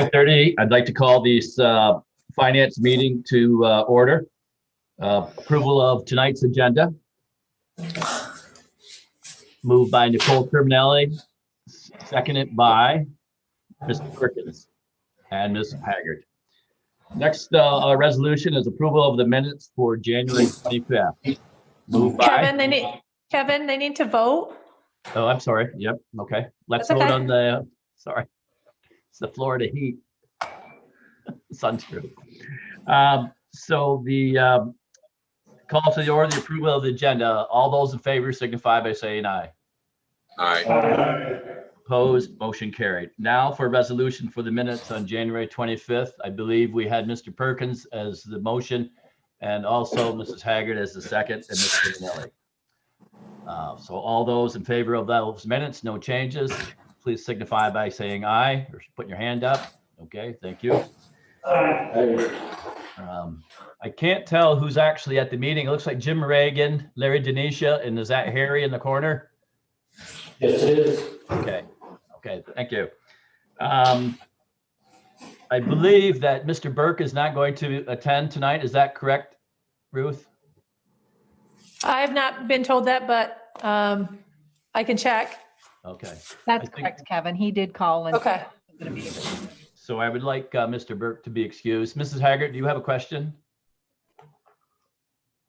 5:30, I'd like to call this finance meeting to order. Approval of tonight's agenda. Moved by Nicole Terminelli, seconded by Mr. Perkins and Ms. Haggard. Next resolution is approval of the minutes for January 25th. Moved by Kevin, they need to vote. Oh, I'm sorry. Yep. Okay. Let's That's vote okay. on the, sorry. It's the Florida heat. Sunscreen. So the call to the order, the approval of the agenda. All those in favor signify by saying aye. Aye. Opposed, motion carried. Now for resolution for the minutes on January 25th. I believe we had Mr. Perkins as the motion and also Mrs. Haggard as the second and Mr. Terminelli. So all those in favor of those minutes, no changes, please signify by saying aye or putting your hand up. Okay, thank you. I can't tell who's actually at the meeting. It looks like Jim Reagan, Larry Denisha, and is that Harry in the corner? Yes, it is. Okay, okay, thank you. I believe that Mr. Burke is not going to attend tonight. Is that correct, Ruth? I have not been told that, but I can check. Okay. That's correct, Kevin. He did call and. Okay. So I would like Mr. Burke to be excused. Mrs. Haggard, do you have a question?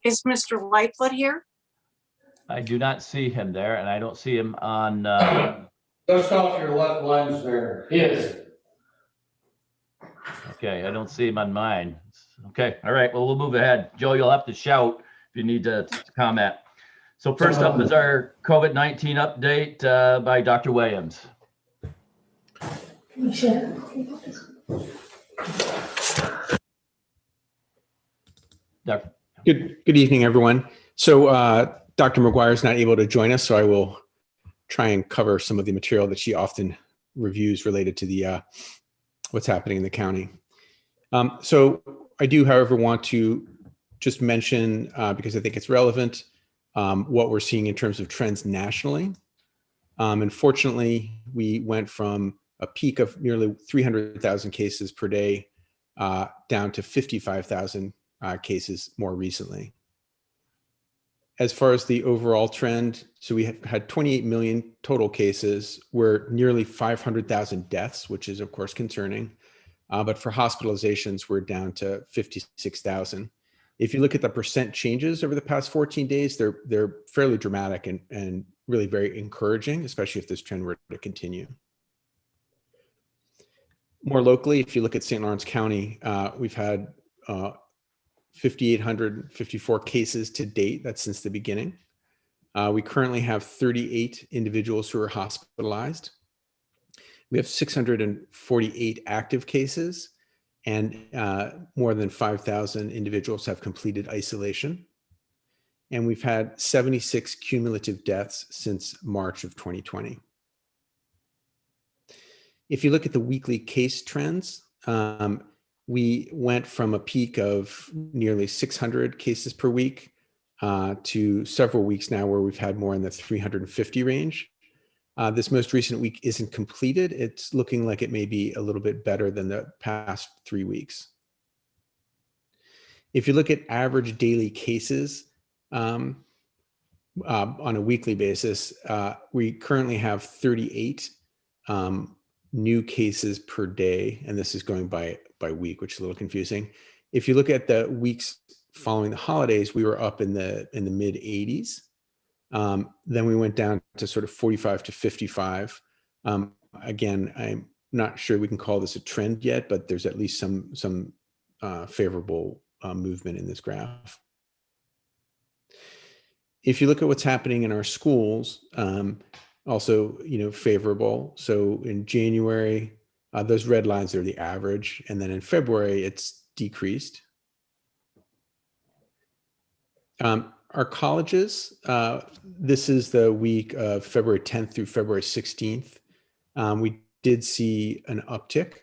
Is Mr. Lightfoot here? I do not see him there, and I don't see him on. Just off your left lens there. Yes. Okay, I don't see him on mine. Okay, all right, well, we'll move ahead. Joe, you'll have to shout if you need to comment. So first up is our COVID-19 update by Dr. Williams. Dr. Good evening, everyone. So Dr. McGuire is not able to join us, so I will try and cover some of the material that she often reviews related to the what's happening in the county. So I do, however, want to just mention, because I think it's relevant, what we're seeing in terms of trends nationally. Unfortunately, we went from a peak of nearly 300,000 cases per day down to 55,000 cases more recently. As far as the overall trend, so we have had 28 million total cases. We're nearly 500,000 deaths, which is of course concerning. But for hospitalizations, we're down to 56,000. If you look at the percent changes over the past 14 days, they're fairly dramatic and really very encouraging, especially if this trend were to continue. More locally, if you look at St. Lawrence County, we've had 5,854 cases to date. That's since the beginning. We currently have 38 individuals who are hospitalized. We have 648 active cases, and more than 5,000 individuals have completed isolation. And we've had 76 cumulative deaths since March of 2020. If you look at the weekly case trends, we went from a peak of nearly 600 cases per week to several weeks now where we've had more in the 350 range. This most recent week isn't completed. It's looking like it may be a little bit better than the past 3 weeks. If you look at average daily cases on a weekly basis, we currently have 38 new cases per day, and this is going by week, which is a little confusing. If you look at the weeks following the holidays, we were up in the mid 80s. Then we went down to sort of 45 to 55. Again, I'm not sure we can call this a trend yet, but there's at least some favorable movement in this graph. If you look at what's happening in our schools, also, favorable. So in January, those red lines are the average, and then in February, it's decreased. Our colleges, this is the week of February 10th through February 16th. We did see an uptick.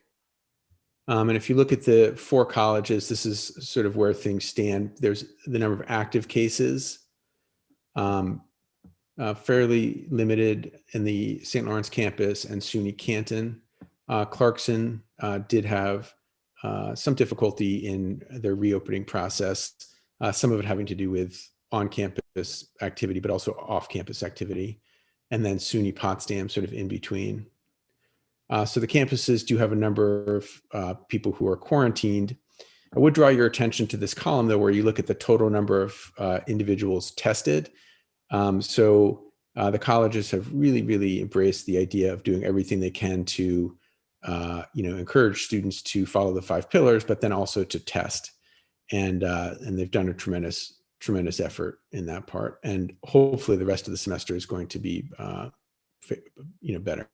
And if you look at the 4 colleges, this is sort of where things stand. There's the number of active cases, fairly limited in the St. Lawrence campus and SUNY Canton. Clarkson did have some difficulty in their reopening process, some of it having to do with on-campus activity, but also off-campus activity, and then SUNY Potsdam sort of in between. So the campuses do have a number of people who are quarantined. I would draw your attention to this column, though, where you look at the total number of individuals tested. The colleges have really embraced the idea of doing everything they can to encourage students to follow the 5 pillars, but then also to test. And they've done a tremendous effort in that part. And hopefully the rest of the semester is going to be better.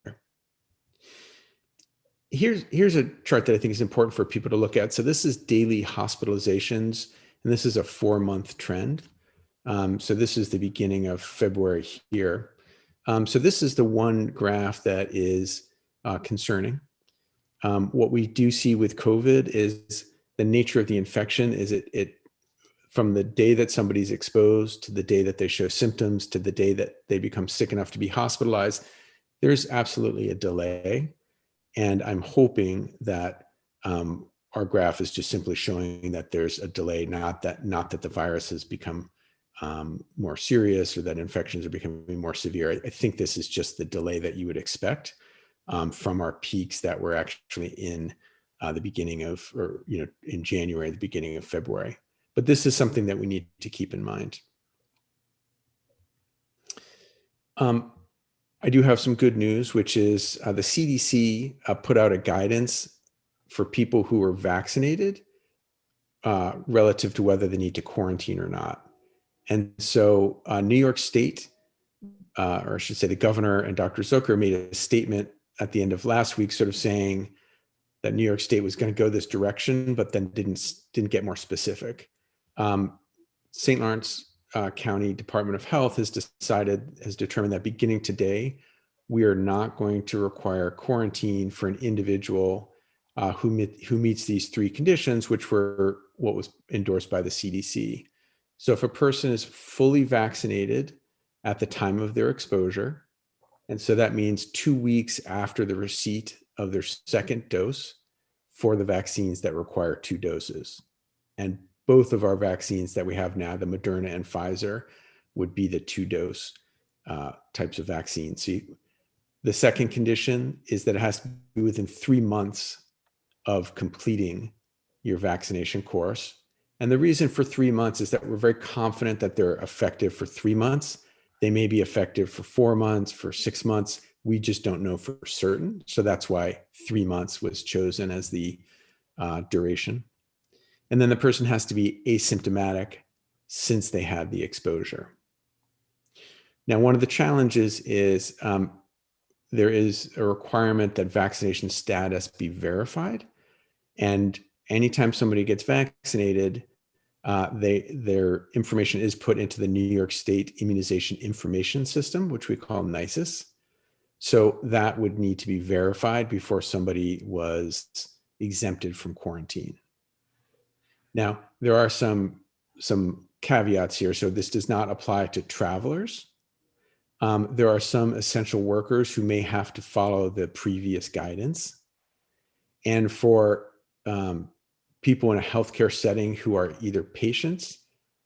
Here's a chart that I think is important for people to look at. So this is daily hospitalizations, and this is a 4-month trend. So this is the beginning of February here. So this is the one graph that is concerning. What we do see with COVID is the nature of the infection is it from the day that somebody's exposed to the day that they show symptoms to the day that they become sick enough to be hospitalized, there's absolutely a delay. And I'm hoping that our graph is just simply showing that there's a delay, not that the virus has become more serious or that infections are becoming more severe. I think this is just the delay that you would expect from our peaks that were actually in the beginning of, in January, the beginning of February. But this is something that we need to keep in mind. I do have some good news, which is the CDC put out a guidance for people who are vaccinated relative to whether they need to quarantine or not. And so New York State, or I should say the governor and Dr. Zucker made a statement at the end of last week sort of saying that New York State was going to go this direction, but then didn't get more specific. St. Lawrence County Department of Health has determined that beginning today, we are not going to require quarantine for an individual who meets these 3 conditions, which were what was endorsed by the CDC. So if a person is fully vaccinated at the time of their exposure, and so that means 2 weeks after the receipt of their second dose for the vaccines that require 2 doses. And both of our vaccines that we have now, the Moderna and Pfizer, would be the 2-dose types of vaccines. So the second condition is that it has to be within 3 months of completing your vaccination course. And the reason for 3 months is that we're very confident that they're effective for 3 months. They may be effective for 4 months, for 6 months. We just don't know for certain. So that's why 3 months was chosen as the duration. And then the person has to be asymptomatic since they had the exposure. Now, one of the challenges is there is a requirement that vaccination status be verified. And anytime somebody gets vaccinated, their information is put into the New York State Immunization Information System, which we call NISIS. So that would need to be verified before somebody was exempted from quarantine. Now, there are some caveats here. So this does not apply to travelers. There are some essential workers who may have to follow the previous guidance. And for people in a healthcare setting who are either patients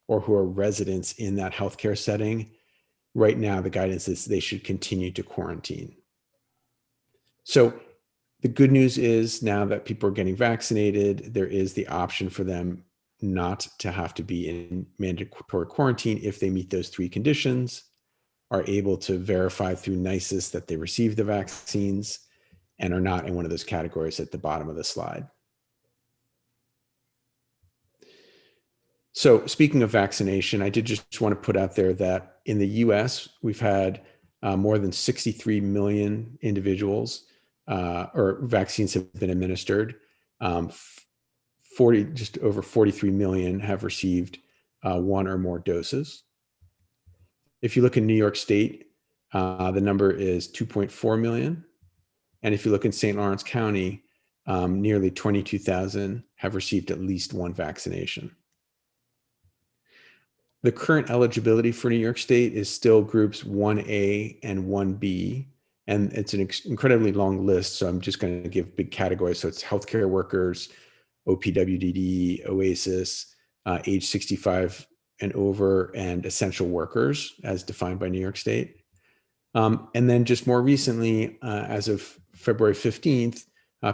or who are residents in that healthcare setting, right now the guidance is they should continue to quarantine. So the good news is now that people are getting vaccinated, there is the option for them not to have to be in mandatory quarantine if they meet those 3 conditions, are able to verify through NISIS that they received the vaccines, and are not in one of those categories at the bottom of the slide. So speaking of vaccination, I did just want to put out there that in the US, we've had more than 63 million individuals or vaccines have been administered. Just over 43 million have received 1 or more doses. If you look in New York State, the number is 2.4 million. And if you look in St. Lawrence County, nearly 22,000 have received at least 1 vaccination. The current eligibility for New York State is still groups 1A and 1B, And it's an incredibly long list. So I'm just going to give big categories. So it's healthcare workers, OPWDD, OASIS, age 65 and over, and essential workers as defined by New York State. And then just more recently, as of February 15th,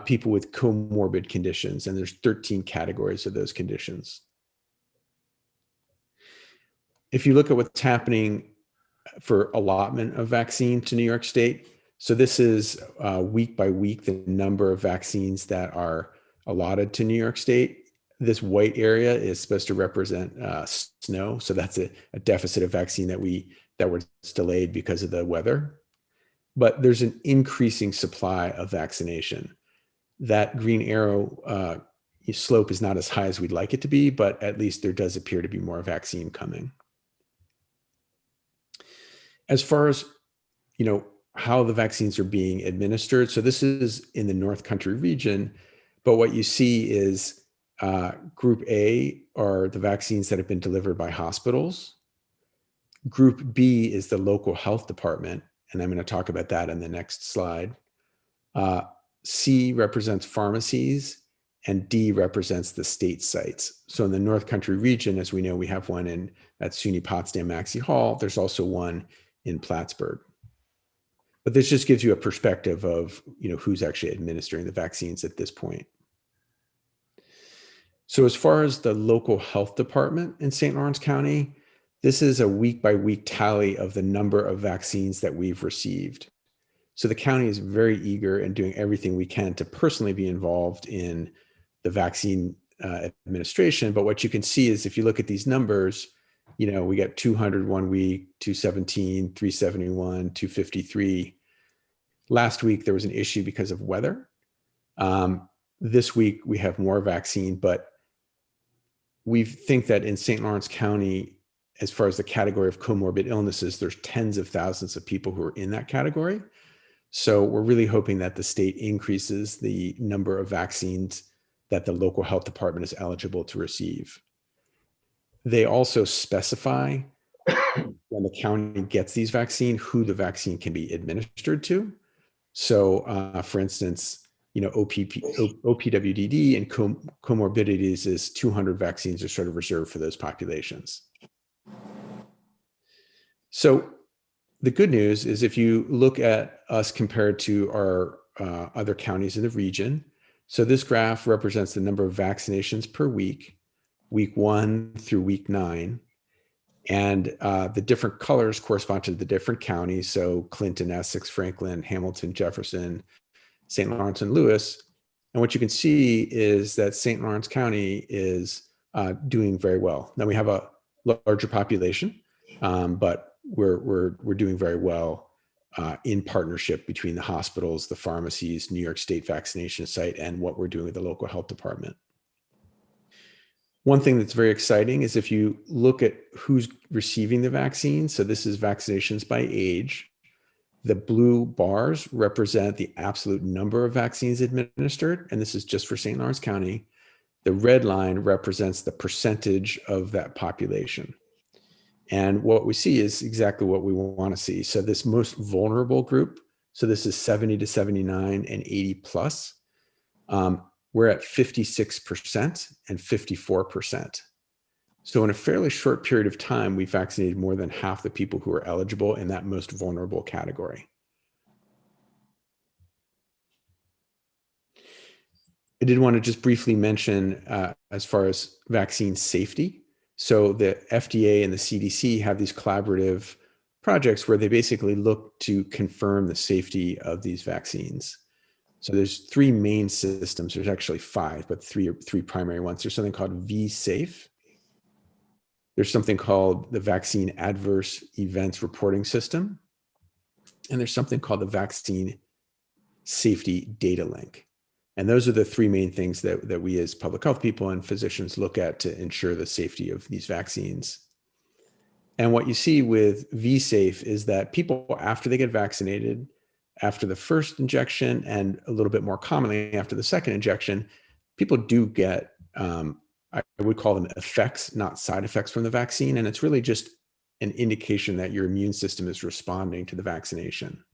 people with comorbid conditions, and there's 13 categories of those conditions. If you look at what's happening for allotment of vaccine to New York State, so this is week by week, the number of vaccines that are allotted to New York State. This white area is supposed to represent snow. So that's a deficit of vaccine that was delayed because of the weather. But there's an increasing supply of vaccination. That green arrow slope is not as high as we'd like it to be, but at least there does appear to be more vaccine coming. As far as, how the vaccines are being administered, so this is in the North Country region, but what you see is Group A are the vaccines that have been delivered by hospitals. Group B is the local health department, and I'm going to talk about that in the next slide. C represents pharmacies, and D represents the state sites. So in the North Country region, as we know, we have one at SUNY Potsdam Maxey Hall. There's also one in Plattsburgh. But this just gives you a perspective of who's actually administering the vaccines at this point. So as far as the local health department in St. Lawrence County, this is a week by week tally of the number of vaccines that we've received. So the county is very eager and doing everything we can to personally be involved in the vaccine administration. But what you can see is if you look at these numbers, we got 200 one week, 217, 371, 253. Last week, there was an issue because of weather. This week, we have more vaccine, but we think that in St. Lawrence County, as far as the category of comorbid illnesses, there's tens of thousands of people who are in that category. So we're really hoping that the state increases the number of vaccines that the local health department is eligible to receive. They also specify when the county gets these vaccines, who the vaccine can be administered to. So for instance, OPWDD and comorbidities is 200 vaccines are sort of reserved for those populations. So the good news is if you look at us compared to our other counties in the region, so this graph represents the number of vaccinations per week 1 through week 9. And the different colors correspond to the different counties. So Clinton, Essex, Franklin, Hamilton, Jefferson, St. Lawrence, and Lewis. And what you can see is that St. Lawrence County is doing very well. Now we have a larger population, but we're doing very well in partnership between the hospitals, the pharmacies, New York State vaccination site, and what we're doing with the local health department. One thing that's very exciting is if you look at who's receiving the vaccine, so this is vaccinations by age, the blue bars represent the absolute number of vaccines administered, and this is just for St. Lawrence County. The red line represents the percentage of that population. And what we see is exactly what we want to see. So this most vulnerable group, so this is 70 to 79 and 80 plus, we're at 56% and 54%. So in a fairly short period of time, we vaccinated more than half the people who are eligible in that most vulnerable category. I did want to just briefly mention as far as vaccine safety. So the FDA and the CDC have these collaborative projects where they basically look to confirm the safety of these vaccines. So there's 3 main systems. There's actually 5, but three primary ones. There's something called vSafe. There's something called the Vaccine Adverse Events Reporting System. And there's something called the Vaccine Safety Data Link. And those are the 3 main things that we as public health people and physicians look at to ensure the safety of these vaccines. And what you see with vSafe is that people, after they get vaccinated, after the first injection and a little bit more commonly after the second injection, people do get, I would call them effects, not side effects from the vaccine. And it's really just an indication that your immune system is responding to the vaccination.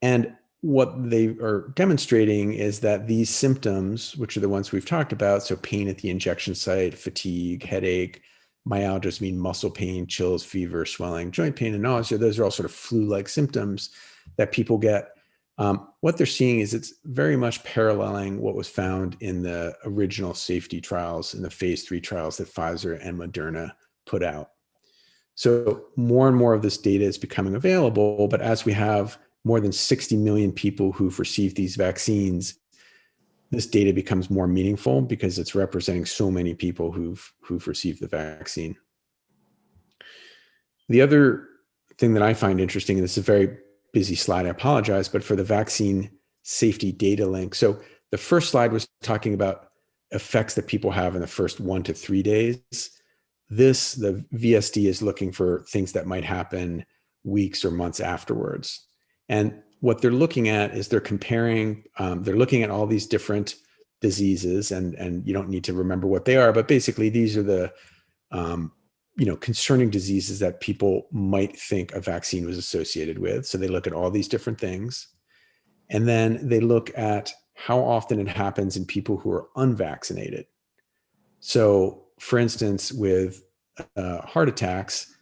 And what they are demonstrating is that these symptoms, which are the ones we've talked about, so pain at the injection site, fatigue, headache, myalgias mean muscle pain, chills, fever, swelling, joint pain, and nausea, those are all sort of flu-like symptoms that people get. What they're seeing is it's very much paralleling what was found in the original safety trials, in the phase 3 trials that Pfizer and Moderna put out. So more and more of this data is becoming available, but as we have more than 60 million people who've received these vaccines, this data becomes more meaningful because it's representing so many people who've received the vaccine. The other thing that I find interesting, and this is a very busy slide, I apologize, but for the vaccine safety data link. So the first slide was talking about effects that people have in the first 1 to 3 days. The VSD is looking for things that might happen weeks or months afterwards. And what they're looking at is they're comparing, they're looking at all these different diseases, and you don't need to remember what they are, but basically these are the concerning diseases that people might think a vaccine was associated with. So they look at all these different things, and then they look at how often it happens in people who are unvaccinated. So for instance, with heart attacks,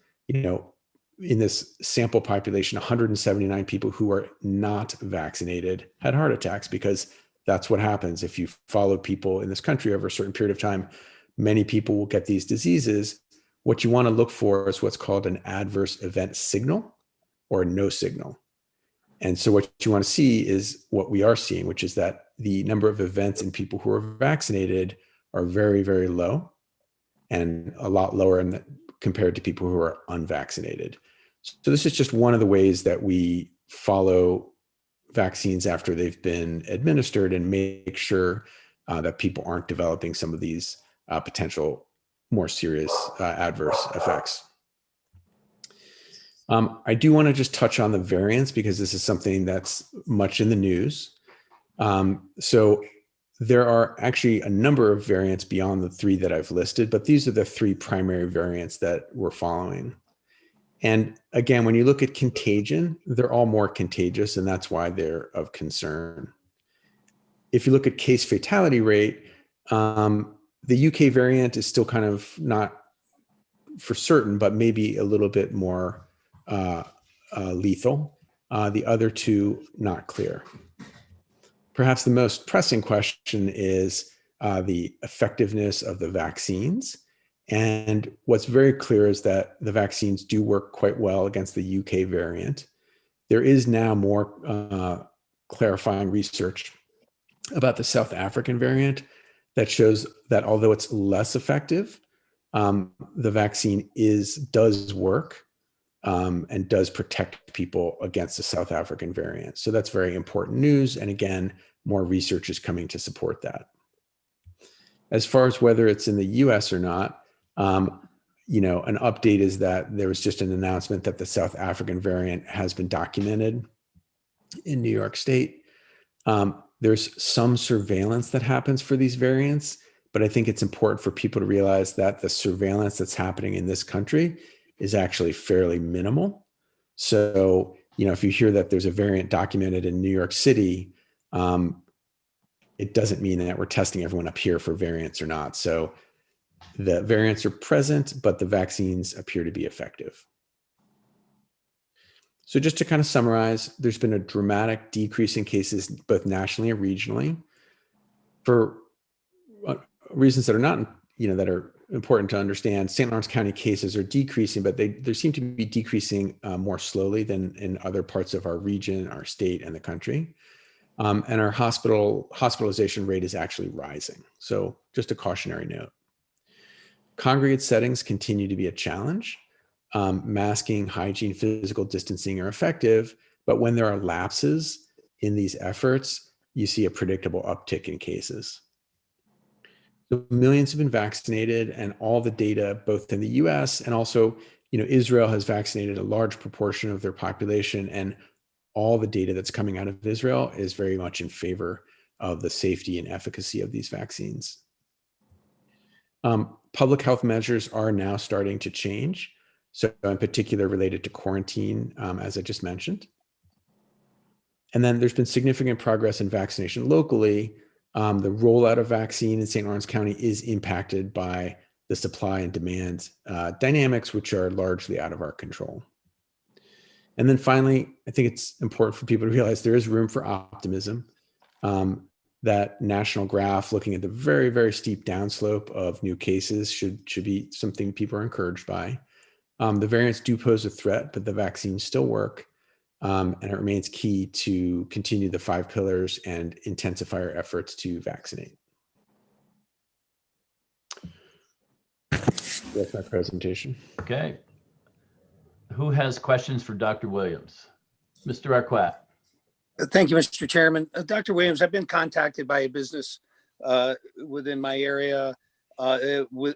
in this sample population, 179 people who are not vaccinated had heart attacks, because that's what happens. If you follow people in this country over a certain period of time, many people will get these diseases. What you want to look for is what's called an adverse event signal or no signal. And so what you want to see is what we are seeing, which is that the number of events in people who are vaccinated are very, very low, and a lot lower compared to people who are unvaccinated. So this is just one of the ways that we follow vaccines after they've been administered and make sure that people aren't developing some of these potential more serious adverse effects. I do want to just touch on the variants, because this is something that's much in the news. So there are actually a number of variants beyond the 3 that I've listed, but these are the 3 primary variants that we're following. And again, when you look at contagion, they're all more contagious, and that's why they're of concern. If you look at case fatality rate, the UK variant is still kind of not for certain, but maybe a little bit more lethal. The other 2, not clear. Perhaps the most pressing question is the effectiveness of the vaccines. And what's very clear is that the vaccines do work quite well against the UK variant. There is now more clarifying research about the South African variant that shows that although it's less effective, the vaccine does work and does protect people against the South African variant. So that's very important news. And again, more research is coming to support that. As far as whether it's in the US or not, an update is that there was just an announcement that the South African variant has been documented in New York State. There's some surveillance that happens for these variants, but I think it's important for people to realize that the surveillance that's happening in this country is actually fairly minimal. So, if you hear that there's a variant documented in New York City, it doesn't mean that we're testing everyone up here for variants or not. So the variants are present, but the vaccines appear to be effective. So just to kind of summarize, there's been a dramatic decrease in cases both nationally and regionally. For reasons that are not, that are important to understand, St. Lawrence County cases are decreasing, but they seem to be decreasing more slowly than in other parts of our region, our state, and the country. And our hospitalization rate is actually rising. So just a cautionary note. Congregate settings continue to be a challenge. Masking, hygiene, physical distancing are effective, but when there are lapses in these efforts, you see a predictable uptick in cases. So millions have been vaccinated, and all the data, both in the US and also, Israel has vaccinated a large proportion of their population, and all the data that's coming out of Israel is very much in favor of the safety and efficacy of these vaccines. Public health measures are now starting to change. So in particular related to quarantine, as I just mentioned. And then there's been significant progress in vaccination locally. The rollout of vaccine in St. Lawrence County is impacted by the supply and demand dynamics, which are largely out of our control. And then finally, I think it's important for people to realize there is room for optimism. That national graph looking at the very, very steep downslope of new cases should be something people are encouraged by. The variants do pose a threat, but the vaccines still work. And it remains key to continue the 5 pillars and intensify our efforts to vaccinate. That's my presentation. Okay. Who has questions for Dr. Williams? Mr. Arquette. Thank you, Mr. Chairman. Dr. Williams, I've been contacted by a business within my area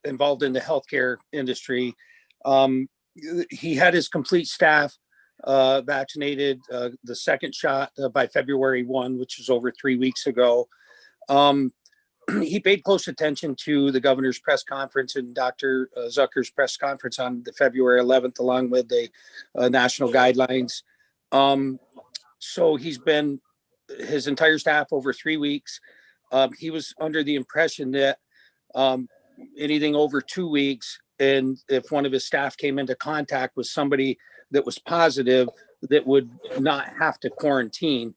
involved in the healthcare industry. He had his complete staff vaccinated the second shot by February 1, which was over 3 weeks ago. He paid close attention to the governor's press conference and Dr. Zucker's press conference on the February 11th, along with the national guidelines. So he's been, his entire staff over 3 weeks. He was under the impression that anything over 2 weeks, and if one of his staff came into contact with somebody that was positive, that would not have to quarantine.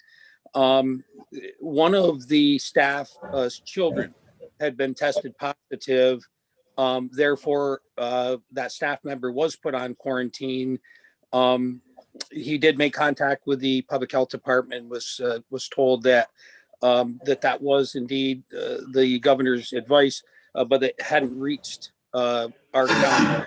One of the staff's children had been tested positive. Therefore, that staff member was put on quarantine. He did make contact with the public health department, was told that that was indeed the governor's advice, but it hadn't reached our county.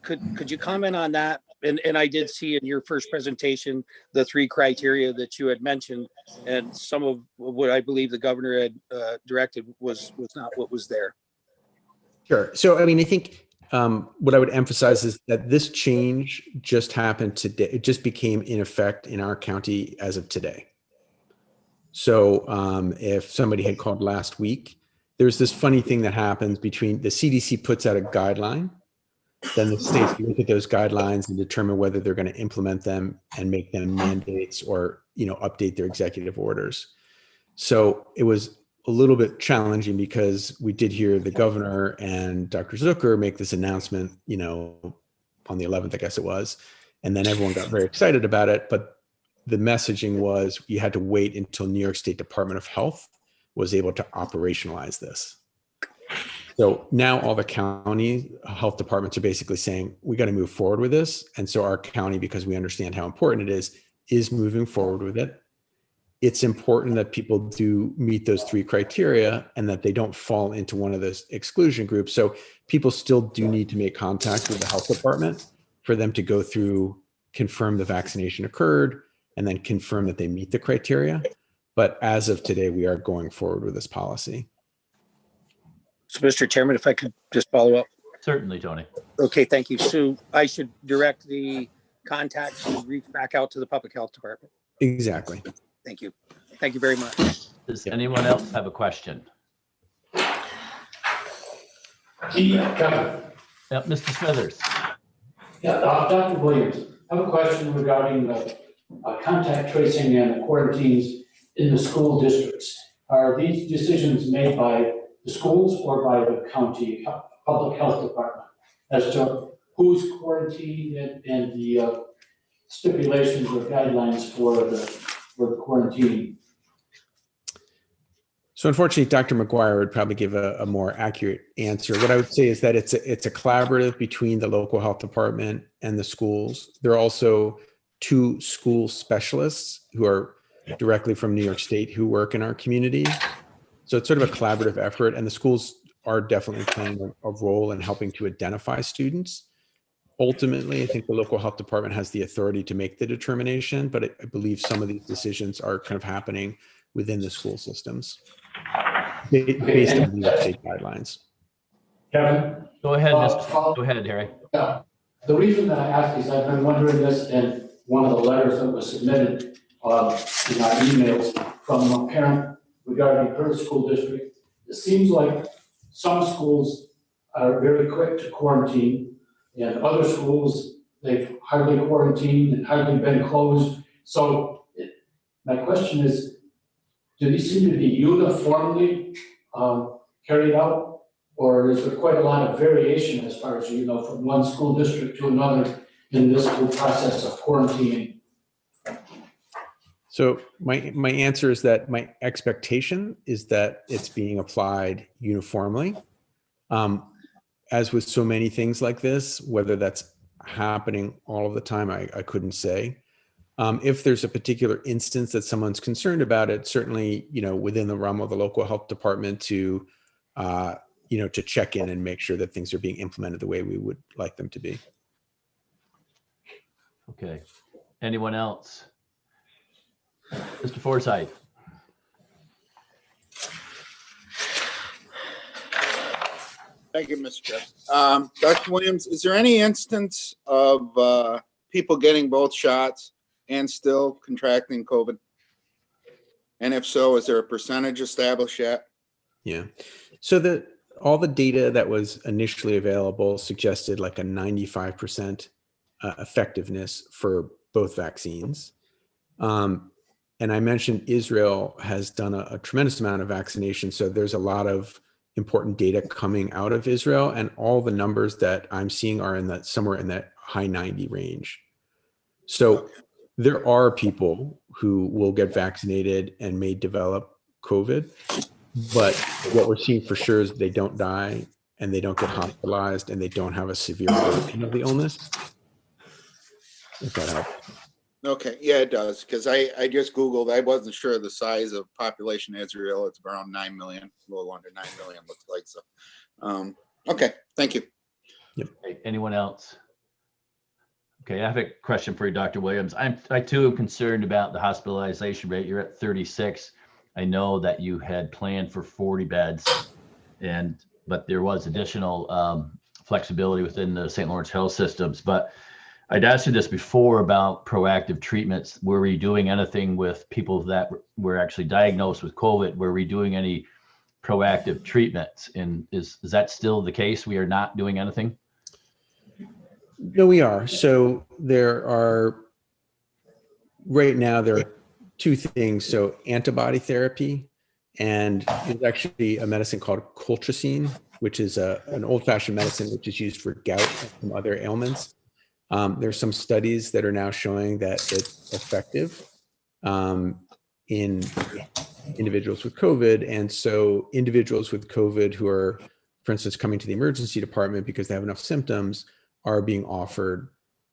Could you comment on that? And I did see in your first presentation the 3 criteria that you had mentioned, and some of what I believe the governor had directed was not what was there. Sure. So, I mean, I think what I would emphasize is that this change just happened today. It just became in effect in our county as of today. So if somebody had called last week, there's this funny thing that happens between the CDC puts out a guideline, then the states look at those guidelines and determine whether they're going to implement them and make them mandates or, update their executive orders. So it was a little bit challenging because we did hear the governor and Dr. Zucker make this announcement, on the 11th, I guess it was, and then everyone got very excited about it. But the messaging was you had to wait until New York State Department of Health was able to operationalize this. So now all the county health departments are basically saying, we got to move forward with this. And so our county, because we understand how important it is moving forward with it. It's important that people do meet those 3 criteria and that they don't fall into one of those exclusion groups. So people still do need to make contact with the health department for them to go through, confirm the vaccination occurred, and then confirm that they meet the criteria. But as of today, we are going forward with this policy. So, Mr. Chairman, if I could just follow up. Certainly, Tony. Okay, thank you. So I should direct the contact to reach back out to the public health department. Exactly. Thank you. Thank you very much. Does anyone else have a question? Kevin. Yeah, Mr. Smithers. Yeah, Dr. Williams, I have a question regarding the contact tracing and quarantines in the school districts. Are these decisions made by the schools or by the county public health department as to who's quarantined and the stipulations or guidelines for the quarantine? So unfortunately, Dr. McGuire would probably give a more accurate answer. What I would say is that it's a collaborative between the local health department and the schools. There are also 2 school specialists who are directly from New York State who work in our community. So it's sort of a collaborative effort, and the schools are definitely playing a role in helping to identify students. Ultimately, I think the local health department has the authority to make the determination, but I believe some of these decisions are kind of happening within the school systems based on New York State guidelines. Kevin? Go ahead, Go ahead, Harry. Yeah. The reason that I ask is I've been wondering this in one of the letters that was submitted in our emails from a parent regarding her school district. It seems like some schools are very quick to quarantine, and other schools, they've hardly quarantined and hardly been closed. So My question is, do these seem to be uniformly carried out? Or is there quite a lot of variation as far as, from one school district to another in this whole process of quarantining? So my answer is that my expectation is that it's being applied uniformly. As with so many things like this, whether that's happening all of the time, I couldn't say. If there's a particular instance that someone's concerned about it, certainly, within the realm of the local health department to check in and make sure that things are being implemented the way we would like them to be. Okay. Anyone else? Mr. Forsythe. Thank you, Mr. Chair. Dr. Williams, is there any instance of people getting both shots and still contracting COVID? And if so, is there a percentage established yet? Yeah. So all the data that was initially available suggested like a 95% effectiveness for both vaccines. And I mentioned Israel has done a tremendous amount of vaccination. So there's a lot of important data coming out of Israel, and all the numbers that I'm seeing are somewhere in that high 90 range. So there are people who will get vaccinated and may develop COVID, but what we're seeing for sure is they don't die and they don't get hospitalized and they don't have a severe version of the illness. If that helps. Okay, yeah, it does, because I just Googled, I wasn't sure of the size of population in Israel. It's around 9 million, a little under 9 million looks like. So, okay, thank you. Yep. Anyone else? Okay, I have a question for you, Dr. Williams. I too am concerned about the hospitalization rate. You're at 36. I know that you had planned for 40 beds, but there was additional flexibility within the St. Lawrence Health Systems. But I'd asked you this before about proactive treatments. Were we doing anything with people that were actually diagnosed with COVID? Were we doing any proactive treatments? And is that still the case? We are not doing anything? No, we are. So right now there are two things. So antibody therapy, and there's actually a medicine called colchicine, which is an old-fashioned medicine which is used for gout and some other ailments. There's some studies that are now showing that it's effective in individuals with COVID. And so individuals with COVID who are, for instance, coming to the emergency department because they have enough symptoms are being offered,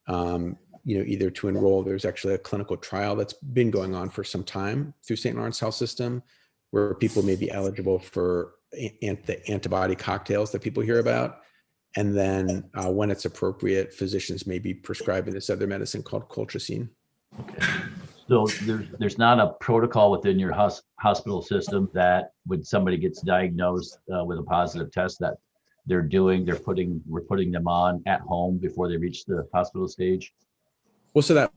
either to enroll. There's actually a clinical trial that's been going on for some time through St. Lawrence Health System, where people may be eligible for the antibody cocktails that people hear about. And then when it's appropriate, physicians may be prescribing this other medicine called colchicine. Okay. So there's not a protocol within your hospital system that when somebody gets diagnosed with a positive test that we're putting them on at home before they reach the hospital stage? Well, so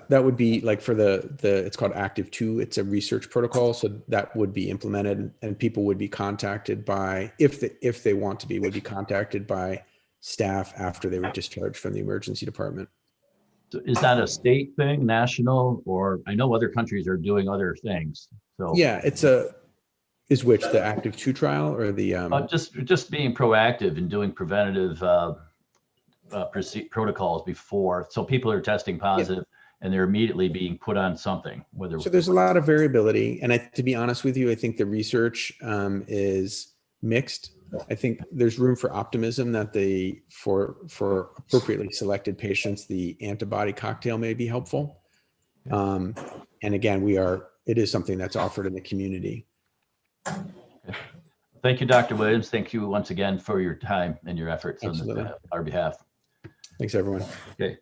that would be like for the it's called Active 2. It's a research protocol. So that would be implemented, and people would be contacted by, if they want to be, would be contacted by staff after they were discharged from the emergency department. So is that a state thing, national, or I know other countries are doing other things? So yeah, is which the Active 2 trial or the just being proactive and doing preventative protocols before, so people are testing positive and they're immediately being put on something. So there's a lot of variability, and to be honest with you, I think the research is mixed. I think there's room for optimism that for appropriately selected patients, the antibody cocktail may be helpful. And again, it is something that's offered in the community. Okay. Thank you, Dr. Williams. Thank you once again for your time and your efforts on our behalf. Thanks, everyone. Okay,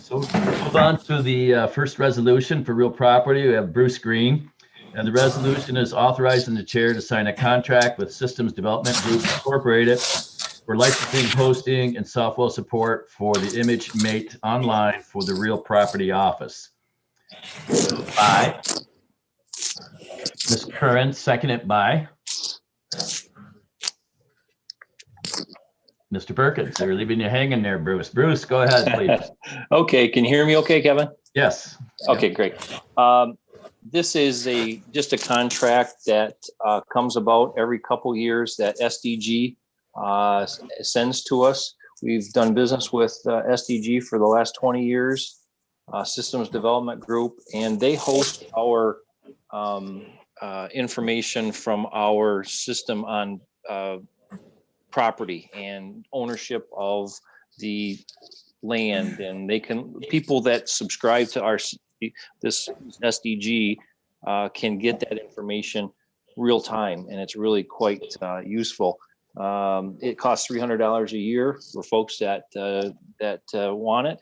so we'll move on to the first resolution for real property. We have Bruce Green, and the resolution is authorizing the chair to sign a contract with Systems Development Group Incorporated for licensing, hosting, and software support for the ImageMate Online for the real property office. By Ms. Curran, seconded by Mr. Perkins. They're leaving you hanging there, Bruce. Bruce, go ahead, please. Okay, can you hear me okay, Kevin? Yes. Okay, great. This is just a contract that comes about every couple years that SDG sends to us. We've done business with SDG for the last 20 years, Systems Development Group, and they host our information from our system on property and ownership of the land. And people that subscribe to this SDG can get that information real time, and it's really quite useful. It costs $300 a year for folks that want it,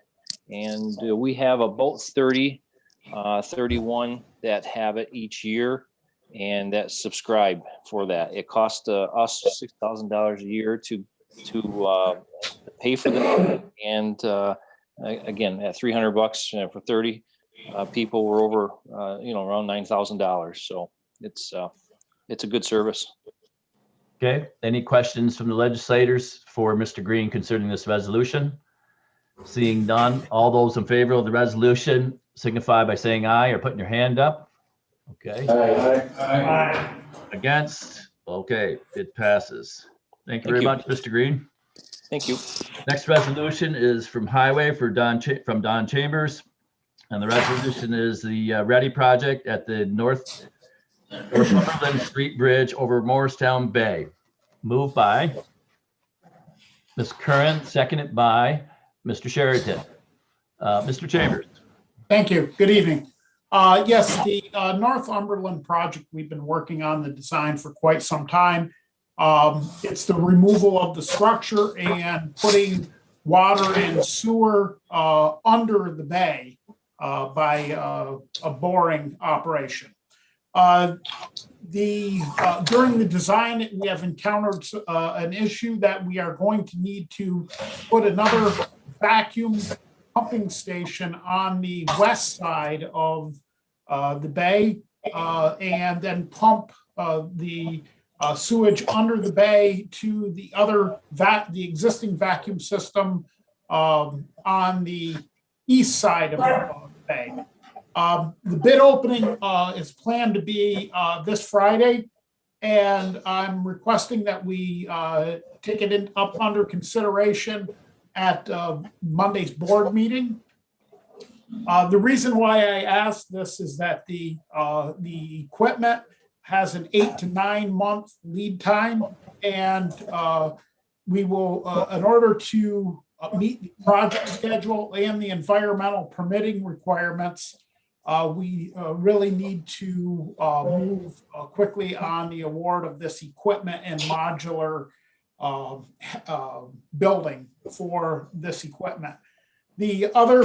and we have about 31 that have it each year and that subscribe for that. It costs us $6,000 a year to pay for them, and again, at $300 for 30 people, we're over around $9,000. So it's a good service. Okay, any questions from the legislators for Mr. Green concerning this resolution? Seeing none, all those in favor of the resolution signify by saying aye or putting your hand up. Okay. Aye. Against? Okay, it passes. Thank you very you. much, Mr. Green. Thank you. Next resolution is from Highway from Don Chambers. And the resolution is the Ready project at the Northumberland Street Bridge over Morristown Bay. Moved by Ms. Curran, seconded by Mr. Sheraton. Mr. Chambers. Thank you. Good evening. Yes, the Northumberland project, we've been working on the design for quite some time. It's the removal of the structure and putting water and sewer under the bay by a boring operation. During the design, we have encountered an issue that we are going to need to put another vacuum pumping station on the west side of the bay and then pump the sewage under the bay to the existing vacuum system on the east side of the bay. The bid opening is planned to be this Friday, and I'm requesting that we take it up under consideration at Monday's board meeting. The reason why I asked this is that the equipment has an 8 to 9 month lead time, and we will, in order to meet the project schedule and the environmental permitting requirements, we really need to move quickly on the award of this equipment and modular building for this equipment. The other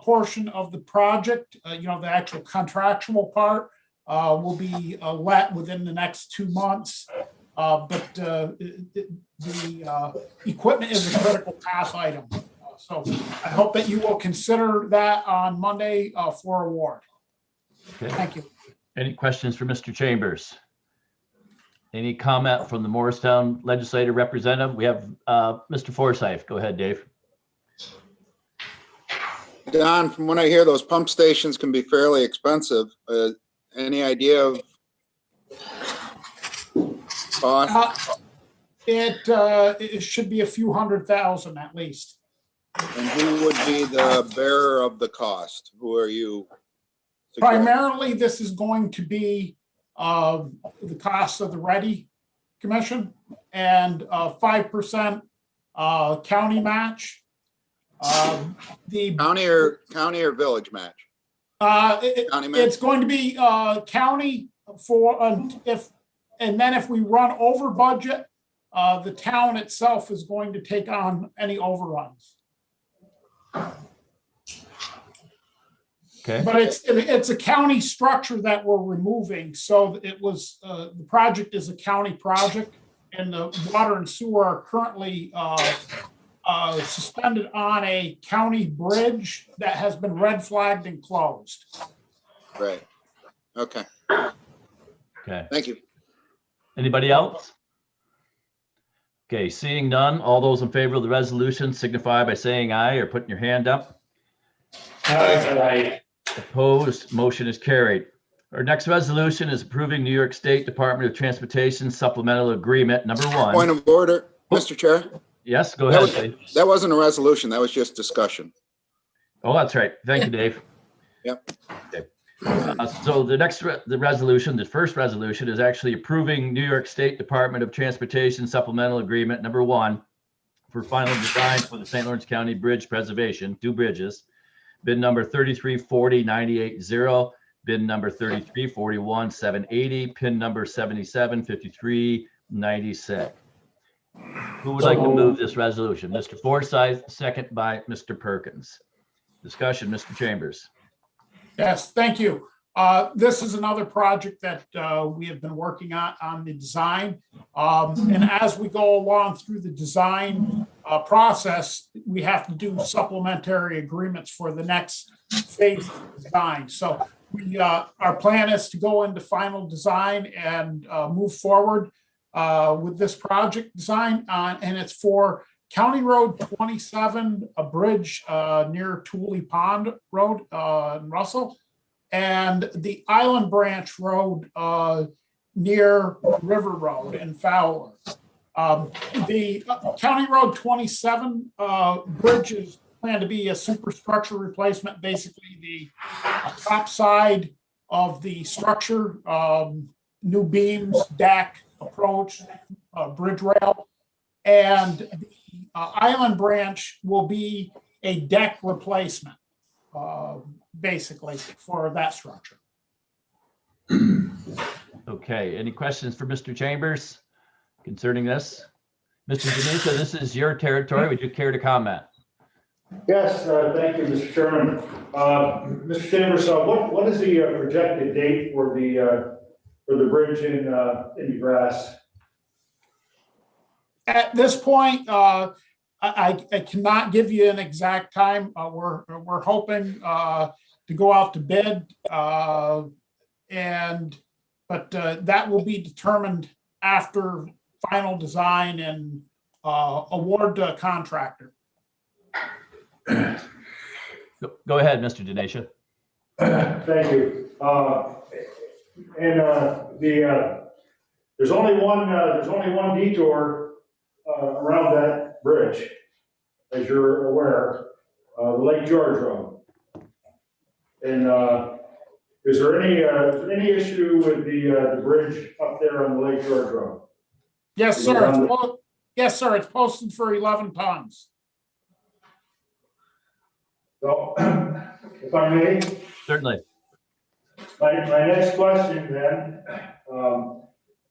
portion of the project, the actual contractual part, will be let within the next 2 months. But the equipment is a critical path item. So I hope that you will consider that on Monday for award. Okay. Thank you. Any questions for Mr. Chambers? Any comment from the Morristown legislative representative? We have Mr. Forsyth. Go ahead, Dave. Don, from what I hear, those pump stations can be fairly expensive. Any idea of cost? It should be a few $100,000 at least. And who would be the bearer of the cost? Who are you? Primarily, this is going to be the cost of the Ready Commission and 5% county match. The County or village match? County match? It's going to be county for and then if we run over budget, the town itself is going to take on any overruns. Okay. But it's a county structure that we're removing. So it was the project is a county project, and the water and sewer are currently suspended on a county bridge that has been red flagged and closed. Right. Okay. Okay. Thank you. Anybody else? Okay, seeing none, all those in favor of the resolution signify by saying aye or putting your hand up. Aye. Opposed, motion is carried. Our next resolution is approving New York State Department of Transportation supplemental agreement number Point one. of order, Mr. Chair. Yes, go That ahead, was, Dave. that wasn't a resolution. That was just discussion. Oh, that's right. Thank you, Dave. Yep. Okay. So the resolution, the first resolution is actually approving New York State Department of Transportation supplemental agreement number one for final design for the St. Lawrence County Bridge Preservation, 2 bridges, bid number 3340-980, bid number 3341-780, pin number 775396. Who would like to move this resolution? Mr. Forsyth, second by Mr. Perkins. Discussion, Mr. Chambers. Yes, thank you. This is another project that we have been working on the design. And as we go along through the design process, we have to do supplementary agreements for the next phase of design. So our plan is to go into final design and move forward with this project design. And it's for County Road 27, a bridge near Tooley Pond Road in Russell, and the Island Branch Road near River Road in Fowler. The County Road 27 bridge is planned to be a superstructure replacement, basically the top side of the structure, new beams, deck, approach, bridge rail. And the Island Branch will be a deck replacement, basically, for that structure. Okay, any questions for Mr. Chambers concerning this? Mr. Denisha, this is your territory. Would you care to comment? Yes, thank you, Mr. Chairman. Mr. Chambers, what is the projected date for the bridge in the grass? At this point, I cannot give you an exact time. We're hoping to go out to bid, but that will be determined after final design and award to a contractor. Go ahead, Mr. Denisha. Thank you. There's only one detour around that bridge, as you're aware, the Lake George Road. And is there any issue with the bridge up there on the Lake George Road? Yes, sir. Yes, sir. It's posted for 11 tons. So, if I may. Certainly. My next question then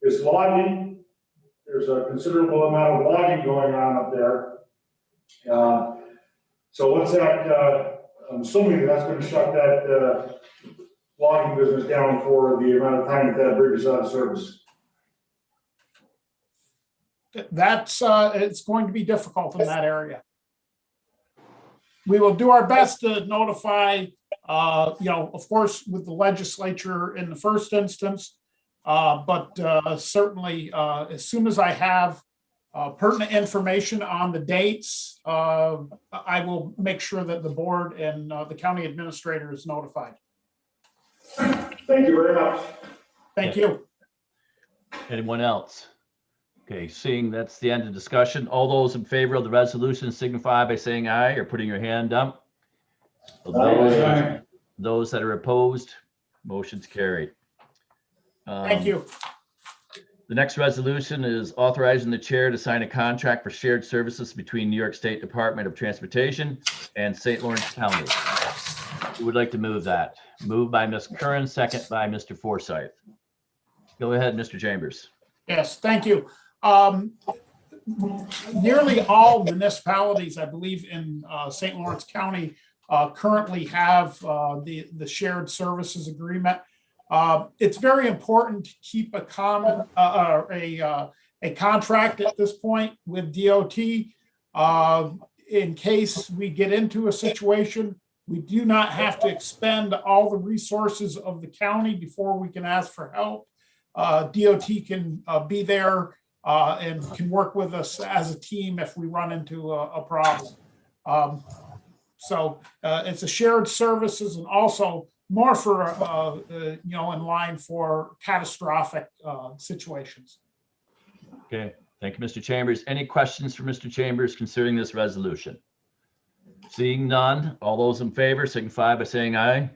is logging. There's a considerable amount of logging going on up there. So what's that? I'm assuming that's going to shut that logging business down for the amount of time that bridge is out of service. That's it's going to be difficult in that area. We will do our best to notify, of course, with the legislature in the first instance, but certainly as soon as I have pertinent information on the dates, I will make sure that the board and the county administrator is notified. Thank you very much. Thank you. Anyone else? Okay, seeing that's the end of discussion. All those in favor of the resolution signify by saying aye or putting your hand up. Those that are opposed, motion's carried. Thank you. The next resolution is authorizing the chair to sign a contract for shared services between New York State Department of Transportation and St. Lawrence County. Who would like to move that? Moved by Ms. Curran, second by Mr. Forsyth. Go ahead, Mr. Chambers. Yes, thank you. Nearly all municipalities, I believe, in St. Lawrence County currently have the shared services agreement. It's very important to keep a contract at this point with DOT in case we get into a situation. We do not have to expend all the resources of the county before we can ask for help. DOT can be there and can work with us as a team if we run into a problem. So it's a shared services, and also more for, you know, in line for catastrophic situations. Okay, thank you, Mr. Chambers. Any questions for Mr. Chambers concerning this resolution? Seeing none, all those in favor signify by saying aye.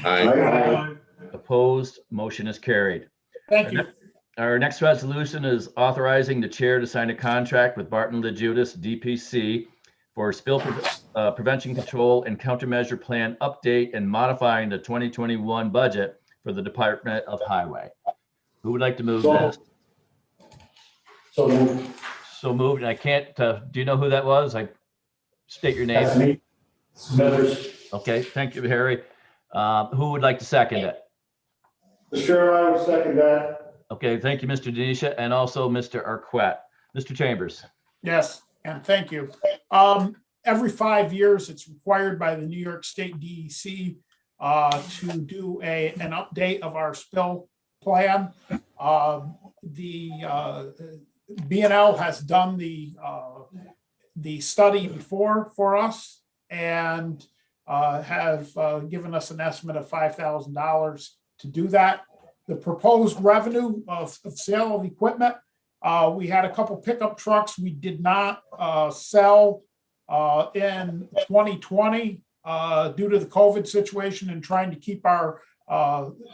Aye. Opposed, motion is carried. Thank you. Our next resolution is authorizing the chair to sign a contract with Barton Lejudis, DPC, for spill prevention control and countermeasure plan update and modifying the 2021 budget for the Department of Highway. Who would like to move this? So moved. So moved, and I can't, do you know who that was? State your name. That's me. Smithers. Okay, thank you, Harry. Who would like to second it? Mr. Chair, I will second that. Okay, thank you, Mr. Denisha, and also Mr. Arquette. Mr. Chambers. Yes, and thank you. Every 5 years, it's required by the New York State DEC to do an update of our spill plan. The B&L has done the study before for us and have given us an estimate of $5,000 to do that. The proposed revenue of sale of equipment, we had a couple pickup trucks we did not sell in 2020 due to the COVID situation and trying to keep our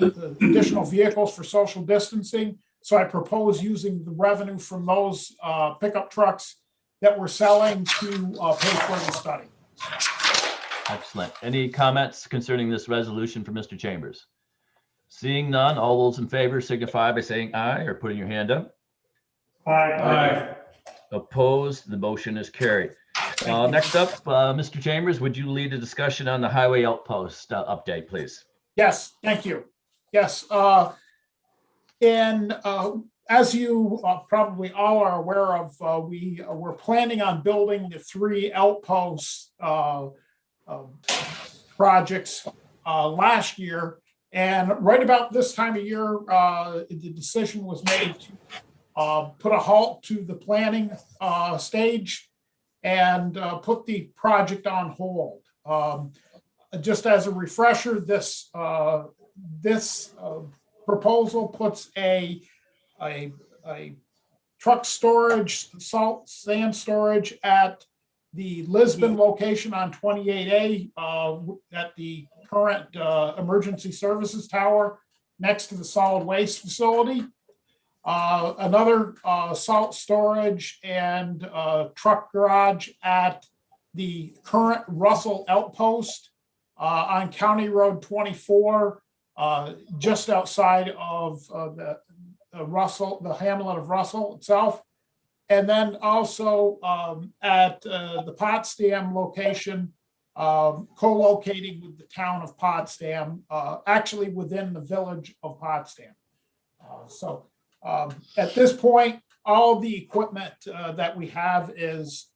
additional vehicles for social distancing. So I propose using the revenue from those pickup trucks that we're selling to pay for the study. Excellent. Any comments concerning this resolution for Mr. Chambers? Seeing none, all those in favor signify by saying aye or putting your hand up. Aye. Opposed, the motion is carried. Next up, Mr. Chambers, would you lead a discussion on the highway outpost update, please? Yes, thank you. Yes, and as you probably all are aware of, we were planning on building the 3 outpost projects last year. And right about this time of year, the decision was made to put a halt to the planning stage and put the project on hold. Just as a refresher, this proposal puts a truck storage, salt sand storage at the Lisbon location on 28A at the current emergency services tower next to the solid waste facility. Another salt storage and truck garage at the current Russell Outpost on County Road 24, just outside of the hamlet of Russell itself. And then also at the Potsdam location, co-locating with the town of Potsdam, actually within the village of Potsdam. So at this point, all the equipment that we have is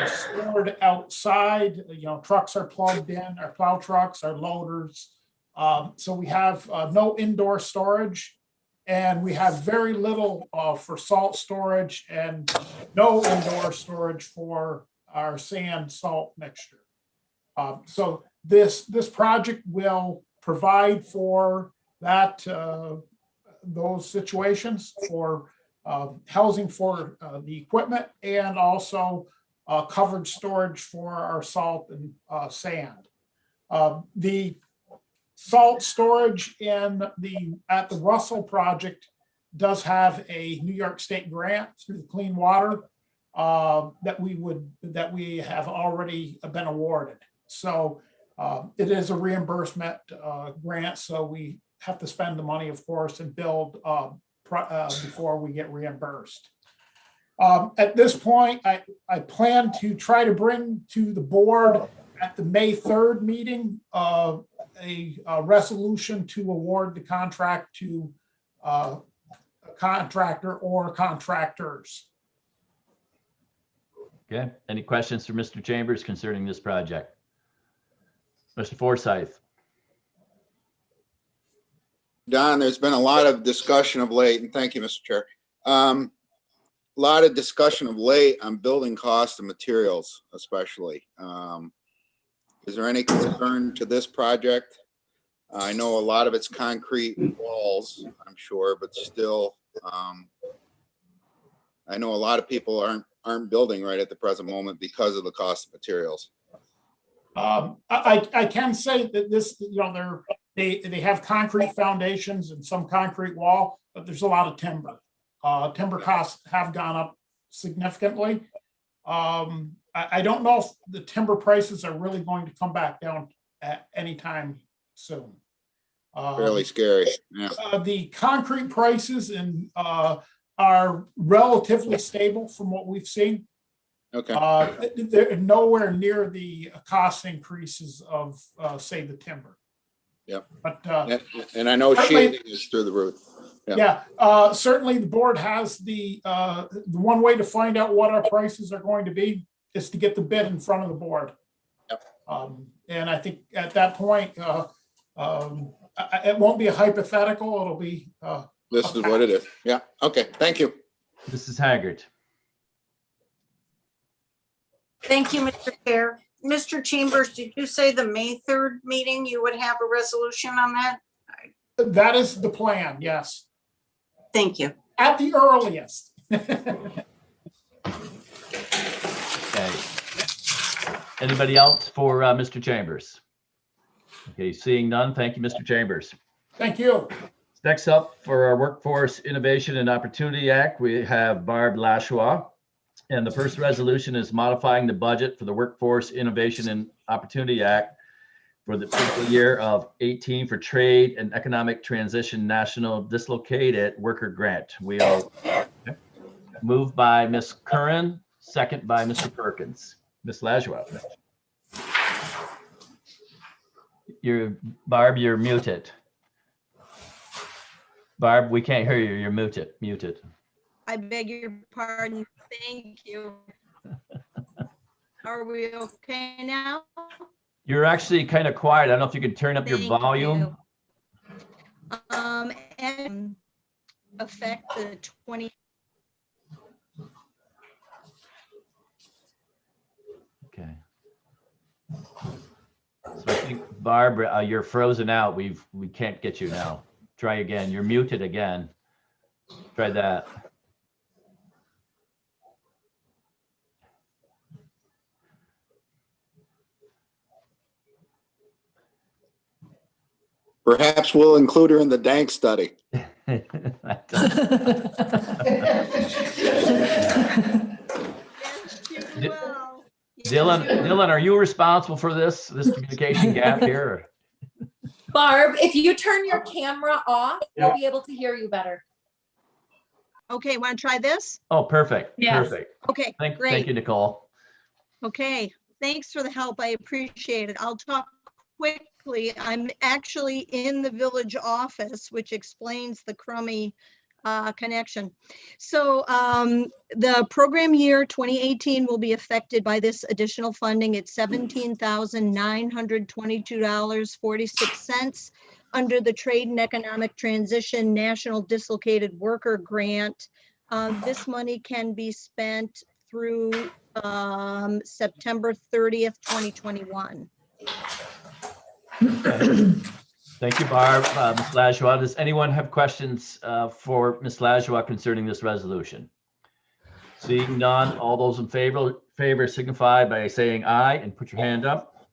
stored outside. You know, trucks are plugged in, our plow trucks, our loaders. So we have no indoor storage. And we have very little for salt storage and no indoor storage for our sand salt mixture. So this project will provide for that those situations for housing for the equipment and also covered storage for our salt and sand. The salt storage at the Russell project does have a New York State grant through the Clean Water that we have already been awarded. So it is a reimbursement grant, so we have to spend the money, of course, and build before we get reimbursed. At this point, I plan to try to bring to the board at the May 3rd meeting a resolution to award the contract to a contractor or contractors. Okay, any questions for Mr. Chambers concerning this project? Mr. Forsyth. Don, there's been a lot of discussion of late, and thank you, Mr. Chair. A lot of discussion of late on building costs and materials, especially. Is there any concern to this project I know a lot of it's concrete walls, I'm sure, but still, I know a lot of people aren't building right at the present moment because of the cost of materials. I can say that this, they have concrete foundations and some concrete wall, but there's a lot of timber. Timber costs have gone up significantly. I don't know if the timber prices are really going to come back down at any time soon. Fairly scary, yeah. The concrete prices are relatively stable from what we've seen. Okay. They're nowhere near the cost increases of, say, the timber. Yep. But and I know shading is through the roof. Yeah, certainly the board has the one way to find out what our prices are going to be is to get the bid in front of the board. Yep. And I think at that point, it won't be a hypothetical. It'll be. This is what it is. Yeah. Okay. Thank you. Mrs. Haggard. Thank you, Mr. Chair. Mr. Chambers, did you say the May 3rd meeting, you would have a resolution on that? That is the plan, yes. Thank you. At the earliest. Okay. Anybody else for Mr. Chambers? Okay, seeing none, thank you, Mr. Chambers. Thank you. Next up for our Workforce Innovation and Opportunity Act, we have Barb Lashua. And the first resolution is modifying the budget for the Workforce Innovation and Opportunity Act for the fiscal year of 18 for Trade and Economic Transition National Dislocated Worker Grant. We are moved by Ms. Curran, second by Mr. Perkins. Ms. Lashua. Barb, you're muted. Barb, we can't hear you. You're muted. I beg your pardon. Thank you. Are we okay now? You're actually kind of quiet. I don't know if you can turn up your Thank volume. you. And affect the 20. Okay. So I think, Barb, you're frozen out. We can't get you now. Try again. You're muted again. Try that. Perhaps we'll include her in the dank study. Dylan, are you responsible for this communication gap here? Barb, if you turn your camera off, we'll be able to hear you better. Okay, want to try this? Oh, perfect. Yes. Perfect. Okay, Thank great. you, Nicole. Okay, thanks for the help. I appreciate it. I'll talk quickly. I'm actually in the village office, which explains the crummy connection. So the program year 2018 will be affected by this additional funding. It's $17,922.46 under the Trade and Economic Transition National Dislocated Worker Grant. This money can be spent through September 30th, 2021. Thank you, Barb. Ms. Lajua, does anyone have questions for Ms. Lajua concerning this resolution? Seeing none, all those in favor signify by saying aye and put your hand up.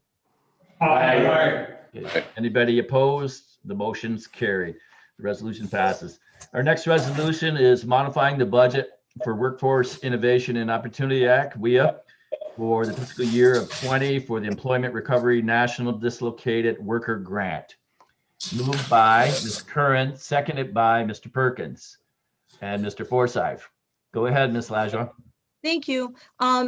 Aye. Okay. Anybody opposed? The motion's carried. The resolution passes. Our next resolution is modifying the budget for Workforce Innovation and Opportunity Act, WIA, for the fiscal year of 20 for the Employment Recovery National Dislocated Worker Grant. Moved by Ms. Curran, seconded by Mr. Perkins and Mr. Forsyth. Go ahead, Ms. Lajua. Thank you.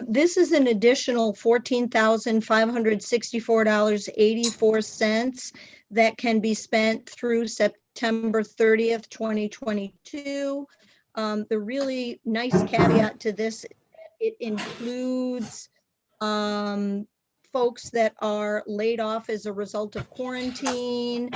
This is an additional $14,564.84 that can be spent through September 30th, 2022. The really nice caveat to this, it includes folks that are laid off as a result of quarantine,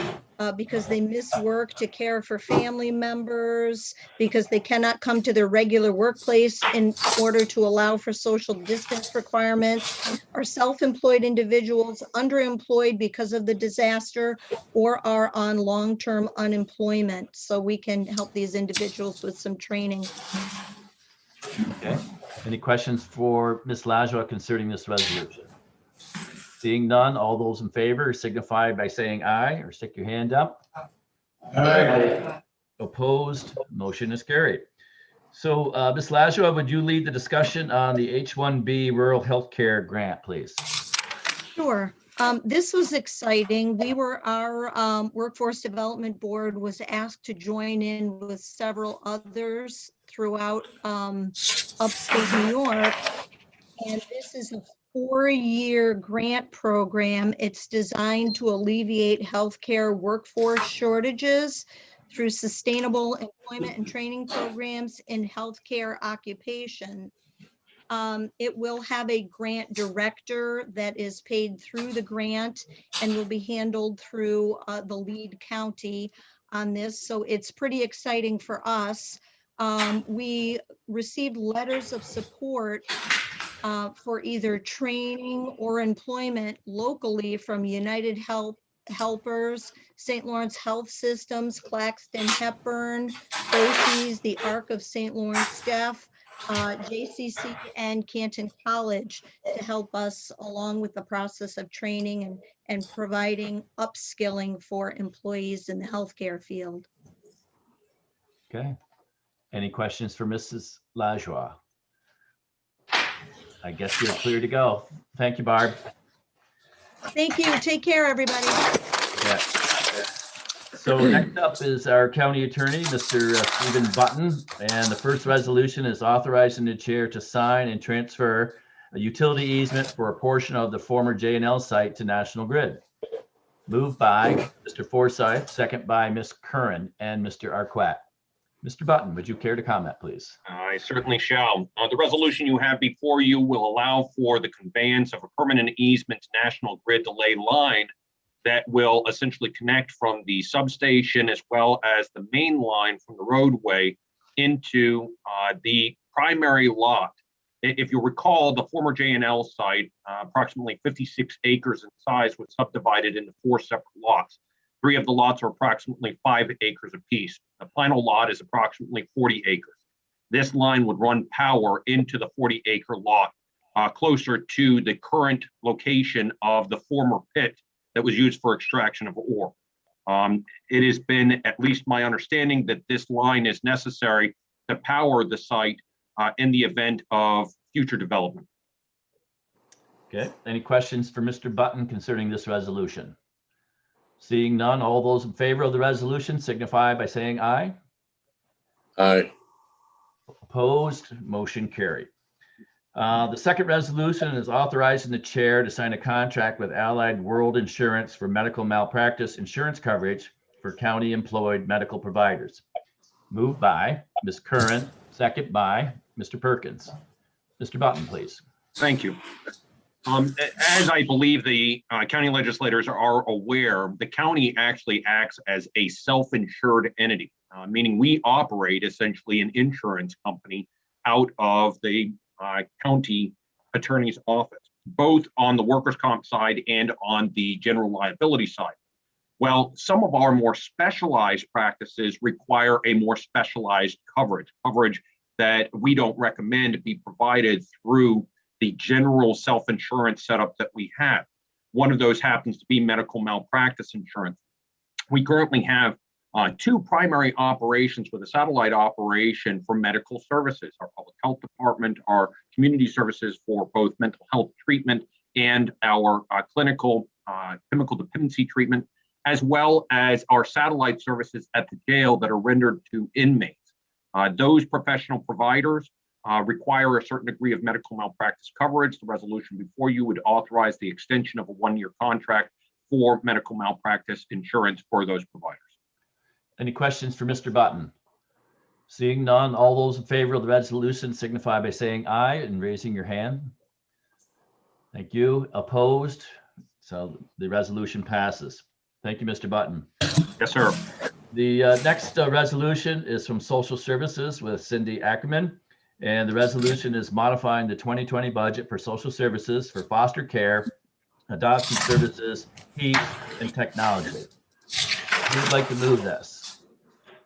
because they miss work to care for family members, because they cannot come to their regular workplace in order to allow for social distance requirements, are self-employed individuals, underemployed because of the disaster, or are on long-term unemployment. So we can help these individuals with some training. Okay. Any questions for Ms. Lajua concerning this resolution? Seeing none, all those in favor signify by saying aye or stick your hand up. Aye. Opposed, motion is carried. So Ms. Lajua, would you lead the discussion on the H-1B Rural Healthcare Grant, please? Sure. This was exciting. Our Workforce Development Board was asked to join in with several others throughout upstate New York. And this is a 4-year grant program. It's designed to alleviate healthcare workforce shortages through sustainable employment and training programs in healthcare occupation. It will have a grant director that is paid through the grant and will be handled through the lead county on this. So it's pretty exciting for us. We received letters of support for either training or employment locally from United Helpers, St. Lawrence Health Systems, Claxton Hepburn, BOCES, the Arc of St. Lawrence Deaf, JCC, and Canton College to help us along with the process of training and providing upskilling for employees in the healthcare field. Okay. Any questions for Mrs. Lajua? I guess you're clear to go. Thank you, Barb. Thank you. Take care, everybody. Yeah. So next up is our county attorney, Mr. Stephen Button. And the first resolution is authorizing the chair to sign and transfer a utility easement for a portion of the former J&L site to National Grid. Moved by Mr. Forsyth, second by Ms. Curran and Mr. Arquette. Mr. Button, would you care to comment, please? I certainly shall. The resolution you have before you will allow for the conveyance of a permanent easement to National Grid to lay line that will essentially connect from the substation as well as the main line from the roadway into the primary lot. If you recall, the former J&L site, approximately 56 acres in size, was subdivided into 4 separate lots. 3 of the lots are approximately 5 acres apiece. The final lot is approximately 40 acres. This line would run power into the 40-acre lot, closer to the current location of the former pit that was used for extraction of ore. It has been at least my understanding that this line is necessary to power the site in the event of future development. Okay. Any questions for Mr. Button concerning this resolution? Seeing none, all those in favor of the resolution signify by saying aye. Aye. Opposed, motion carried. The second resolution is authorizing the chair to sign a contract with Allied World Insurance for medical malpractice insurance coverage for county employed medical providers. Moved by Ms. Curran, second by Mr. Perkins. Mr. Button, please. Thank you. As I believe the county legislators are aware, the county actually acts as a self-insured entity, meaning we operate essentially an insurance company out of the county attorney's office, both on the workers' comp side and on the general liability side. Well, some of our more specialized practices require a more specialized coverage that we don't recommend be provided through the general self-insurance setup that we have. One of those happens to be medical malpractice insurance. We currently have 2 primary operations with a satellite operation for medical services, our public health department, our community services for both mental health treatment and our clinical chemical dependency treatment, as well as our satellite services at the jail that are rendered to inmates. Those professional providers require a certain degree of medical malpractice coverage. The resolution before you would authorize the extension of a 1-year contract for medical malpractice insurance for those providers. Any questions for Mr. Button? Seeing none, all those in favor of the resolution signify by saying aye and raising your hand. Thank you. Opposed? So the resolution passes. Thank you, Mr. Button. Yes, sir. The next resolution is from Social Services with Cindy Ackerman. And the resolution is modifying the 2020 budget for social services for foster care, adoption services, heat, and technology. Who would like to move this?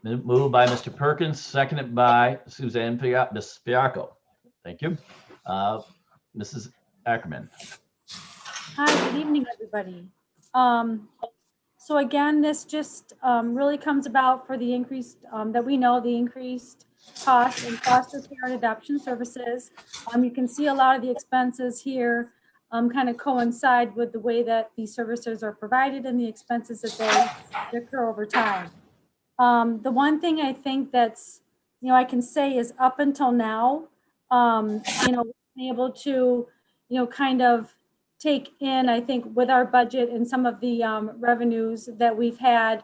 Moved by Mr. Perkins, seconded by Suzanne Piarco. Thank you. Mrs. Ackerman. Hi, good evening, everybody. So again, this just really comes about for the increased, that we know the increased cost in foster care and adoption services. You can see a lot of the expenses here kind of coincide with the way that these services are provided and the expenses that they occur over time. The one thing I think that's, I can say is up until now, we've been able to, kind of take in, I think, with our budget and some of the revenues that we've had,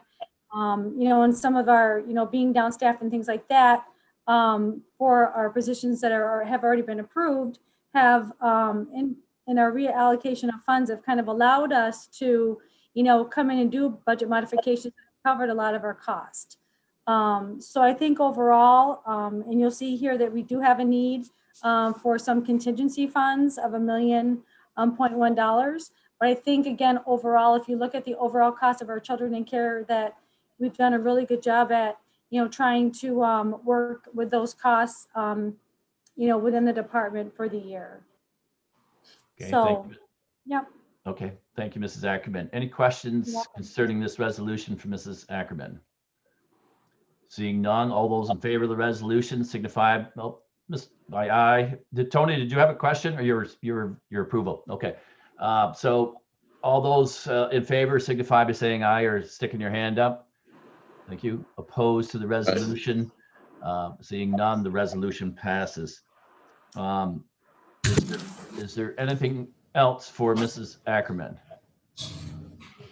and some of our, being down staff and things like that, for our positions that have already been approved, have in our reallocation of funds have kind of allowed us to, come in and do budget modifications that covered a lot of our cost. So I think overall, and you'll see here that we do have a need for some contingency funds of $1.1 million. But I think, again, overall, if you look at the overall cost of our children in care, that we've done a really good job at, trying to work with those costs, within the department for the year. Okay, So, thank you. yep. Okay, thank you, Mrs. Ackerman. Any questions concerning this resolution from Mrs. Ackerman? Seeing none, all those in favor of the resolution signify by aye. Tony, did you have a question or your approval? Okay, so all those in favor signify by saying aye or sticking your hand up. Thank you. Opposed to the resolution? Seeing none, the resolution passes. Is there anything else for Mrs. Ackerman?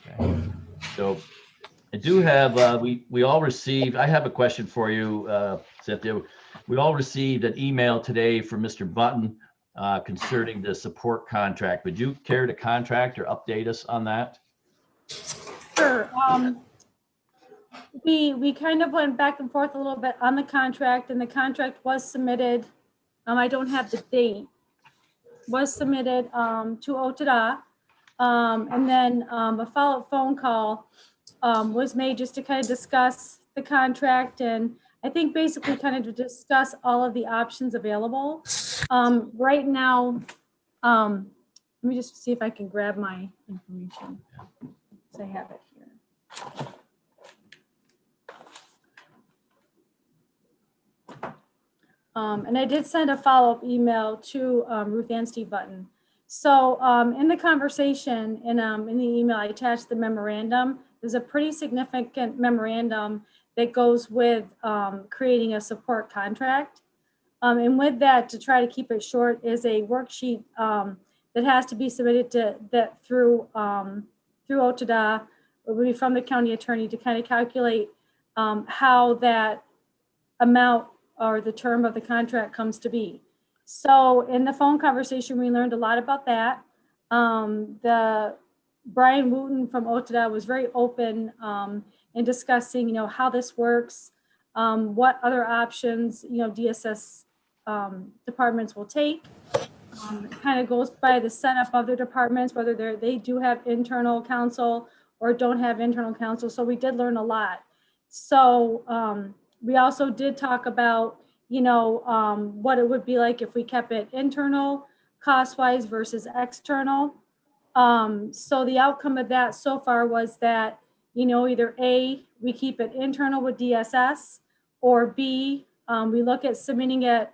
Okay. So I do have, we all received, I have a question for you, Cynthia. We all received an email today from Mr. Button concerning the support contract. Would you care to contract or update us on that? Sure. We kind of went back and forth a little bit on the contract, and the contract was submitted. I don't have the date. Was submitted to OTDA, and then a follow-up phone call was made just to kind of discuss the contract, and I think basically kind of to discuss all of the options available. Right now, let me just see if I can grab my information. So I have it here. And I did send a follow-up email to Ruth Ann Steve Button. So in the conversation, in the email, I attached the memorandum. There's a pretty significant memorandum that goes with creating a support contract. And with that, to try to keep it short, is a worksheet that has to be submitted through OTDA, it would be from the county attorney, to kind of calculate how that amount or the term of the contract comes to be. So in the phone conversation, we learned a lot about that. The Brian Wooten from OTDA was very open in discussing, how this works, what other options, DSS departments will take. It kind of goes by the setup of the departments, whether they do have internal counsel or don't have internal counsel. So we did learn a lot. So we also did talk about, what it would be like if we kept it internal cost-wise versus external. So the outcome of that so far was that, either A, we keep it internal with DSS, or B, we look at submitting it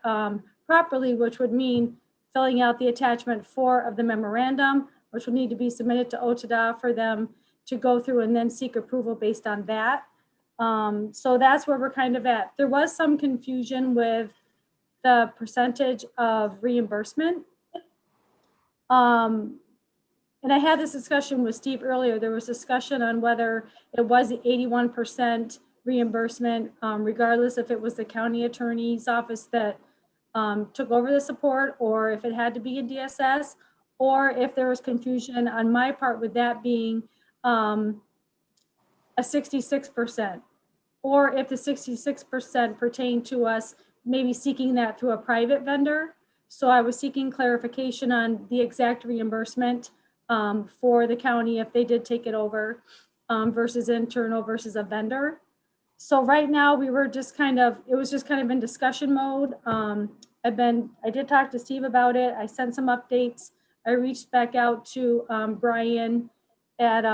properly, which would mean filling out the attachment 4 of the memorandum, which will need to be submitted to OTDA for them to go through and then seek approval based on that. So that's where we're kind of at. There was some confusion with the percentage of reimbursement. And I had this discussion with Steve earlier. There was discussion on whether it was the 81% reimbursement, regardless if it was the county attorney's office that took over the support, or if it had to be in DSS, or if there was confusion on my part with that being a 66%, or if the 66% pertained to us maybe seeking that through a private vendor. So I was seeking clarification on the exact reimbursement for the county if they did take it over versus internal versus a vendor. So right now we were just it was just kind of in discussion mode. I did talk to Steve about it. I sent some updates. I reached back out to Brian at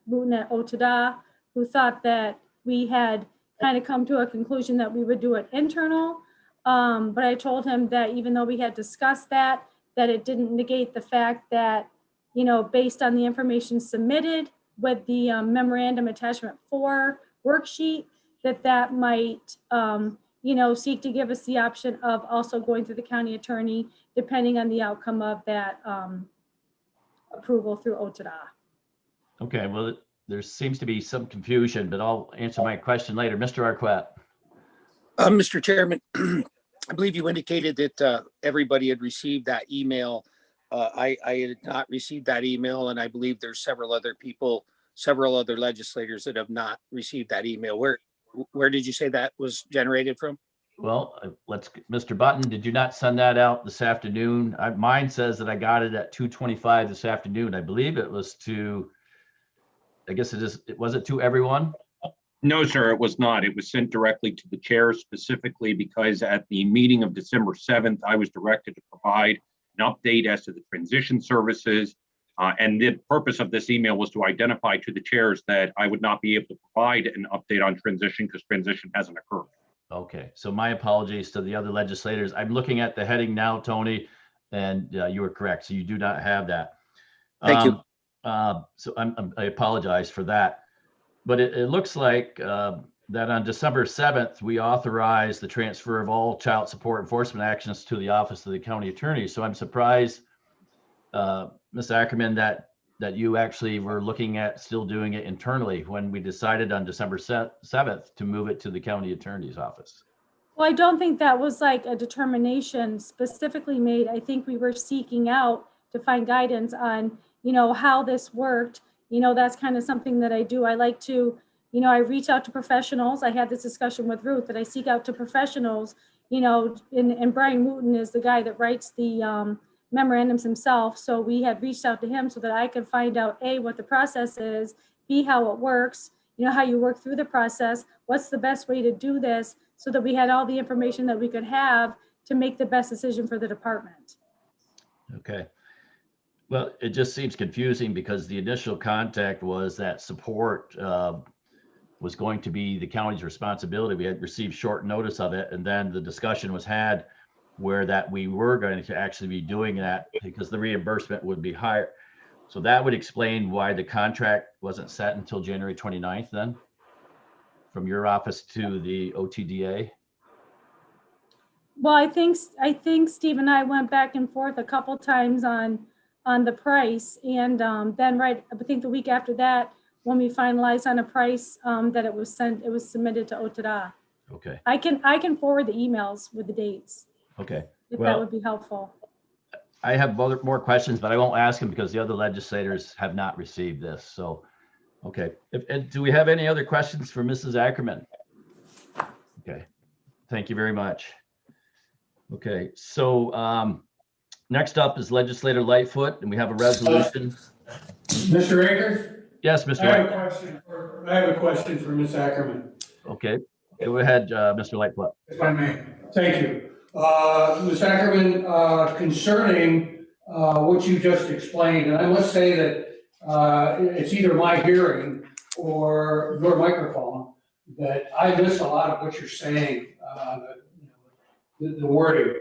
Wooten at Otada, who thought that we had kind of come to a conclusion that we would do it internal. But I told him that even though we had discussed that it didn't negate the fact that, you know, based on the information submitted with the memorandum attachment 4 worksheet, that might, you know, seek to give us the option of also going through the county attorney, depending on the outcome of that approval through OTDA. Okay, well, there seems to be some confusion, but I'll answer my question later. Mr. Arquette. Mr. Chairman, I believe you indicated that everybody had received that email. I had not received that email, and I believe there's several other people, several other legislators that have not received that email. Where did you say that was generated from? Well, Mr. Button, did you not send that out this afternoon? Mine says that I got it at 2:25 this afternoon. I believe it was to, I guess was it to everyone? No, sir, it was not. It was sent directly to the chair specifically because at the meeting of December 7th, I was directed to provide an update as to the transition services. And the purpose of this email was to identify to the chairs that I would not be able to provide an update on transition because transition hasn't occurred. Okay, so my apologies to the other legislators. I'm looking at the heading now, Tony, and you were correct. So you do not have that. Thank you. So I apologize for that. But it looks like that on December 7th, we authorized the transfer of all child support enforcement actions to the Office of the County Attorney. So I'm surprised, Ms. Ackerman, that you actually were looking at still doing it internally when we decided on December 7th to move it to the County Attorney's Office. Well, I don't think that was like a determination specifically made. I think we were seeking out to find guidance on, you know, how this worked. You know, that's kind of something that I do. I like to, you know, I reach out to professionals. I had this discussion with Ruth that I seek out to professionals, you know, and Brian Wooten is the guy that writes the memorandums himself. So we had reached out to him so that I could find out A, what the process is, B, how it works, you know, how you work through the process, what's the best way to do this, so that we had all the information that we could have to make the best decision for the department. Okay. Well, it just seems confusing because the initial contact was that support was going to be the county's responsibility. We had received short notice of it, and then the discussion was had where that we were going to actually be doing that because the reimbursement would be higher. So that would explain why the contract wasn't set until January 29th then, from your office to the OTDA. Well, I think Steve and I went back and forth a couple times on the price, and then I think the week after that, when we finalized on a price that it was submitted to OTDA. Okay. I can forward the emails with the dates. Okay. If that would be helpful. I have more questions, but I won't ask them because the other legislators have not received this. So, okay. Do we have any other questions for Mrs. Ackerman? Okay. Thank you very much. Okay. So next up is Legislator Lightfoot, and we have a resolution. Mr. Akers? Yes, Mr. I have a question for Ms. Ackerman. Okay. Go ahead, Mr. Lightfoot. If I may. Thank you. Ms. Ackerman, concerning what you just explained, and I must say that it's either my hearing or your microphone that I miss a lot of what you're saying, the wording.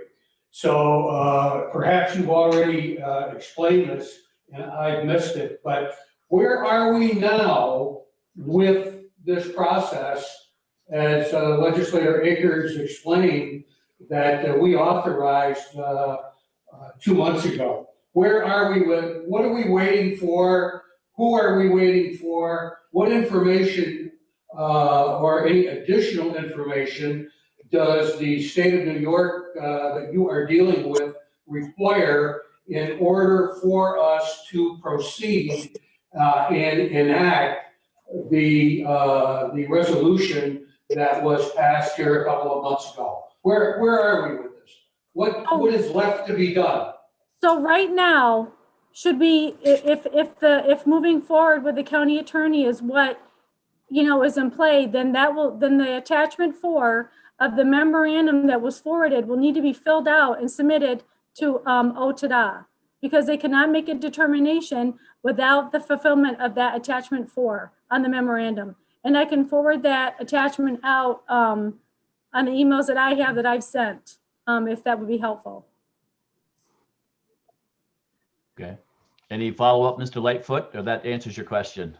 So perhaps you've already explained this and I've missed it, but where are we now with this process? As Legislator Akers explained, that we authorized 2 months ago. Where are we with, what are we waiting for? Who are we waiting for? What information or any additional information does the state of New York that you are dealing with require in order for us to proceed and enact the resolution that was passed here a couple of months ago. Where are we with this? What is left to be done? So right now, should we, if moving forward with the county attorney is what, is in play, then the attachment 4 of the memorandum that was forwarded will need to be filled out and submitted to OTDA, because they cannot make a determination without the fulfillment of that attachment 4 on the memorandum. And I can forward that attachment out on the emails that I have that I've sent, if that would be helpful. Okay. Any follow-up, Mr. Lightfoot, or that answers your question?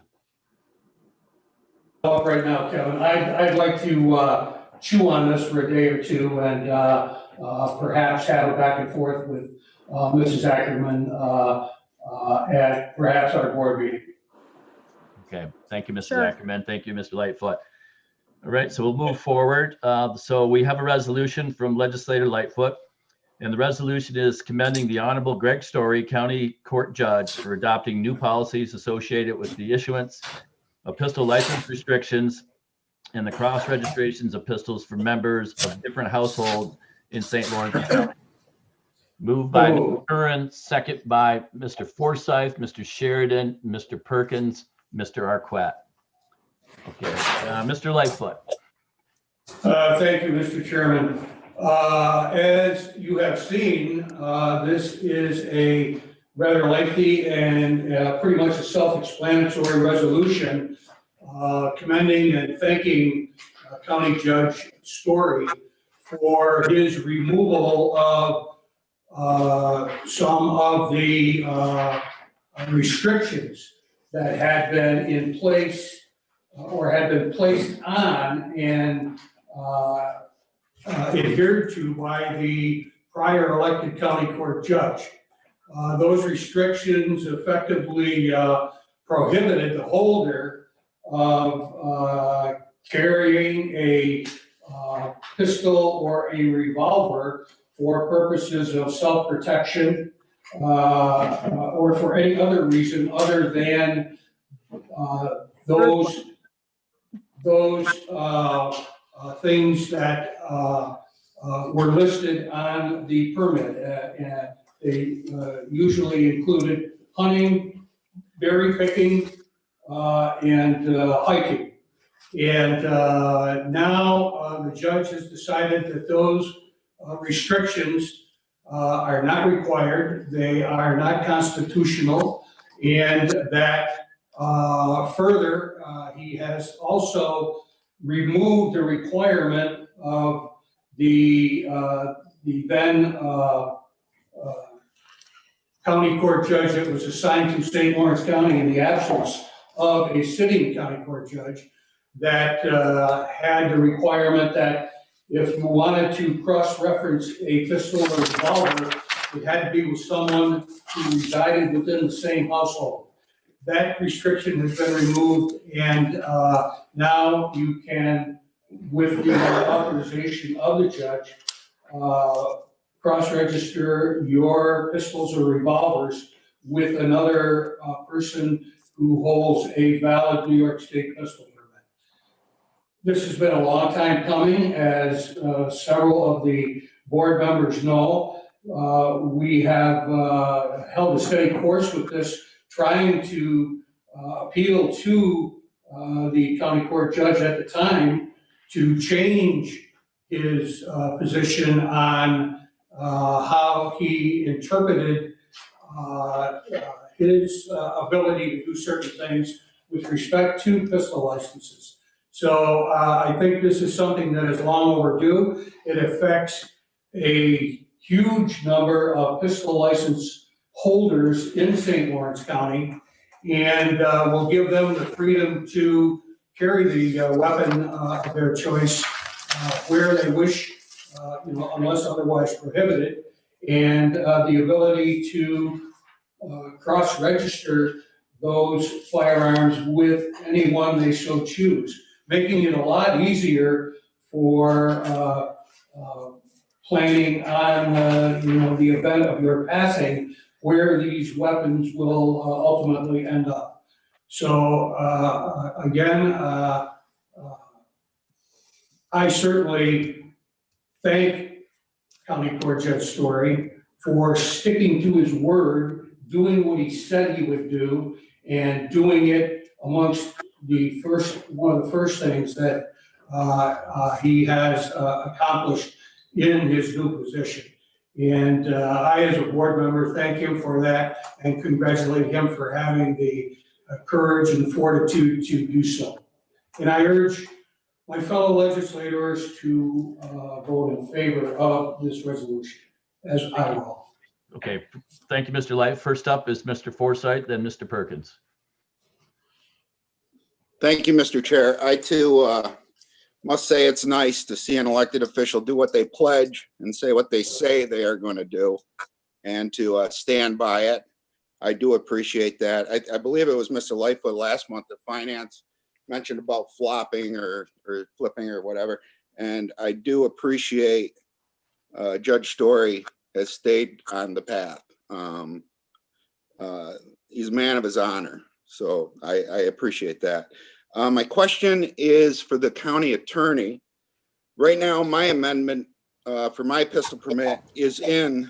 Right now, Kevin, I'd like to chew on this for a day or two and perhaps have a back and forth with Mrs. Ackerman at perhaps our board meeting. Okay, thank you, Mrs. Sure. Ackerman. Thank you, Mr. Lightfoot. All right, so we'll move forward. So we have a resolution from Legislator Lightfoot, and the resolution is commending the Honorable Greg Story, County Court Judge, for adopting new policies associated with the issuance of pistol license restrictions and the cross registrations of pistols for members of different households in St. Lawrence County. Moved by Mr. Curran, second by Mr. Forsyth, Mr. Sheridan, Mr. Perkins, Mr. Arquette. Okay, Mr. Lightfoot. Thank you, Mr. Chairman. As you have seen, this is a rather lengthy and pretty much a self-explanatory resolution commending and thanking County Judge Story for his removal of some of the restrictions that had been in place or had been placed on and adhered to by the prior elected county court judge. Those restrictions effectively prohibited the holder of carrying a pistol or a revolver for purposes of self-protection or for any other reason other than those things that were listed on the permit. And they usually included hunting, berry picking, and hiking. And now the judge has decided that those restrictions are not required, they are not constitutional, and that further, he has also removed the requirement of the then county court judge that was assigned to St. Lawrence County in the absence of a sitting county court judge that had the requirement that if you wanted to cross-reference a pistol or revolver, it had to be with someone who resided within the same household. That restriction has been removed, and now you can, with the authorization of the judge, cross-register your pistols or revolvers with another person who holds a valid New York State pistol permit. This has been a long time coming, as several of the board members know. We have held a steady course with this, trying to appeal to the county court judge at the time to change his position on how he interpreted his ability to do certain things with respect to pistol licenses. So I think this is something that is long overdue. It affects a huge number of pistol license holders in St. Lawrence County, and will give them the freedom to carry the weapon of their choice where they wish, unless otherwise prohibited, and the ability to cross-register those firearms with anyone they so choose, making it a lot easier for planning on the event of your passing where these weapons will ultimately end up. So again, I certainly thank County Court Judge Story for sticking to his word, doing what he said he would do, and doing it amongst one of the first things that he has accomplished in his new position. And I, as a board member, thank him for that and congratulate him for having the courage and fortitude to do so. And I urge my fellow legislators to vote in favor of this resolution, as I will. Okay, thank you, Mr. Light. First up is Mr. Forsythe, then Mr. Perkins. Thank you, Mr. Chair. I too must say it's nice to see an elected official do what they pledge and say what they say they are going to do, and to stand by it. I do appreciate that. I believe it was Mr. Lightfoot last month that Finance mentioned about flopping or flipping or whatever. And I do appreciate Judge Story has stayed on the path. He's a man of his honor. So I appreciate that. My question is for the county attorney. Right now, my amendment for my pistol permit is in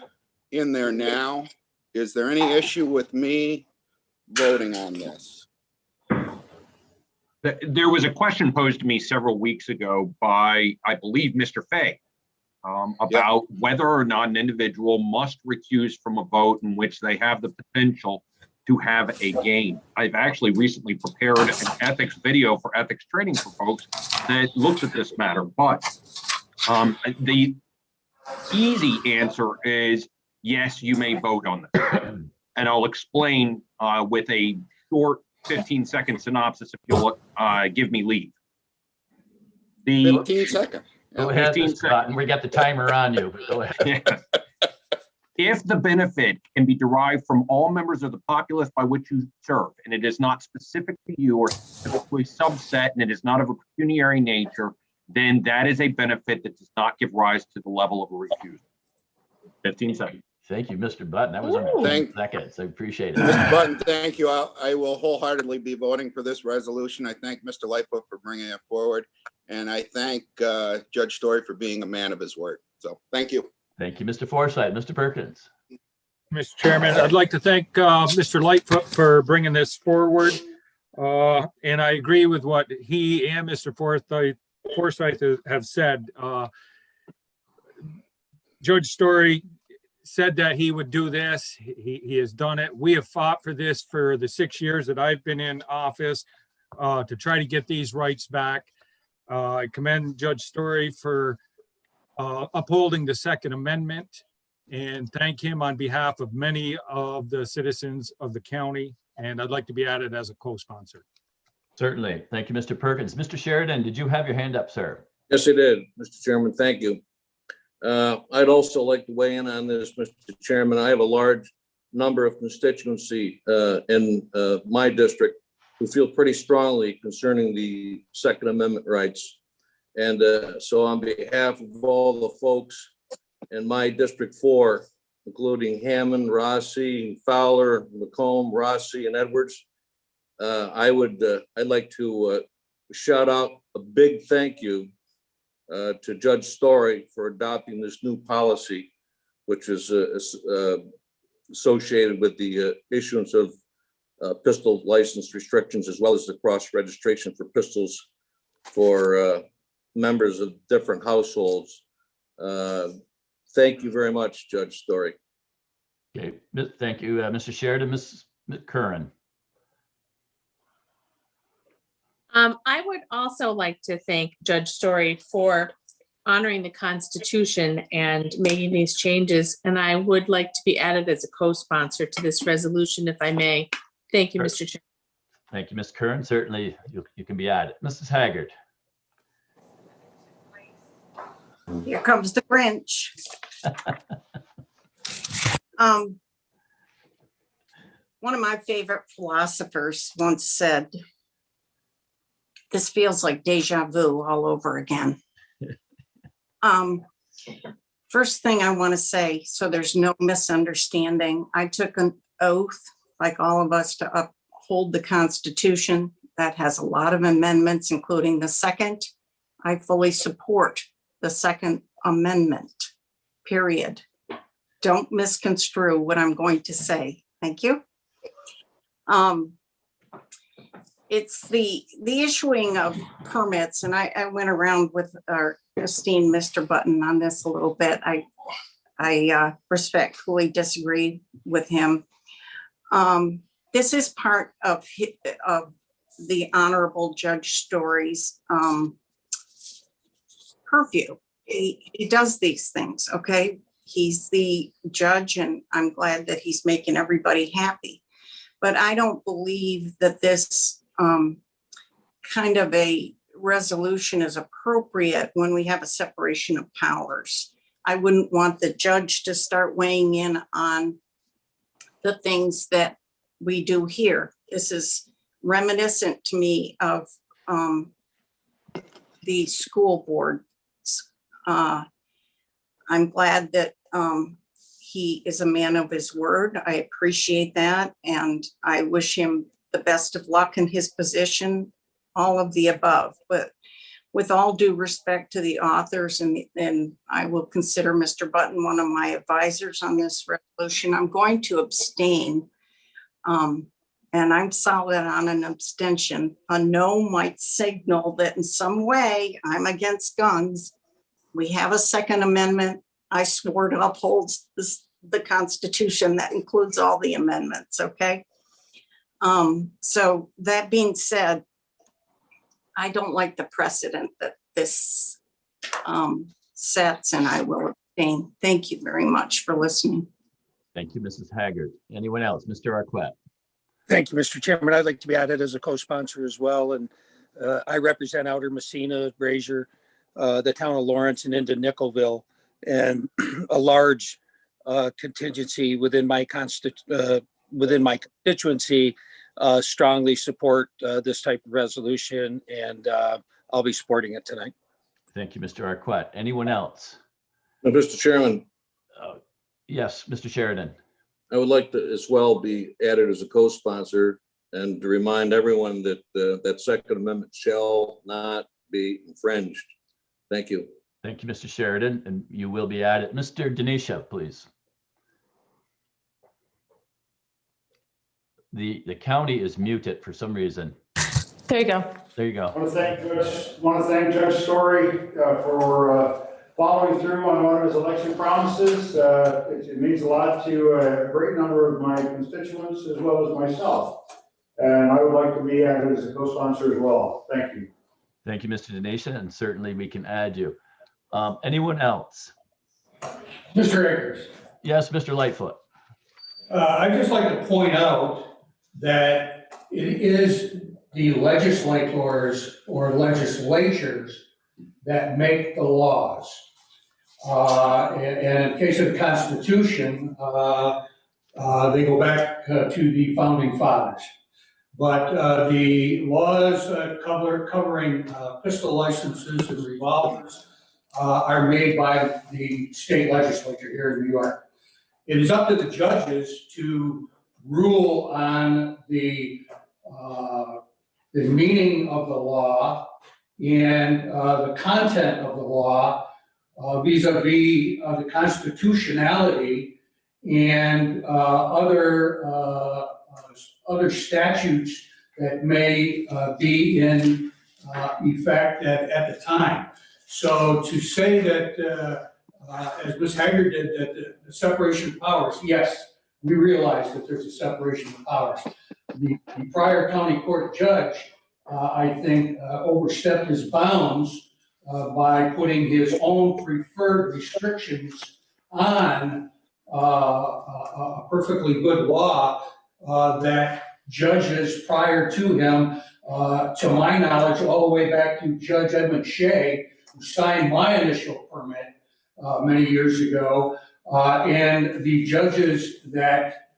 there now. Is there any issue with me voting on this? There was a question posed to me several weeks ago by, I believe, Mr. Fay, about whether or not an individual must recuse from a vote in which they have the potential to have a gain. I've actually recently prepared an ethics video for ethics training for folks that looks at this matter. But the easy answer is yes, you may vote on this. And I'll explain with a short 15-second synopsis if you'll give me leave. 15 seconds. Go ahead, Mr. Barton. We got the timer on you. Go ahead. If the benefit can be derived from all members of the populace by which you serve, and it is not specific to you or specifically subset, and it is not of a pecuniary nature, then that is a benefit that does not give rise to the level of a refusal. 15 seconds. Thank you, Mr. Button. That was under 15 seconds. I appreciate it. Mr. Button, thank you. I will wholeheartedly be voting for this resolution. I thank Mr. Lightfoot for bringing it forward. And I thank Judge Story for being a man of his word. So thank you. Thank you, Mr. Forsythe. Mr. Perkins. Mr. Chairman, I'd like to thank Mr. Lightfoot for bringing this forward. And I agree with what he and Mr. Forsythe have said. Judge Story said that he would do this. He has done it. We have fought for this for the 6 years that I've been in office to try to get these rights back. I commend Judge Story for upholding the Second Amendment and thank him on behalf of many of the citizens of the county. And I'd like to be added as a co-sponsor. Certainly. Thank you, Mr. Perkins. Mr. Sheridan, did you have your hand up, sir? Yes, I did, Mr. Chairman. Thank you. I'd also like to weigh in on this, Mr. Chairman. I have a large number of constituency in my district who feel pretty strongly concerning the Second Amendment rights. And so on behalf of all the folks in my District 4, including Hammond, Rossi, Fowler, McComb, Rossi, and Edwards, I'd like to shout out a big thank you to Judge Story for adopting this new policy, which is associated with the issuance of pistol license restrictions, as well as the cross registration for pistols for members of different households. Thank you very much, Judge Story. Okay, thank you, Mr. Sheridan. Ms. Curran. I would also like to thank Judge Story for honoring the Constitution and making these changes. And I would like to be added as a co-sponsor to this resolution, if I may. Thank you, Mr. Chair. Thank you, Ms. Curran. Certainly, you can be added. Mrs. Haggard. Here comes the Grinch. One of my favorite philosophers once said, "This feels like deja vu all over again." First thing I want to say, so there's no misunderstanding, I took an oath, like all of us, to uphold the Constitution. That has a lot of amendments, including the second. I fully support the Second Amendment, period. Don't misconstrue what I'm going to say. Thank you. It's the issuing of permits, and I went around with our esteemed Mr. Button on this a little bit. I respectfully disagree with him. This is part of the Honorable Judge Story's purview. He does these things, okay? He's the judge, and I'm glad that he's making everybody happy. But I don't believe that this kind of a resolution is appropriate when we have a separation of powers. I wouldn't want the judge to start weighing in on the things that we do here. This is reminiscent to me of the school boards. I'm glad that he is a man of his word. I appreciate that, and I wish him the best of luck in his position, all of the above. But with all due respect to the authors, and I will consider Mr. Button one of my advisors on this resolution, I'm going to abstain. And I'm solid on an abstention. A no might signal that in some way I'm against guns. We have a Second Amendment. I swore to uphold the Constitution. That includes all the amendments, okay? So that being said, I don't like the precedent that this sets, and I will abstain. Thank you very much for listening. Thank you, Mrs. Haggard. Anyone else? Mr. Arquette. Thank you, Mr. Chairman. I'd like to be added as a co-sponsor as well. And I represent Outer Messina, Brazier, the town of Lawrence, and into Nickelville, and a large contingency within my constituency strongly support this type of resolution, and I'll be supporting it tonight. Thank you, Mr. Arquette. Anyone else? Mr. Chairman, Yes, Mr. Sheridan. I would like to as well be added as a co-sponsor and to remind everyone that that Second Amendment shall not be infringed. Thank you. Thank you, Mr. Sheridan, and you will be added. Mr. Denisha, please. The county is muted for some reason. There you go. There you go. I want to thank Judge Story for following through on one of his election promises. It means a lot to a great number of my constituents as well as myself. And I would like to be added as a co-sponsor as well. Thank you. Thank you, Mr. Denisha, and certainly we can add you. Anyone else? Mr. Akers. Yes, Mr. Lightfoot. I'd just like to point out that it is the legislators or legislatures that make the laws. And in case of the Constitution, they go back to the founding fathers. But the laws covering pistol licenses and revolvers are made by the state legislature here in New York. It is up to the judges to rule on the meaning of the law and the content of the law vis-a-vis the constitutionality and other statutes that may be in effect at the time. So to say that, as Ms. Haggard did, that the separation of powers, yes, we realize that there's a separation of powers. The prior county court judge, I think, overstepped his bounds by putting his own preferred restrictions on a perfectly good law that judges prior to him, to my knowledge, all the way back to Judge Edmund Shea, who signed my initial permit many years ago, and the judges that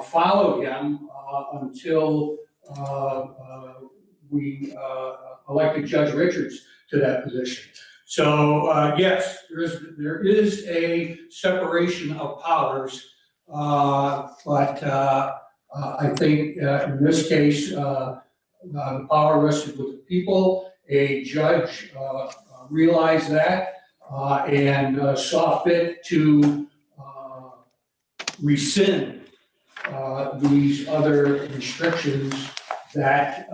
followed him until we elected Judge Richards to that position. So, yes, there is a separation of powers. But I think in this case, the power rested with the people. A judge realized that and saw fit to rescind these other restrictions that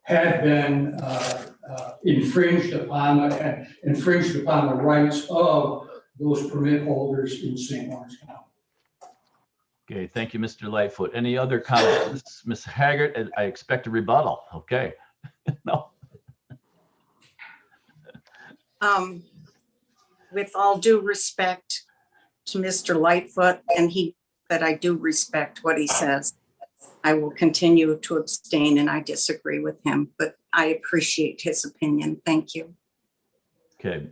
had been infringed upon the rights of those permit holders in St. Lawrence County. Okay, thank you, Mr. Lightfoot. Any other comments? Ms. Haggard, I expect a rebuttal. Okay. No. With all due respect to Mr. Lightfoot, but I do respect what he says, I will continue to abstain, and I disagree with him, but I appreciate his opinion. Thank you. Okay.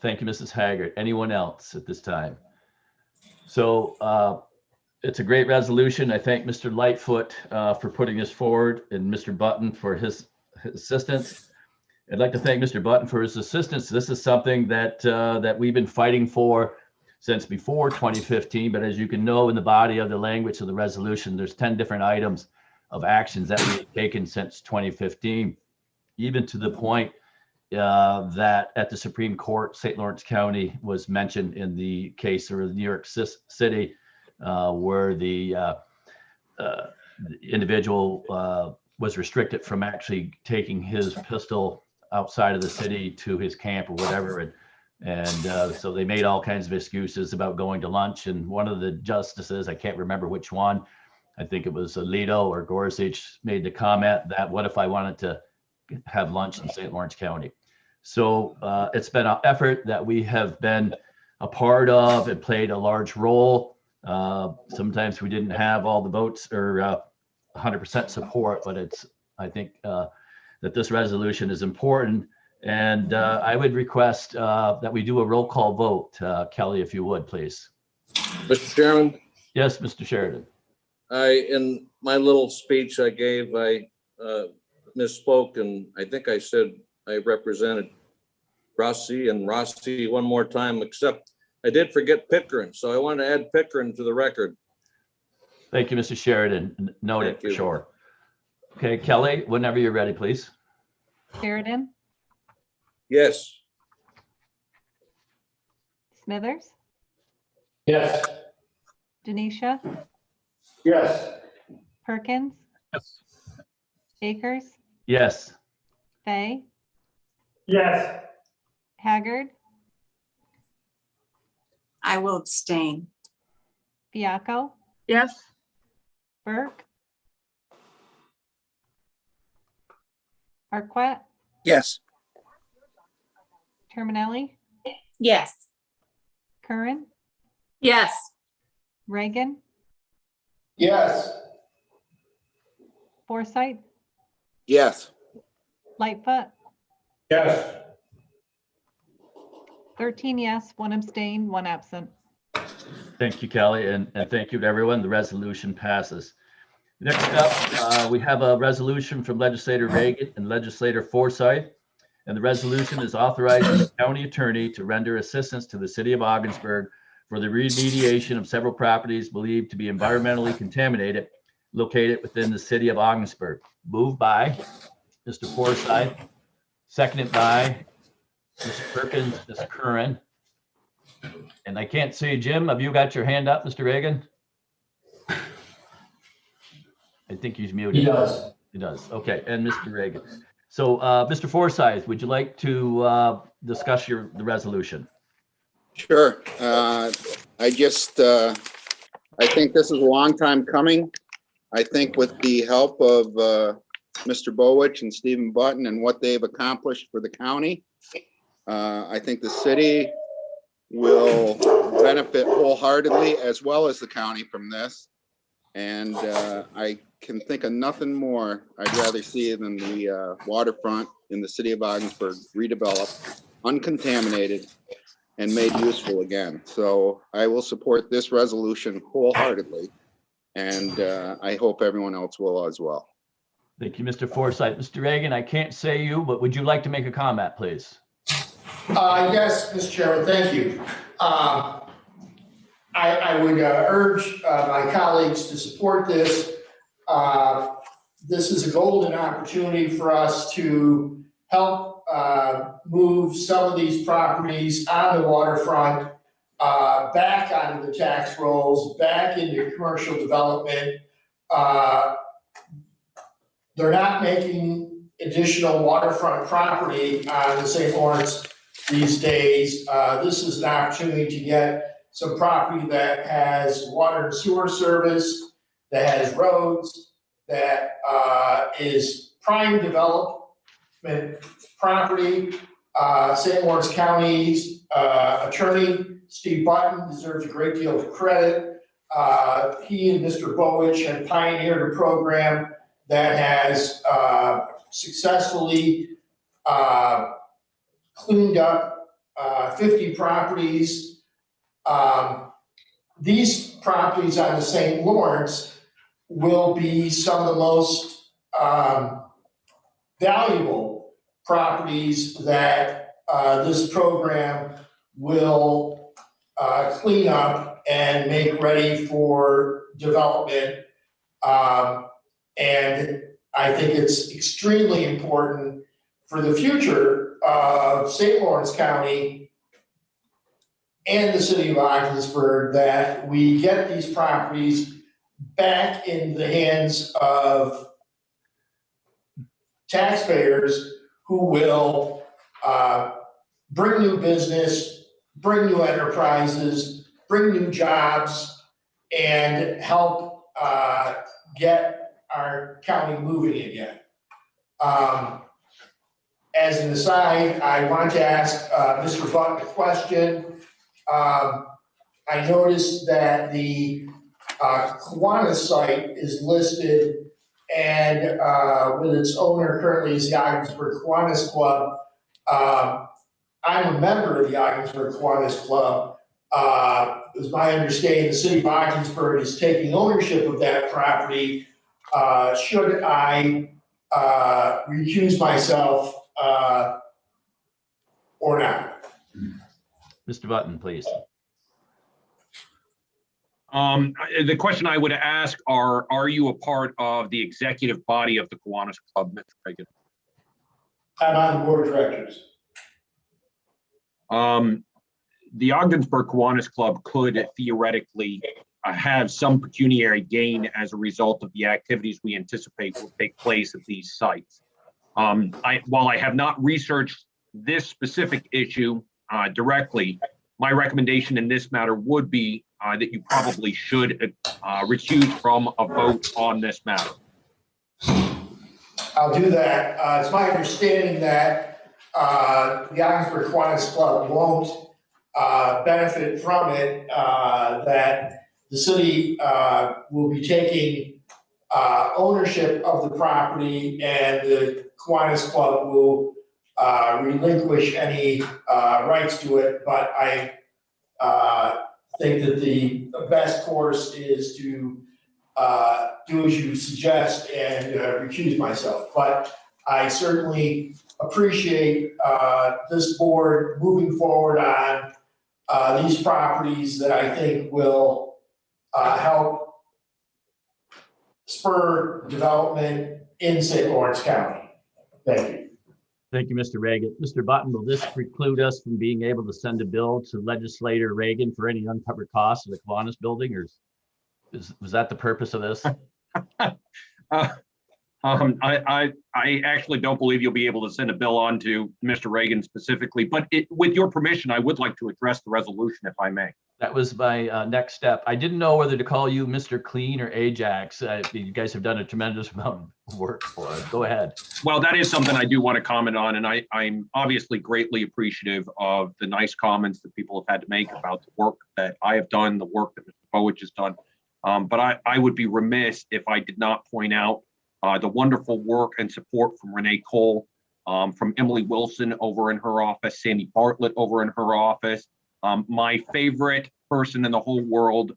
Thank you, Mrs. Haggard. Anyone else at this time? So it's a great resolution. I thank Mr. Lightfoot for putting this forward and Mr. Button for his assistance. I'd like to thank Mr. Button for his assistance. This is something that we've been fighting for since before 2015, but as you can know in the body of the language of the resolution, there's 10 different items of actions that we've taken since 2015, even to the point that at the Supreme Court, St. Lawrence County was mentioned in the case of New York City, where the individual was restricted from actually taking his pistol outside of the city to his camp or whatever. And so they made all kinds of excuses about going to lunch. And one of the justices, I can't remember which one, I think it was Alito or Gorsuch, made the comment that what if I wanted to have lunch in St. Lawrence County? So it's been an effort that we have been a part of and played a large role. Sometimes we didn't have all the votes or 100% support, but I think that this resolution is important. And I would request that we do a roll call vote. Kelly, if you would, please. Mr. Chairman? Yes, Mr. Sheridan. In my little speech I gave, I misspoke, and I think I said I represented Rossi one more time, except I did forget Pickering. So I want to add Pickering to the record. Thank you, Mr. Sheridan. Noted for sure. Okay, Kelly, whenever you're ready, please. Sheridan, Yes. Smithers, Yes. Denisha, Yes. Perkins, Yes. Akers, Yes. Fay, Yes. Haggard, I will abstain. Fiaco, Yes. Burke, Arquette, Yes. Terminelli, Yes. Curran, Yes. Reagan, Yes. Forsythe, Yes. Lightfoot, Yes. 13 yes, 1 abstain, 1 absent. Thank you, Kelly, and thank you to everyone. The resolution passes. Next up, we have a resolution from Legislator Reagan and Legislator Forsythe. And the resolution is authorizing the county attorney to render assistance to the city of Ogdensburg for the remediation of several properties believed to be environmentally contaminated located within the city of Ogdensburg. Moved by Mr. Forsythe, seconded by Mr. Perkins, Ms. Curran. And I can't see Jim. Have you got your hand up, Mr. Reagan? I think he's muted. He does. He does. Okay. And Mr. Reagan. So, Mr. Forsythe, would you like to discuss the resolution? Sure. I think this is a long time coming. I think with the help of Mr. Bowich and Stephen Button and what they've accomplished for the county, I think the city will benefit wholeheartedly as well as the county from this. And I can think of nothing more I'd rather see than the waterfront in the city of Ogdensburg redeveloped, uncontaminated, and made useful again. So I will support this resolution wholeheartedly, and I hope everyone else will as well. Thank you, Mr. Forsythe. Mr. Reagan, I can't say you, but would you like to make a comment, please? Yes, Mr. Chairman, thank you. I would urge my colleagues to support this. This is a golden opportunity for us to help move some of these properties on the waterfront back onto the tax rolls, back into commercial development. They're not making additional waterfront property on the St. Lawrence these days. This is an opportunity to get some property that has water and sewer service, that has roads, that is prime development property. St. Lawrence County's attorney, Steve Barton, deserves a great deal of credit. He and Mr. Bowich have pioneered a program that has successfully cleaned up 50 properties. These properties on the St. Lawrence will be some of the most valuable properties that this program will clean up and make ready for development. And I think it's extremely important for the future of St. Lawrence County and the city of Ogdensburg that we get these properties back in the hands of taxpayers who will bring new business, bring new enterprises, bring new jobs, and help get our county moving again. As an aside, I want to ask Mr. Buck a question. I noticed that the Kiwanis site is listed, and with its owner currently is the Ogdensburg Kiwanis Club. I'm a member of the Ogdensburg Kiwanis Club. It was my understanding the city of Ogdensburg is taking ownership of that property. Should I recuse myself or not? Mr. Button, please. The question I would ask are you a part of the executive body of the Kiwanis Club, Mr. Reagan? I'm on the board of directors. The Ogdensburg Kiwanis Club could theoretically have some pecuniary gain as a result of the activities we anticipate will take place at these sites. While I have not researched this specific issue directly, my recommendation in this matter would be that you probably should recuse from a vote on this matter. I'll do that. It's my understanding that the Ogdensburg Kiwanis Club won't benefit from it, that the city will be taking ownership of the property, and the Kiwanis Club will relinquish any rights to it. But I think that the best course is to do as you suggest and recuse myself. But I certainly appreciate this board moving forward on these properties that I think will help spur development in St. Lawrence County. Thank you. Thank you, Mr. Reagan. Mr. Button, will this preclude us from being able to send a bill to Legislator Reagan for any uncovered costs of the Kiwanis building, or was that the purpose of this? I actually don't believe you'll be able to send a bill on to Mr. Reagan specifically, but with your permission, I would like to address the resolution if I may. That was my next step. I didn't know whether to call you Mr. Clean or Ajax. You guys have done a tremendous amount of work for us. Go ahead. Well, that is something I do want to comment on, and I'm obviously greatly appreciative of the nice comments that people have had to make about the work that I have done, the work that Mr. Bowich has done. But I would be remiss if I did not point out the wonderful work and support from Renee Cole, from Emily Wilson over in her office, Sandy Bartlett over in her office, my favorite person in the whole world,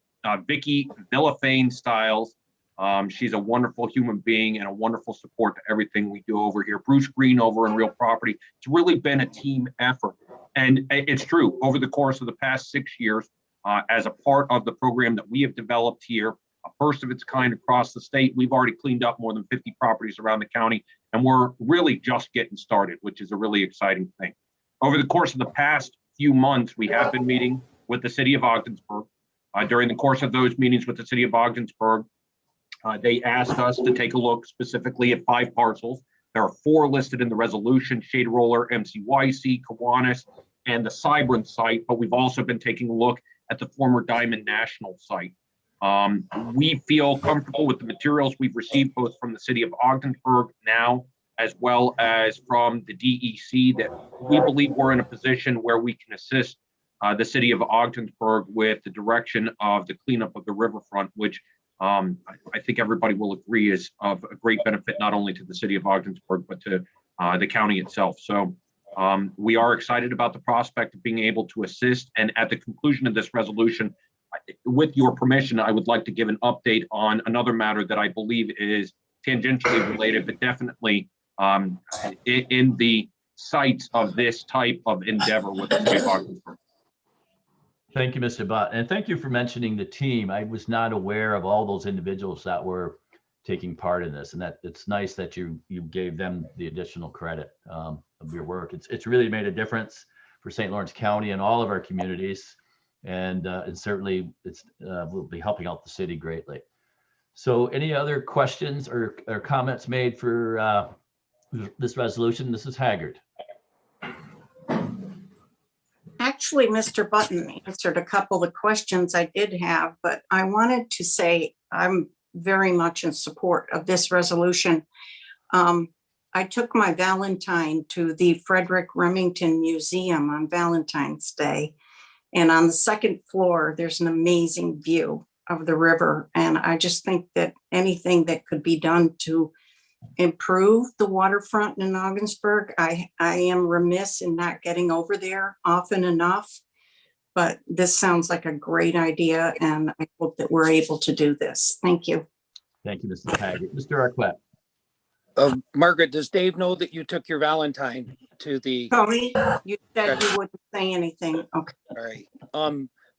Vicki Villafane Styles, She's a wonderful human being and a wonderful support to everything we do over here. Bruce Green over in Real Property. It's really been a team effort. And it's true, over the course of the past 6 years, as a part of the program that we have developed here, a first of its kind across the state, we've already cleaned up more than 50 properties around the county, and we're really just getting started, which is a really exciting thing. Over the course of the past few months, we have been meeting with the city of Ogdensburg. During the course of those meetings with the city of Ogdensburg, they asked us to take a look specifically at 5 parcels. There are 4 listed in the resolution: Shade Roller, MCYC, Kiwanis, and the Cybran site, but we've also been taking a look at the former Diamond National site. We feel comfortable with the materials we've received both from the city of Ogdensburg now, as well as from the DEC, that we believe we're in a position where we can assist the city of Ogdensburg with the direction of the cleanup of the riverfront, which I think everybody will agree is of a great benefit, not only to the city of Ogdensburg, but to the county itself. So we are excited about the prospect of being able to assist. And at the conclusion of this resolution, with your permission, I would like to give an update on another matter that I believe is tangentially related, but definitely in the sights of this type of endeavor with the city of Ogdensburg. Thank you, Mr. Butt. And thank you for mentioning the team. I was not aware of all those individuals that were taking part in this, and that it's nice that you gave them the additional credit of your work. It's really made a difference for St. Lawrence County and all of our communities, and certainly it's will be helping out the city greatly. So any other questions or comments made for this resolution? Mrs. Haggard. Actually, Mr. Button answered a couple of questions I did have, but I wanted to say I'm very much in support of this resolution. I took my Valentine to the Frederick Remington Museum on Valentine's Day, and on the second floor, there's an amazing view of the river. And I just think that anything that could be done to improve the waterfront in Ogdensburg, I am remiss in not getting over there often enough, but this sounds like a great idea, and I hope that we're able to do this. Thank you. Thank you, Mrs. Haggard. Mr. Arquette. Margaret, does Dave know that you took your Valentine to the? Tony, you said you wouldn't say anything. Okay. All right.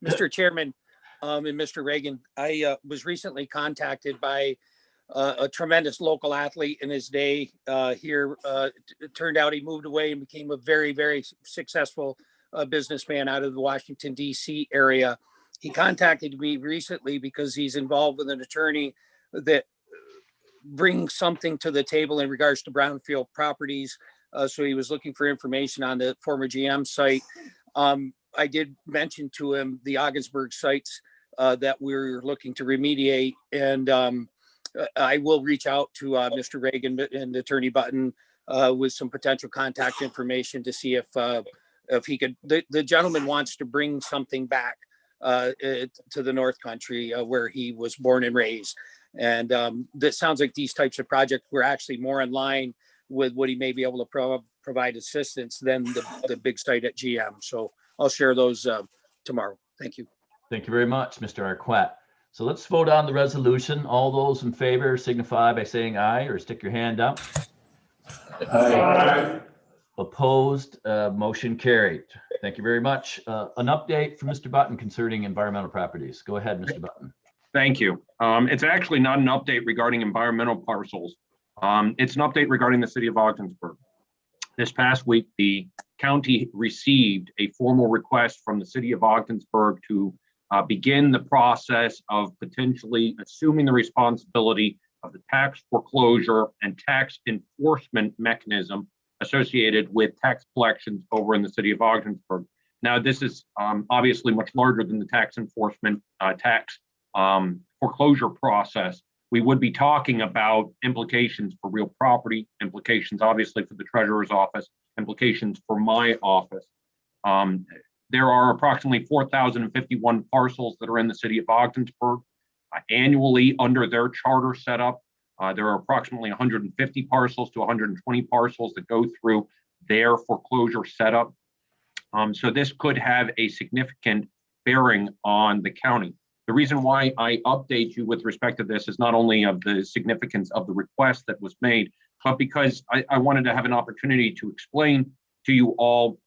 Mr. Chairman, and Mr. Reagan, I was recently contacted by a tremendous local athlete in his day here. It turned out he moved away and became a very, very successful businessman out of the Washington, D.C. area. He contacted me recently because he's involved with an attorney that brings something to the table in regards to brownfield properties. So he was looking for information on the former GM site. I did mention to him the Ogdensburg sites that we're looking to remediate, and I will reach out to Mr. Reagan and Attorney Button with some potential contact information to see if he could. The gentleman wants to bring something back to the North Country where he was born and raised, and that sounds like these types of projects were actually more in line with what he may be able to provide assistance than the big site at GM. So I'll share those tomorrow. Thank you. Thank you very much, Mr. Arquette. So let's vote on the resolution. All those in favor signify by saying aye or stick your hand up. Aye. Opposed, motion carried. Thank you very much. An update from Mr. Button concerning environmental properties. Go ahead, Mr. Button. Thank you. It's actually not an update regarding environmental parcels. It's an update regarding the city of Ogdensburg. This past week, the county received a formal request from the city of Ogdensburg to begin the process of potentially assuming the responsibility of the tax foreclosure and tax enforcement mechanism associated with tax collections over in the city of Ogdensburg. Now, this is obviously much larger than the tax enforcement tax foreclosure process. We would be talking about implications for real property, implications obviously for the treasurer's office, implications for my office. There are approximately 4,051 parcels that are in the city of Ogdensburg. Annually, under their charter setup, there are approximately 150 parcels to 120 parcels that go through their foreclosure setup. So this could have a significant bearing on the county. The reason why I update you with respect to this is not only of the significance of the request that was made, but because I wanted to have an opportunity to explain to you all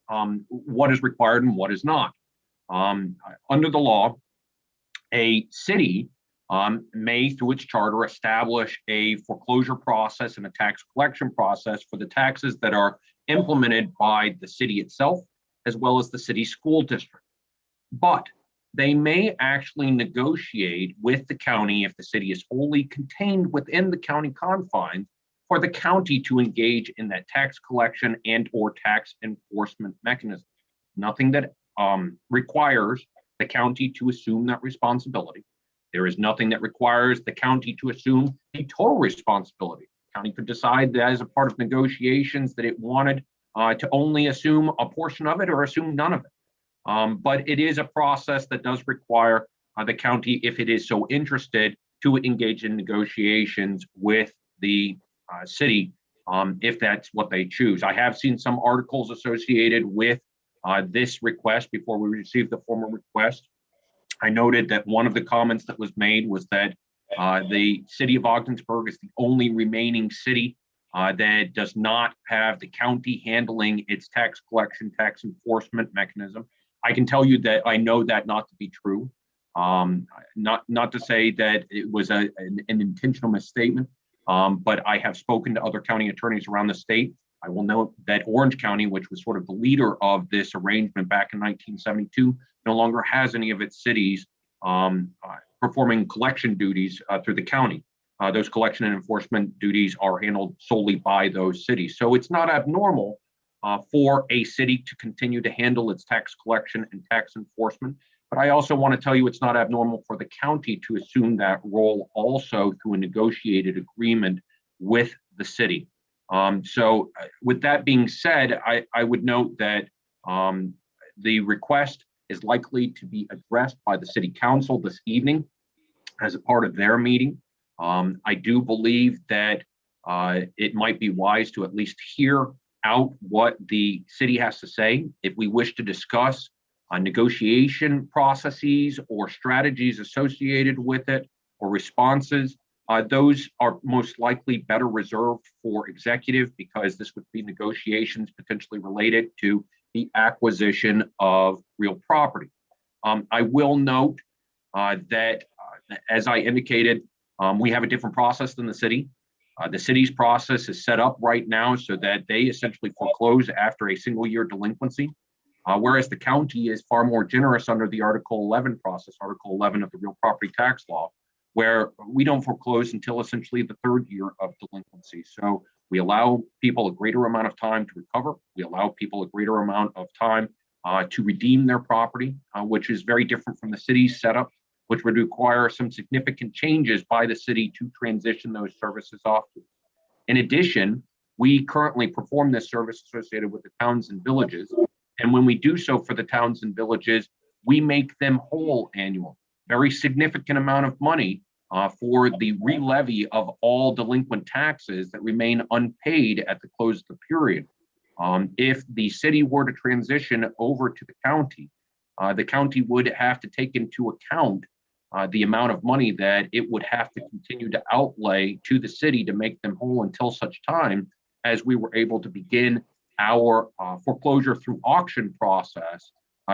what is required and what is not. Under the law, a city may, through its charter, establish a foreclosure process and a tax collection process for the taxes that are implemented by the city itself, as well as the city school district. But they may actually negotiate with the county, if the city is wholly contained within the county confines, for the county to engage in that tax collection and or tax enforcement mechanism. Nothing that requires the county to assume that responsibility. There is nothing that requires the county to assume a total responsibility. The county could decide that as a part of negotiations that it wanted to only assume a portion of it or assume none of it. But it is a process that does require the county, if it is so interested, to engage in negotiations with the city, if that's what they choose. I have seen some articles associated with this request before we received the formal request. I noted that one of the comments that was made was that the city of Ogdensburg is the only remaining city that does not have the county handling its tax collection, tax enforcement mechanism. I can tell you that I know that not to be true. Not to say that it was an intentional misstatement, but I have spoken to other county attorneys around the state. I will note that Orange County, which was sort of the leader of this arrangement back in 1972, no longer has any of its cities performing collection duties through the county. Those collection and enforcement duties are handled solely by those cities. So it's not abnormal for a city to continue to handle its tax collection and tax enforcement. But I also want to tell you it's not abnormal for the county to assume that role also through a negotiated agreement with the city. So with that being said, I would note that the request is likely to be addressed by the city council this evening as a part of their meeting. I do believe that it might be wise to at least hear out what the city has to say. If we wish to discuss negotiation processes or strategies associated with it or responses, those are most likely better reserved for executive, because this would be negotiations potentially related to the acquisition of real property. I will note that, as I indicated, we have a different process than the city. The city's process is set up right now so that they essentially foreclose after a single year delinquency, whereas the county is far more generous under the Article 11 process, Article 11 of the real property tax law, where we don't foreclose until essentially the third year of delinquency. So we allow people a greater amount of time to recover. We allow people a greater amount of time to redeem their property, which is very different from the city's setup, which would require some significant changes by the city to transition those services off to. In addition, we currently perform this service associated with the towns and villages. And when we do so for the towns and villages, we make them whole annually. Very significant amount of money for the re-levy of all delinquent taxes that remain unpaid at the close of the period. If the city were to transition over to the county would have to take into account the amount of money that it would have to continue to outlay to the city to make them whole until such time as we were able to begin our foreclosure through auction process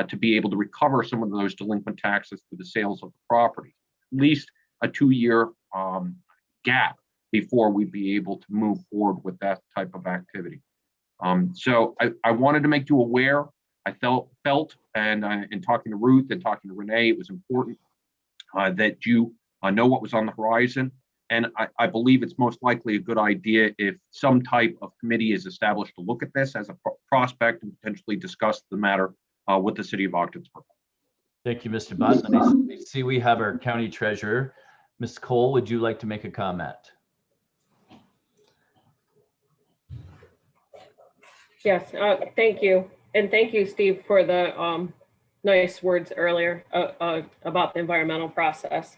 to be able to recover some of those delinquent taxes through the sales of the property. At least a 2-year gap before we'd be able to move forward with that type of activity. So I wanted to make you aware. I felt, and in talking to Ruth and talking to Renee, it was important that you know what was on the horizon. And I believe it's most likely a good idea if some type of committee is established to look at this as a prospect and potentially discuss the matter with the city of Ogdensburg. Thank you, Mr. Barton. I see we have our county treasurer. Ms. Cole, would you like to make a comment? Yes, thank you. And thank you, Steve, for the nice words earlier about the environmental process.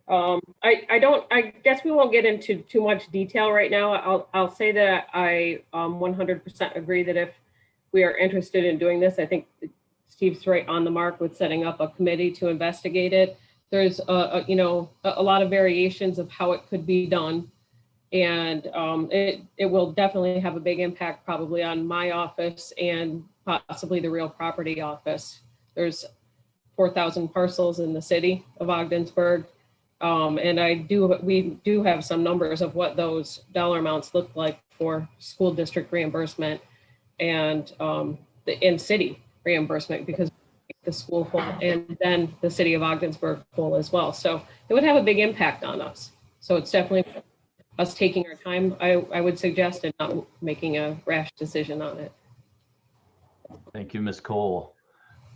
I guess we won't get into too much detail right now. I'll say that I 100% agree that if we are interested in doing this, I think Steve's right on the mark with setting up a committee to investigate it. there's a lot of variations of how it could be done. And it will definitely have a big impact probably on my office and possibly the real property office. There's 4,000 parcels in the city of Ogdensburg. And we do have some numbers of what those dollar amounts look like for school district reimbursement and the city reimbursement, because the school full and then the city of Ogdensburg full as well. So it would have a big impact on us. So it's definitely us taking our time, I would suggest, and not making a rash decision on it. Thank you, Ms. Cole.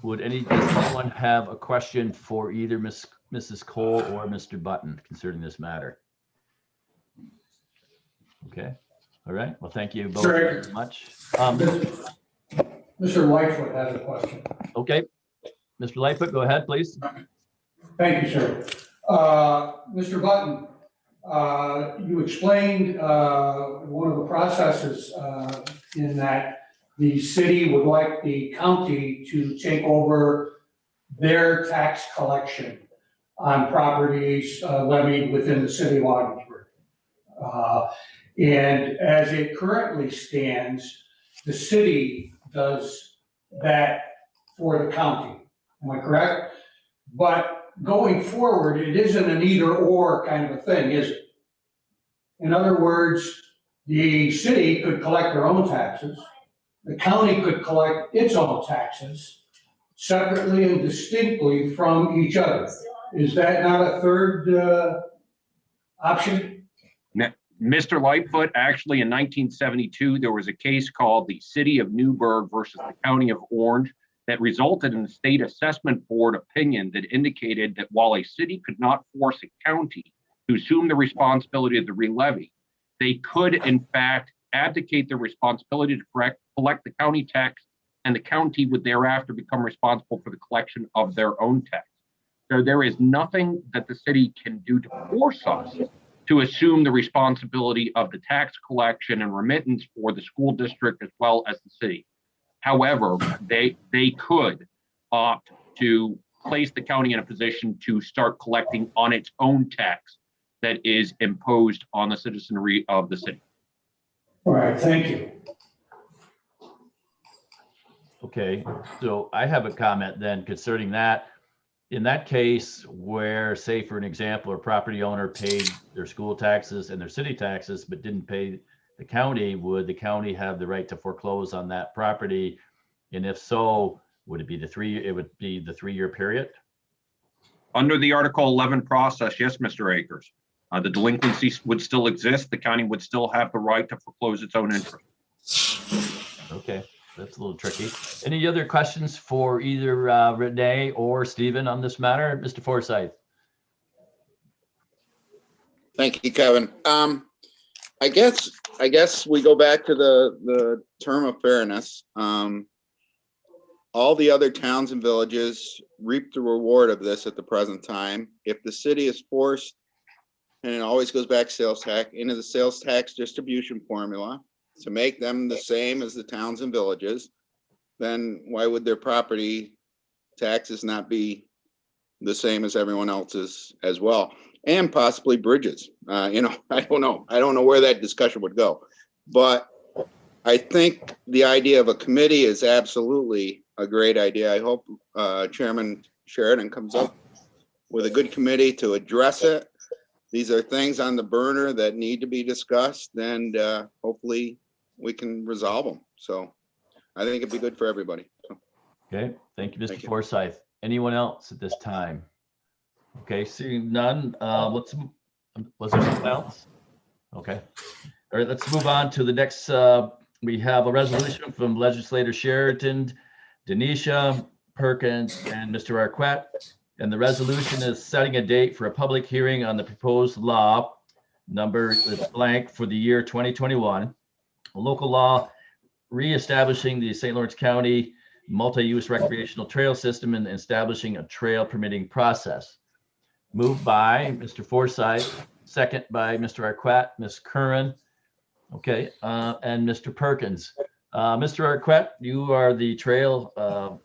Does anyone have a question for either Mrs. Cole or Mr. Button concerning this matter? Okay. All right. Well, thank you both Sure. very much. Mr. Lightfoot has a question. Okay. Mr. Lightfoot, go ahead, please. Thank you, sir. Mr. Button, you explained one of the processes in that the city would like the county to take over their tax collection on properties levied within the city of Ogdensburg. And as it currently stands, the city does that for the county. Am I correct? But going forward, it isn't an either or kind of a thing, is it? In other words, the city could collect their own taxes. The county could collect its own taxes separately and distinctly from each other. Is that not a third option? Mr. Lightfoot, actually in 1972, there was a case called the City of Newburgh versus the County of Orange that resulted in a state assessment board opinion that indicated that while a city could not force a county to assume the responsibility of the re-levy, they could in fact abdicate their responsibility to collect the county tax, and the county would thereafter become responsible for the collection of their own tax. So there is nothing that the city can do to force us to assume the responsibility of the tax collection and remittance for the school district as well as the city. However, they could opt to place the county in a position to start collecting on its own tax that is imposed on the citizenry of the city. All right, thank you. Okay, so I have a comment then concerning that. In that case where, say, for an example, a property owner paid their school taxes and their city taxes, but didn't pay the county, would the county have the right to foreclose on that property? And if so, would it be the 3-year period? Under the Article 11 process, yes, Mr. Akers. The delinquency would still exist. The county would still have the right to foreclose its own interest. Okay, that's a little tricky. Any other questions for either Renee or Stephen on this matter? Mr. Forsyth. Thank you, Kevin. I guess we go back to the term of fairness. All the other towns and villages reap the reward of this at the present time. If the city is forced, and it always goes back sales tax, into the sales tax distribution formula to make them the same as the towns and villages, then why would their property taxes not be the same as everyone else's as well? And possibly bridges. I don't know. I don't know where that discussion would go. But I think the idea of a committee is absolutely a great idea. I hope Chairman Sheridan comes up with a good committee to address it. These are things on the burner that need to be discussed, and hopefully we can resolve them. So I think it'd be good for everybody. So. Okay, thank you, Mr. Forsyth. Anyone else at this time? Okay, seeing none, was there something else? Okay, all right, let's move on to the next. We have a resolution from Legislator Sheridan, Denisha, Perkins, and Mr. Arquette. And the resolution is setting a date for a public hearing on the proposed law number blank for the year 2021. A local law reestablishing the St. Lawrence County multi-use recreational trail system and establishing a trail permitting process. Moved by Mr. Forsyth, second by Mr. Arquette, Ms. Curran, okay, and Mr. Perkins. Mr. Arquette, you are the trail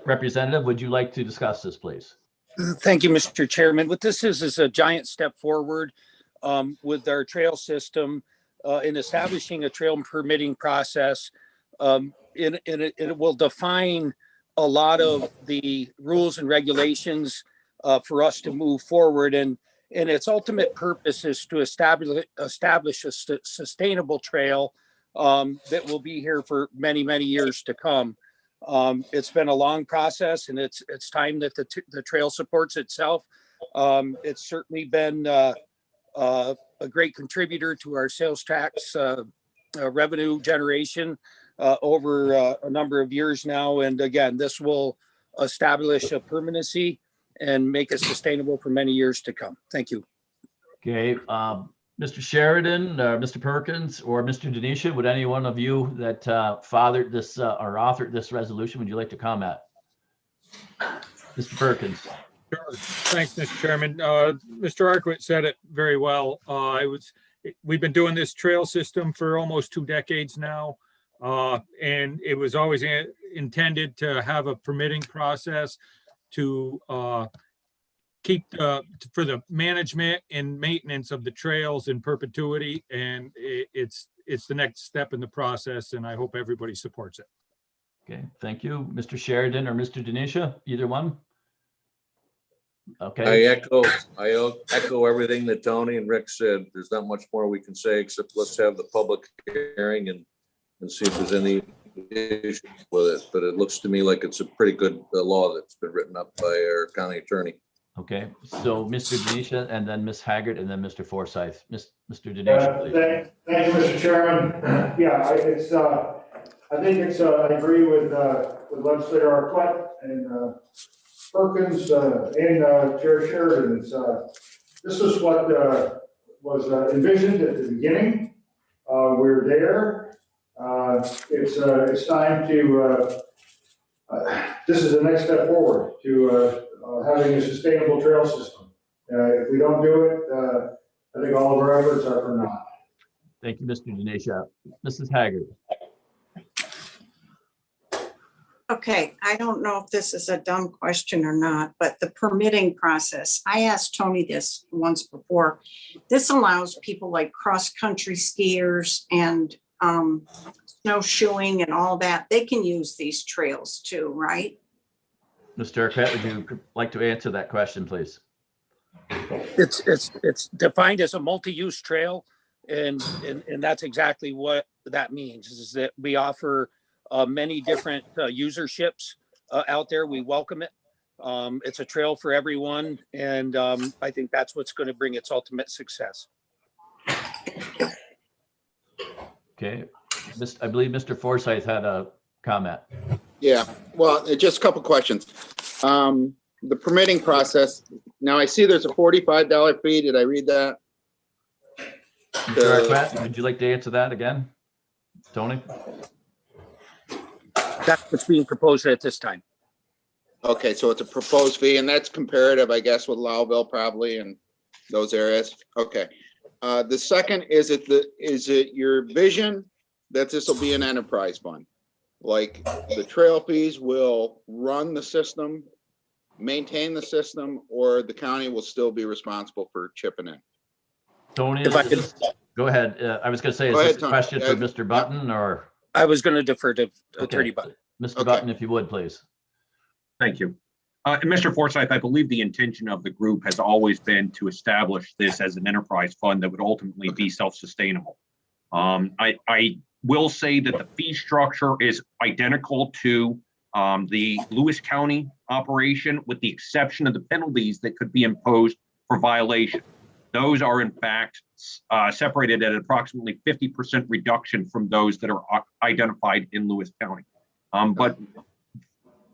representative. Would you like to discuss this, please? Thank you, Mr. Chairman. What this is a giant step forward with our trail system in establishing a trail permitting process. It will define a lot of the rules and regulations for us to move forward. And its ultimate purpose is to establish a sustainable trail that will be here for many, many years to come. It's been a long process, and it's time that the trail supports itself. It's certainly been a great contributor to our sales tax revenue generation over a number of years now. And again, this will establish a permanency and make it sustainable for many years to come. Thank you. Okay, Mr. Sheridan, Mr. Perkins, or Mr. Denisha, would any one of you that fathered this or authored this resolution, would you like to comment? Mr. Perkins. Sure. Thanks, Mr. Chairman. Mr. Arkwit said it very well. We've been doing this trail system for almost 2 decades now, and it was always intended to have a permitting process to keep for the management and maintenance of the trails in perpetuity, and it's the next step in the process, and I hope everybody supports it. Okay, thank you. Mr. Sheridan or Mr. Denisha, either one? Okay. I echo everything that Tony and Rick said. There's not much more we can say, except let's have the public hearing and see if there's any issues with it. But it looks to me like it's a pretty good law that's been written up by our county attorney. Okay, so Mr. Denisha, and then Ms. Haggard, and then Mr. Forsyth. Mr. Denisha, please. Thank you, Mr. Chairman. Yeah, I agree with legislator Arquette and Perkins and Chair Sheridan. This is what was envisioned at the beginning. We're there. It's time to. This is the next step forward to having a sustainable trail system. If we don't do it, I think all of our efforts are for naught. Thank you, Mr. Denisha. Mrs. Haggard. Okay, I don't know if this is a dumb question or not, but the permitting process, I asked Tony this once before. This allows people like cross-country skiers and snowshoeing and all that. They can use these trails too, right? Mr. Arquette, would you like to answer that question, please? It's defined as a multi-use trail, and that's exactly what that means, is that we offer many different userships out there. We welcome it. It's a trail for everyone, and I think that's what's going to bring its ultimate success. Okay, I believe Mr. Forsyth had a comment. Yeah, well, just a couple questions. The permitting process, now I see there's a $45 fee. Did I read that? Mr. Arquette, would you like to answer that again? Tony? That's what's being proposed at this time. Okay, so it's a proposed fee, and that's comparative, I guess, with Lowville probably and those areas. Okay. The second, is it your vision that this will be an enterprise fund? Like the trail fees will run the system, maintain the system, or the county will still be responsible for chipping in? Tony, If I could, go ahead. I was going to say, is Go this ahead, a question for Tony. Mr. Button or? I was going to defer to Okay. Attorney Button. Mr. Okay. Button, if you would, please. Thank you. Mr. Forsyth, I believe the intention of the group has always been to establish this as an enterprise fund that would ultimately be self-sustainable. I will say that the fee structure is identical to the Lewis County operation, with the exception of the penalties that could be imposed for violation. Those are in fact separated at approximately 50% reduction from those that are identified in Lewis County. But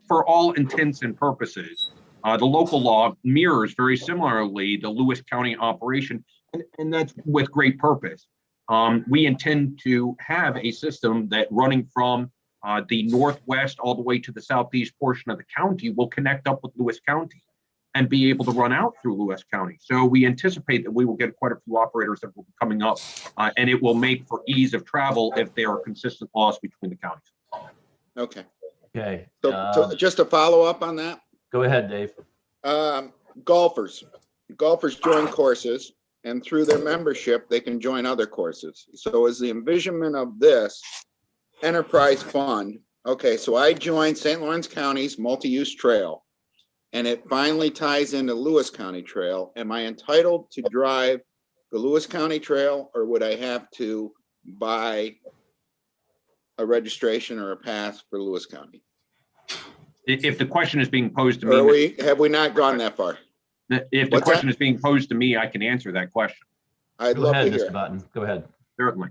for all intents and purposes, the local law mirrors very similarly the Lewis County operation, and that's with great purpose. We intend to have a system that, running from the northwest all the way to the southeast portion of the county, will connect up with Lewis County and be able to run out through Lewis County. So we anticipate that we will get quite a few operators that will be coming up, and it will make for ease of travel if there are consistent laws between the counties. Okay. Okay. So just to follow up on that, Go ahead, Dave. Golfers join courses, and through their membership, they can join other courses. So is the envisionment of this enterprise fund, okay, so I joined St. Lawrence County's multi-use trail, and it finally ties into Lewis County Trail. Am I entitled to drive the Lewis County Trail, or would I have to buy a registration or a pass for Lewis County? If the question is being posed to Or me, have we not gone that far? if the What's question that? is being posed to me, I can answer that question. I'd Go love ahead, to hear. Mr. Button. Go ahead. Certainly.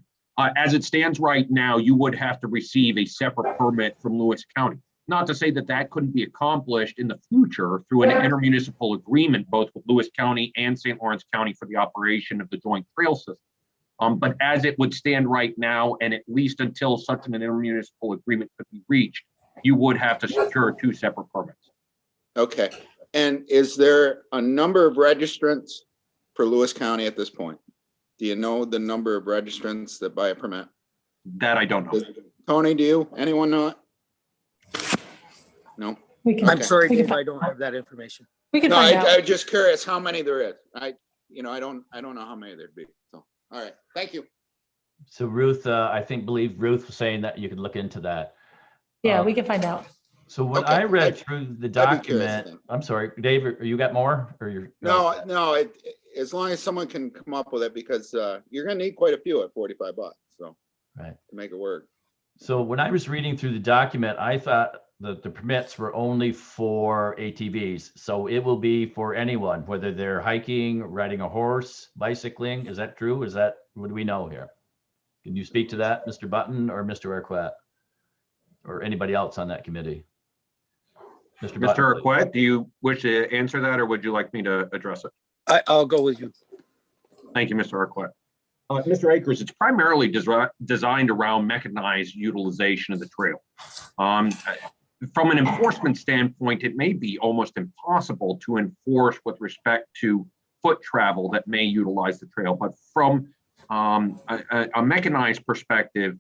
As it stands right now, you would have to receive a separate permit from Lewis County. Not to say that that couldn't be accomplished in the future through an intermunicipal agreement, both with Lewis County and St. Lawrence County for the operation of the joint trail system. But as it would stand right now, and at least until such an intermunicipal agreement could be reached, you would have to secure 2 separate permits. Okay, and is there a number of registrants for Lewis County at this point? Do you know the number of registrants that buy a permit? That I don't know. Tony, do you? Anyone know it? No? We can, I'm sorry, we can Dave, I don't have that information. we can No, find out. I'm just curious how many there is. I don't know how many there'd be. So, all right, thank you. So Ruth, believe Ruth was saying that you could look into that. Yeah, we can find out. So when Okay, I read through the I'd be curious document, then. I'm sorry, Dave, you got more or you're? No, as long as someone can come up with it, because you're gonna need quite a few at $45, so. Right. To make it work. So when I was reading through the document, I thought that the permits were only for ATVs. So it will be for anyone, whether they're hiking, riding a horse, bicycling. Is that true? What do we know here? Can you speak to that, Mr. Button or Mr. Arquette? Or anybody else on that committee? Mr. Button, Mr. please. Arquette, do you wish to answer that, or would you like me to address it? I'll go with you. Thank you, Mr. Arquette. Mr. Akers, it's primarily designed around mechanized utilization of the trail. From an enforcement standpoint, it may be almost impossible to enforce with respect to foot travel that may utilize the trail. But from a mechanized perspective,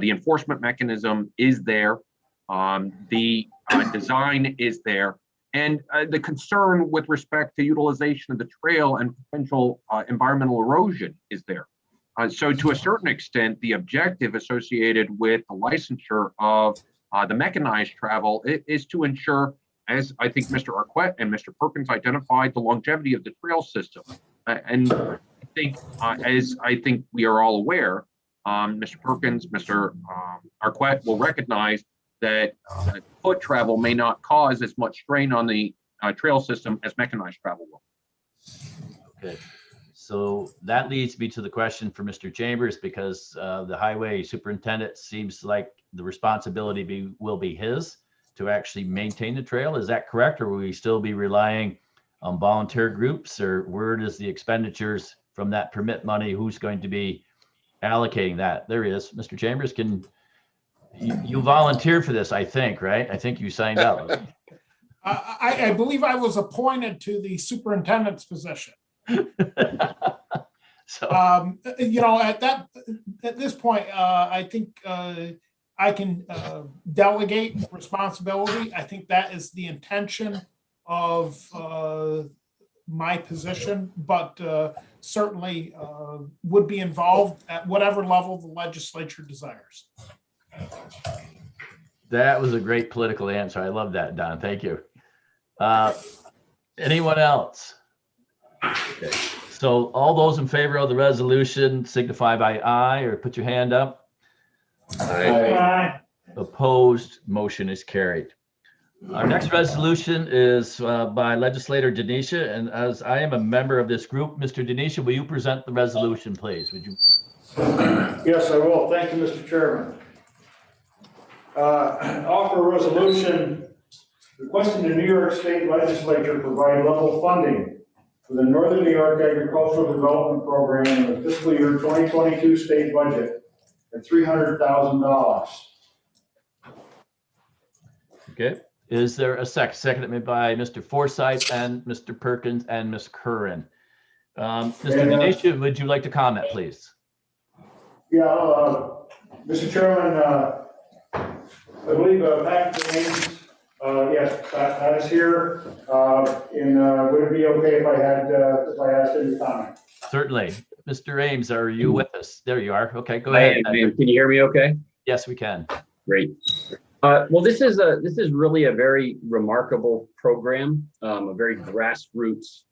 the enforcement mechanism is there. The design is there. And the concern with respect to utilization of the trail and potential environmental erosion is there. So to a certain extent, the objective associated with the licensure of the mechanized travel is to ensure, as I think Mr. Arquette and Mr. Perkins identified, the longevity of the trail system. And I think, as I think we are all aware, Mr. Perkins, Mr. Arquette will recognize that foot travel may not cause as much strain on the trail system as mechanized travel will. Okay. So that leads me to the question for Mr. Chambers, because the highway superintendent seems like the responsibility will be his to actually maintain the trail. Is that correct? Or will we still be relying on volunteer groups, or where does the expenditures from that permit money, who's going to be allocating that? There he is. Mr. Chambers, you volunteered for this, I think, right? I think you signed up. I believe I was appointed to the superintendent's position. So at this point, I think I can delegate responsibility. I think that is the intention of my position, but certainly would be involved at whatever level the legislature desires. that was a great political answer. I love that, Don. Thank you. Anyone else? Okay. So all those in favor of the resolution signify by aye or put your hand up. Aye. Opposed, motion is carried. Our next resolution is by legislator Denisha, and as I am a member of this group, Mr. Denisha, will you present the resolution, please? Would you? Yes, I will. Thank you, Mr. Chairman. Offer a resolution requesting the New York State Legislature provide level funding for the Northern New York Agricultural Development Program in the fiscal year 2022 state budget at $300,000. Okay. Is there a second? Seconded by Mr. Forsythe and Mr. Perkins and Ms. Curran. Mr. Denisha, would you like to comment, please? Yeah, Mr. Chairman, I believe Pat James Yes, that is here. Would it be okay if I asked any comment? Certainly. Mr. Ames, are you with us? There you are. Okay, go I ahead. am, ma'am. Can you hear me okay? Yes, we can. Great. Well, this is really a very remarkable program, a very grassroots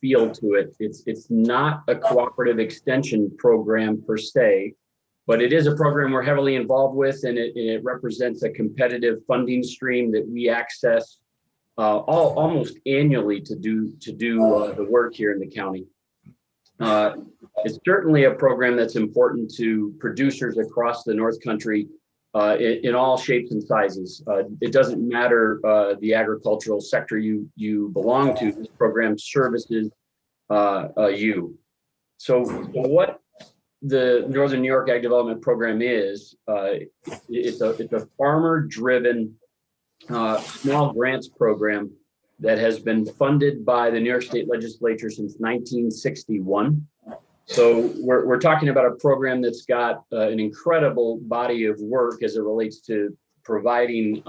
feel to it. It's not a cooperative extension program per se, but it is a program we're heavily involved with, and it represents a competitive funding stream that we access almost annually to do the work here in the county. It's certainly a program that's important to producers across the North Country in all shapes and sizes. It doesn't matter the agricultural sector you belong to. This program services you. So what the Northern New York Ag Development Program is, it's a farmer-driven small grants program that has been funded by the New York State Legislature since 1961. So we're talking about a program that's got an incredible body of work as it relates to providing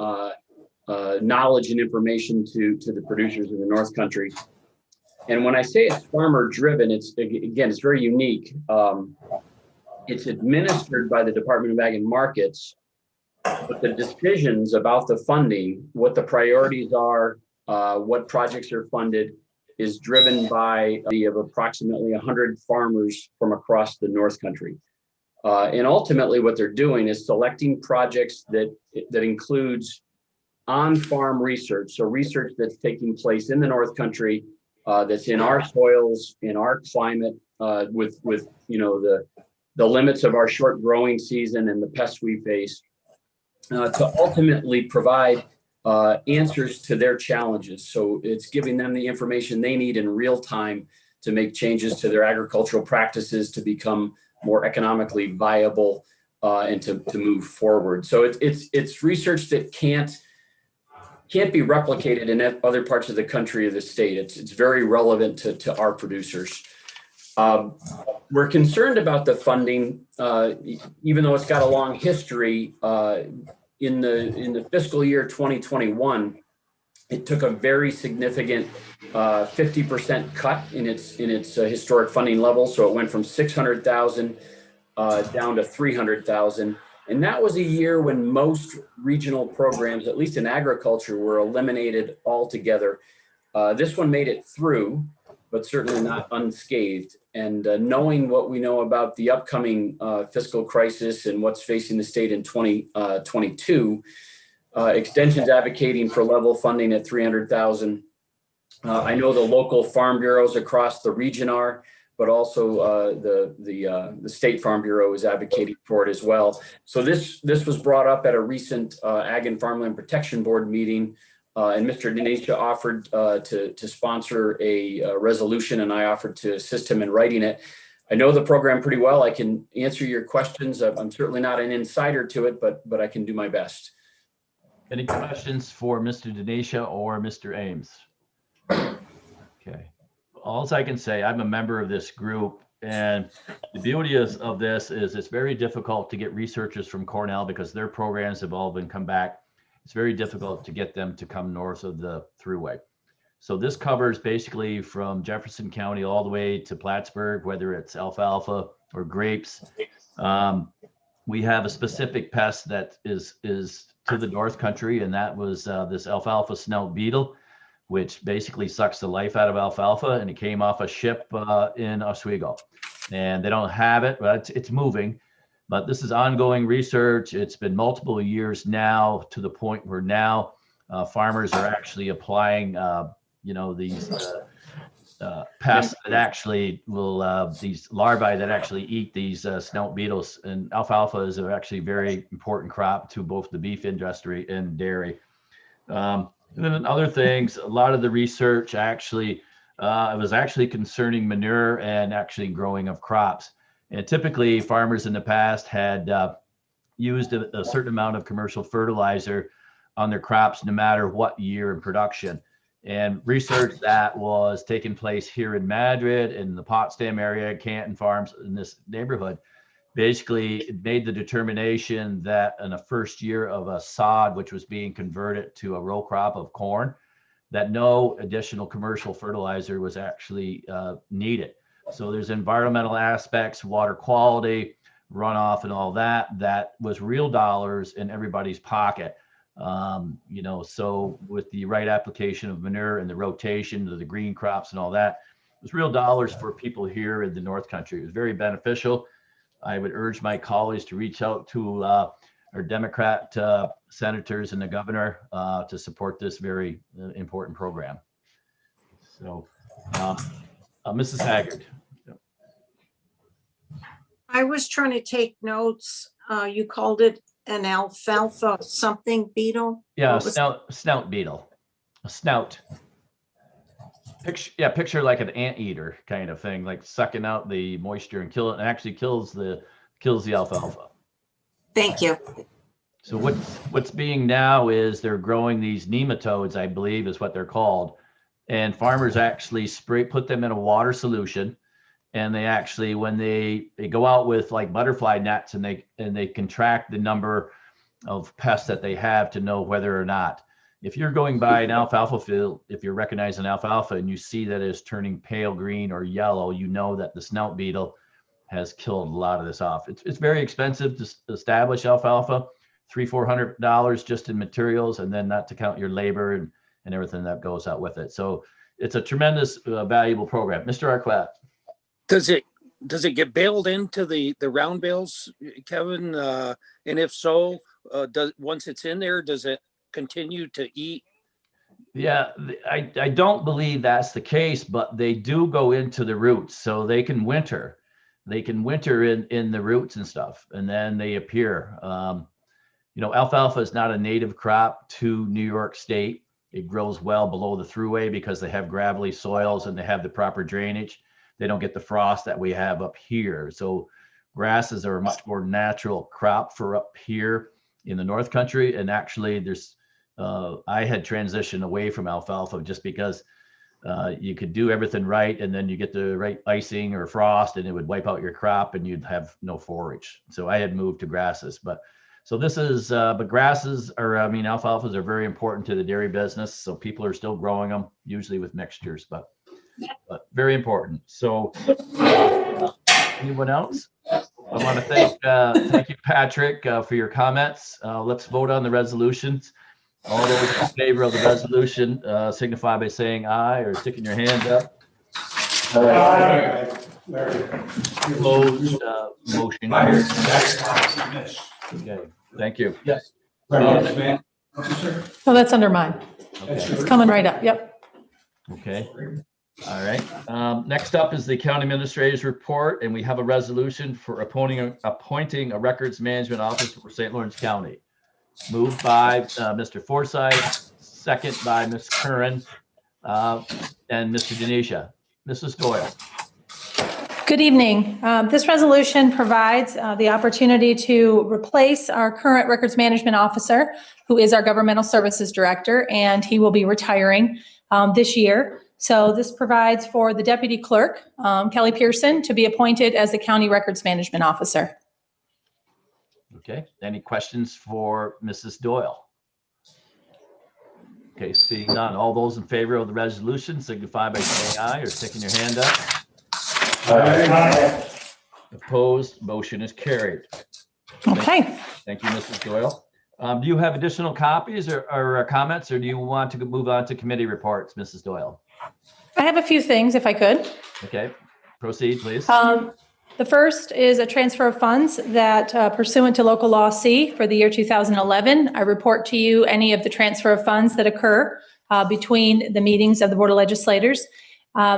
knowledge and information to the producers in the North Country. And when I say it's farmer driven, it's very unique. It's administered by the Department of Ag and Markets, but the decisions about the funding, what the priorities are, what projects are funded, is driven by of approximately 100 farmers from across the North Country. And ultimately what they're doing is selecting projects that includes on-farm research. So research that's taking place in the North Country, that's in our soils, in our climate, with the limits of our short growing season and the pests we face, to ultimately provide answers to their challenges. So it's giving them the information they need in real time to make changes to their agricultural practices to become more economically viable and to move forward. So it's research that can't be replicated in other parts of the country or the state. It's very relevant to our producers. We're concerned about the funding, even though it's got a long history. In the fiscal year 2021, it took a very significant 50% cut in its historic funding level. So it went from 600,000 down to 300,000. And that was a year when most regional programs, at least in agriculture, were eliminated altogether. This one made it through, but certainly not unscathed. And knowing what we know about the upcoming fiscal crisis and what's facing the state in 2022, Extension's advocating for level funding at 300,000. I know the local farm bureaus across the region are, but also the State Farm Bureau is advocating for it as well. So this was brought up at a recent Ag and Farmland Protection Board meeting. And Mr. Denisha offered to sponsor a resolution, and I offered to assist him in writing it. I know the program pretty well. I can answer your questions. I'm certainly not an insider to it, but I can do my best. Any questions for Mr. Denisha or Mr. Ames? Okay. All I can say, I'm a member of this group, and the beauty of this is it's very difficult to get researchers from Cornell because their programs have all been come back. It's very difficult to get them to come north of the thruway. So this covers basically from Jefferson County all the way to Plattsburgh, whether it's alfalfa or grapes. We have a specific pest that is to the North Country, and that was this alfalfa snout beetle, which basically sucks the life out of alfalfa, and it came off a ship in Oswego. And they don't have it, but it's moving. But this is ongoing research. It's been multiple years now, to the point where now farmers are actually applying, these pests that actually will, these larvae that actually eat these snout beetles. And alfalfa is actually a very important crop to both the beef industry and dairy. And then other things, a lot of the research actually, it was actually concerning manure and actually growing of crops. And typically farmers in the past had used a certain amount of commercial fertilizer on their crops, no matter what year in production. And research that was taking place here in Madrid, in the Potsdam area, Canton Farms, in this neighborhood, basically made the determination that in the first year of a sod, which was being converted to a row crop of corn, that no additional commercial fertilizer was actually needed. So there's environmental aspects, water quality, runoff, and all that. That was real dollars in everybody's pocket. So with the right application of manure and the rotation of the green crops and all that, it was real dollars for people here in the North Country. It was very beneficial. I would urge my colleagues to reach out to our Democrat senators and the governor to support this very important program. So, Mrs. Haggard. I was trying to take notes. You called it an alfalfa something beetle? Yeah, What was- snout beetle, a snout. Picture like an anteater kind of thing, like sucking out the moisture and kill it, and actually kills the alfalfa. Thank you. So what's being now is they're growing these nematodes, I believe is what they're called, and farmers actually put them in a water solution, and they actually, when they go out with like butterfly nets, and they can track the number of pests that they have to know whether or not. If you're going by an alfalfa field, if you're recognizing alfalfa and you see that it's turning pale green or yellow, you know that the snout beetle has killed a lot of this off. It's very expensive to establish alfalfa, $300-400 just in materials, and then not to count your labor and everything that goes out with it. So it's a tremendous valuable program. Mr. Arquette. Does it get baled into the round bales, Kevin? And if so, once it's in there, does it continue to eat? Yeah, I don't believe that's the case, but they do go into the roots, so they can winter. They can winter in the roots and stuff, and then they appear. Alfalfa is not a native crop to New York State. It grows well below the thruway because they have gravelly soils and they have the proper drainage. They don't get the frost that we have up here. So grasses are a much more natural crop for up here in the North Country. And actually I had transitioned away from alfalfa just because you could do everything right, and then you get the right icing or frost and it would wipe out your crop and you'd have no forage. So I had moved to grasses, but grasses alfalfas are very important to the dairy business. So people are still growing them, usually with mixtures, but very important. So anyone else? I want to thank you, Patrick, for your comments. Let's vote on the resolutions. All those in favor of the resolution signify by saying aye or sticking your hand up. Opposed, motion carried. Okay, thank you. Yes. Oh, that's under mine. Okay. It's coming right up. Yep. Okay. All right. Next up is the county administrator's report, and we have a resolution for appointing a records management officer for St. Lawrence County. Moved by Mr. Forsyth, second by Ms. Curran and Mr. Denisha. Mrs. Doyle. Good evening. This resolution provides the opportunity to replace our current records management officer, who is our governmental services director, and he will be retiring this year. So this provides for the deputy clerk, Kelly Pearson, to be appointed as the county records management officer. Okay, any questions for Mrs. Doyle? Okay, seeing none. All those in favor of the resolution signify by saying aye or sticking your hand up. Aye. Opposed, motion is carried. Okay. Thank you, Mrs. Doyle. Do you have additional copies or comments, or do you want to move on to committee reports, Mrs. Doyle? I have a few things, if I could. Okay, proceed, please. The first is a transfer of funds that pursuant to local law C for the year 2011, I report to you any of the transfer of funds that occur between the meetings of the Board of Legislators.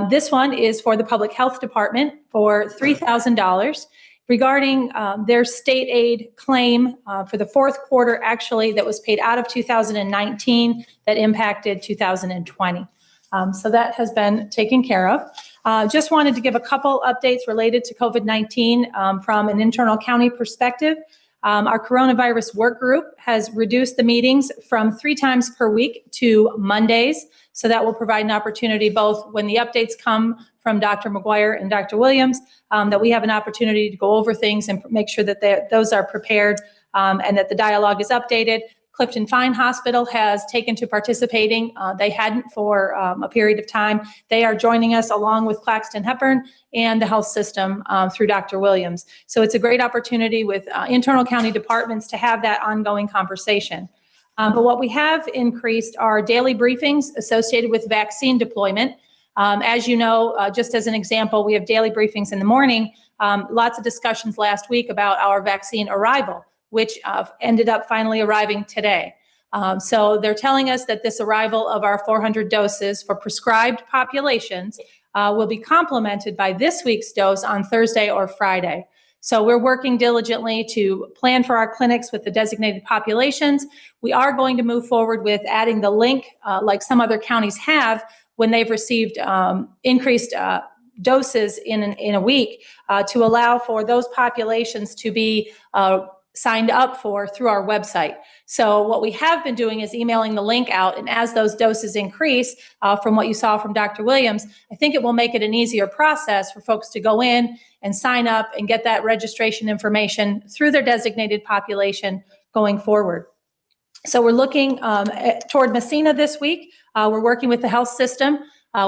This one is for the Public Health Department for $3,000 regarding their state aid claim for the fourth quarter, actually, that was paid out of 2019 that impacted 2020. So that has been taken care of. Just wanted to give a couple updates related to COVID-19 from an internal county perspective. our coronavirus work group has reduced the meetings from 3 times per week to Mondays. So that will provide an opportunity both when the updates come from Dr. McGuire and Dr. Williams, that we have an opportunity to go over things and make sure that those are prepared and that the dialogue is updated. Clifton Fine Hospital has taken to participating. They hadn't for a period of time. They are joining us along with Claxton Hepburn and the health system through Dr. Williams. So it's a great opportunity with internal county departments to have that ongoing conversation. But what we have increased are daily briefings associated with vaccine deployment. As you know, just as an example, we have daily briefings in the morning. Lots of discussions last week about our vaccine arrival, which ended up finally arriving today. So they're telling us that this arrival of our 400 doses for prescribed populations will be complemented by this week's dose on Thursday or Friday. So we're working diligently to plan for our clinics with the designated populations. We are going to move forward with adding the link, like some other counties have, when they've received increased doses in a week, to allow for those populations to be signed up for through our website. So what we have been doing is emailing the link out, and as those doses increase, from what you saw from Dr. Williams, I think it will make it an easier process for folks to go in and sign up and get that registration information through their designated population going forward. So we're looking toward Messina this week. We're working with the health system.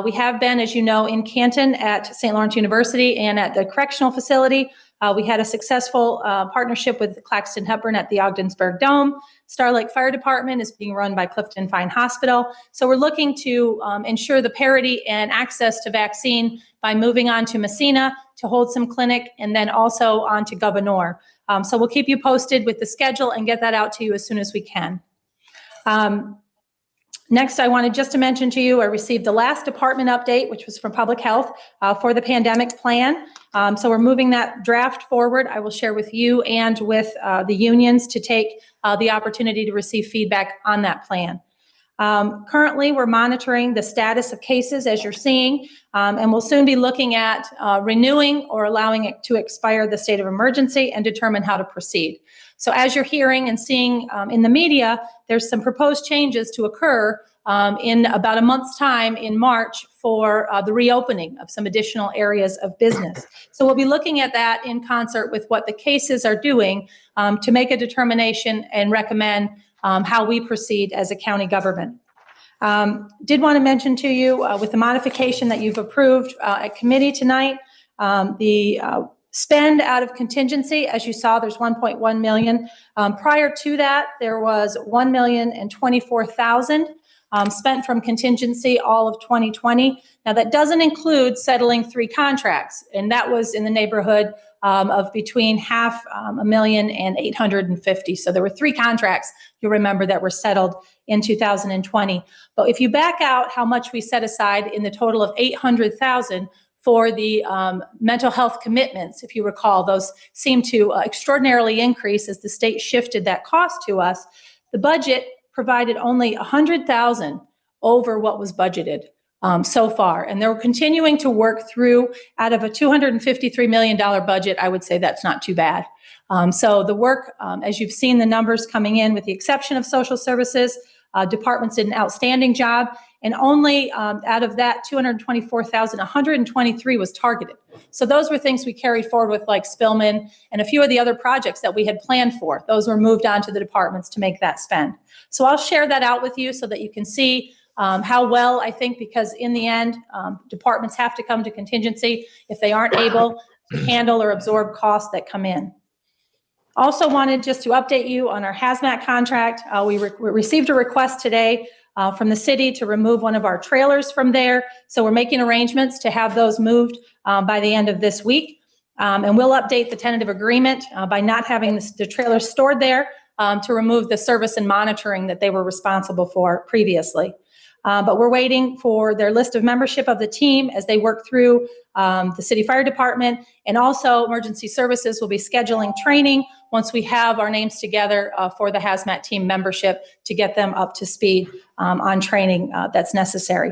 We have been, as you know, in Canton at St. Lawrence University and at the correctional facility. We had a successful partnership with Claxton Hepburn at the Ogdensburg Dome. Star Lake Fire Department is being run by Clifton Fine Hospital. So we're looking to ensure the parity and access to vaccine by moving on to Messina to hold some clinic, and then also on to Governor. So we'll keep you posted with the schedule and get that out to you as soon as we can. Next, I wanted just to mention to you, I received the last department update, which was from Public Health, for the pandemic plan. So we're moving that draft forward. I will share with you and with the unions to take the opportunity to receive feedback on that plan. Currently, we're monitoring the status of cases, as you're seeing, and we'll soon be looking at renewing or allowing it to expire the state of emergency and determine how to proceed. So as you're hearing and seeing in the media, there's some proposed changes to occur in about a month's time in March for the reopening of some additional areas of business. So we'll be looking at that in concert with what the cases are doing to make a determination and recommend how we proceed as a county government. Did want to mention to you with the modification that you've approved at committee tonight, the spend out of contingency, as you saw, there's 1.1 million. Prior to that, there was 1,024,000 spent from contingency all of 2020. Now that doesn't include settling 3 contracts, and that was in the neighborhood of between $500,000 and $850,000. So there were 3 contracts, you'll remember, that were settled in 2020. But if you back out how much we set aside in the total of $800,000 for the mental health commitments, if you recall, those seem to extraordinarily increase as the state shifted that cost to us. The budget provided only $100,000 over what was budgeted so far. And they're continuing to work through, out of a $253 million budget, I would say that's not too bad. So the work, as you've seen the numbers coming in, with the exception of social services, departments did an outstanding job. And only out of that 224,000, 123 was targeted. So those were things we carried forward with, like Spillman and a few of the other projects that we had planned for. Those were moved on to the departments to make that spend. So I'll share that out with you so that you can see how well, I think, because in the end, departments have to come to contingency if they aren't able to handle or absorb costs that come in. Also wanted just to update you on our hazmat contract. We received a request today from the city to remove one of our trailers from there. So we're making arrangements to have those moved by the end of this week. And we'll update the tentative agreement by not having the trailers stored there to remove the service and monitoring that they were responsible for previously. But we're waiting for their list of membership of the team as they work through the city fire department, and also emergency services will be scheduling training once we have our names together for the hazmat team membership to get them up to speed on training that's necessary.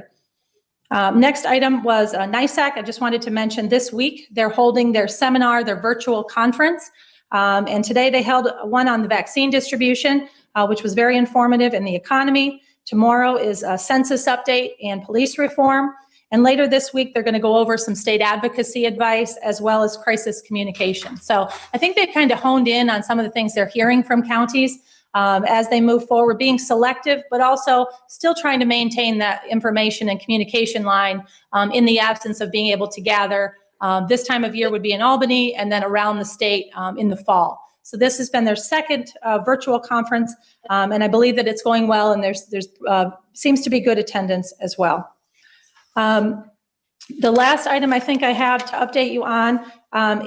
Next item was NISAC. I just wanted to mention this week they're holding their seminar, their virtual conference. And today they held one on the vaccine distribution, which was very informative in the economy. Tomorrow is a census update and police reform. And later this week, they're going to go over some state advocacy advice as well as crisis communication. So I think they've kind of honed in on some of the things they're hearing from counties as they move forward, being selective, but also still trying to maintain that information and communication line in the absence of being able to gather. This time of year would be in Albany and then around the state in the fall. So this has been their second virtual conference, and I believe that it's going well, and there's seems to be good attendance as well. The last item I think I have to update you on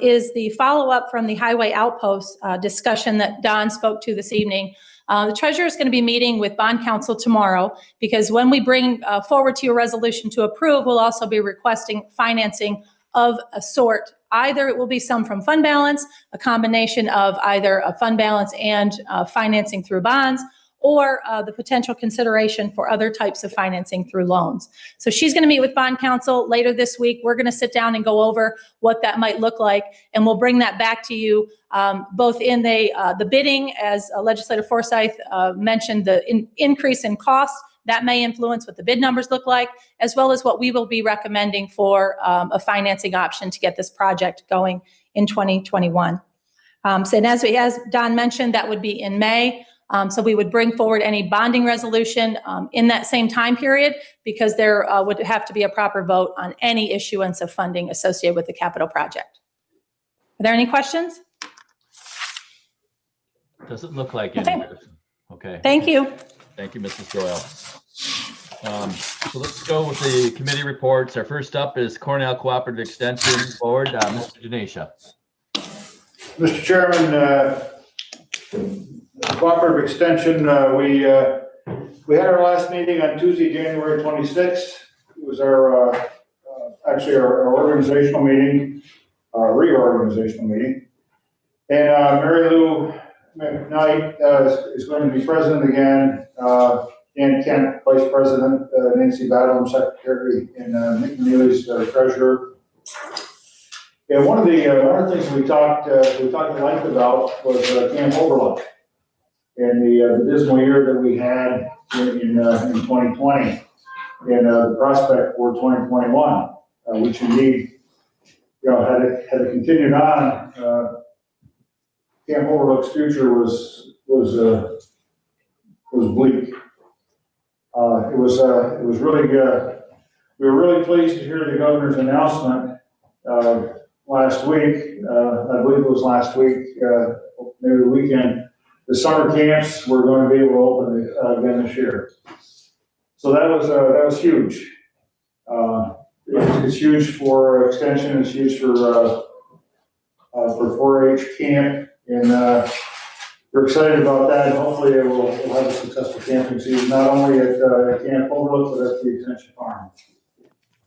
is the follow-up from the Highway Outpost discussion that Don spoke to this evening. The treasurer is going to be meeting with bond counsel tomorrow, because when we bring forward to you a resolution to approve, we'll also be requesting financing of a sort. Either it will be some from fund balance, a combination of either a fund balance and financing through bonds, or the potential consideration for other types of financing through loans. So she's going to meet with bond counsel later this week. We're going to sit down and go over what that might look like, and we'll bring that back to you both in the bidding, as Legislator Forsythe mentioned, the increase in costs. That may influence what the bid numbers look like, as well as what we will be recommending for a financing option to get this project going in 2021. So, and as Don mentioned, that would be in May. So we would bring forward any bonding resolution in that same time period, because there would have to be a proper vote on any issuance of funding associated with the capital project. Are there any questions? Doesn't look like any. Okay. Thank you. Thank you, Mrs. Doyle. So let's go with the committee reports. Our first up is Cornell Cooperative Extension Board, Mr. Denisha. Mr. Chairman, Cooperative Extension, we had our last meeting on Tuesday, January 26th. It was our actually our organizational meeting, reorganizational meeting. And Mary Lou McKnight is going to be president again. Dan Kent, vice president, Nancy Battle, secretary, and Nick Neely's treasurer. And one of the things we talked at length about was Camp Overlook and the dismal year that we had in 2020, and the prospect for 2021, which indeed, had it continued on, Camp Overlook's future was bleak. It was really good. We were really pleased to hear the governor's announcement last week. I believe it was last week, maybe the weekend. The summer camps were going to be able to open again this year. So that was huge. It's huge for extension. It's huge for 4-H camp, and we're excited about that. And hopefully, we'll have a successful camping season, not only at Camp Overlook, but at the Extension Farm.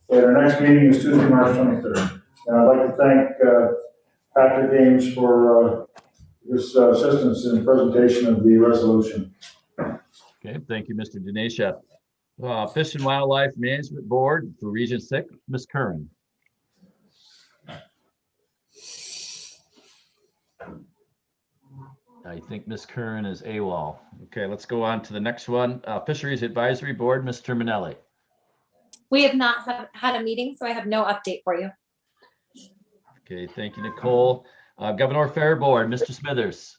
So our next meeting is Tuesday, March 23rd. And I'd like to thank Patrick Ames for his assistance in the presentation of the resolution. Okay, thank you, Mr. Denisha. Fish and Wildlife Management Board for Region 6, Ms. Curran. I think Ms. Curran is AWOL. Okay, let's go on to the next one. Fisheries Advisory Board, Ms. Terminelli. We have not had a meeting, so I have no update for you. Okay, thank you, Nicole. Governor Fair Board, Mr. Smithers.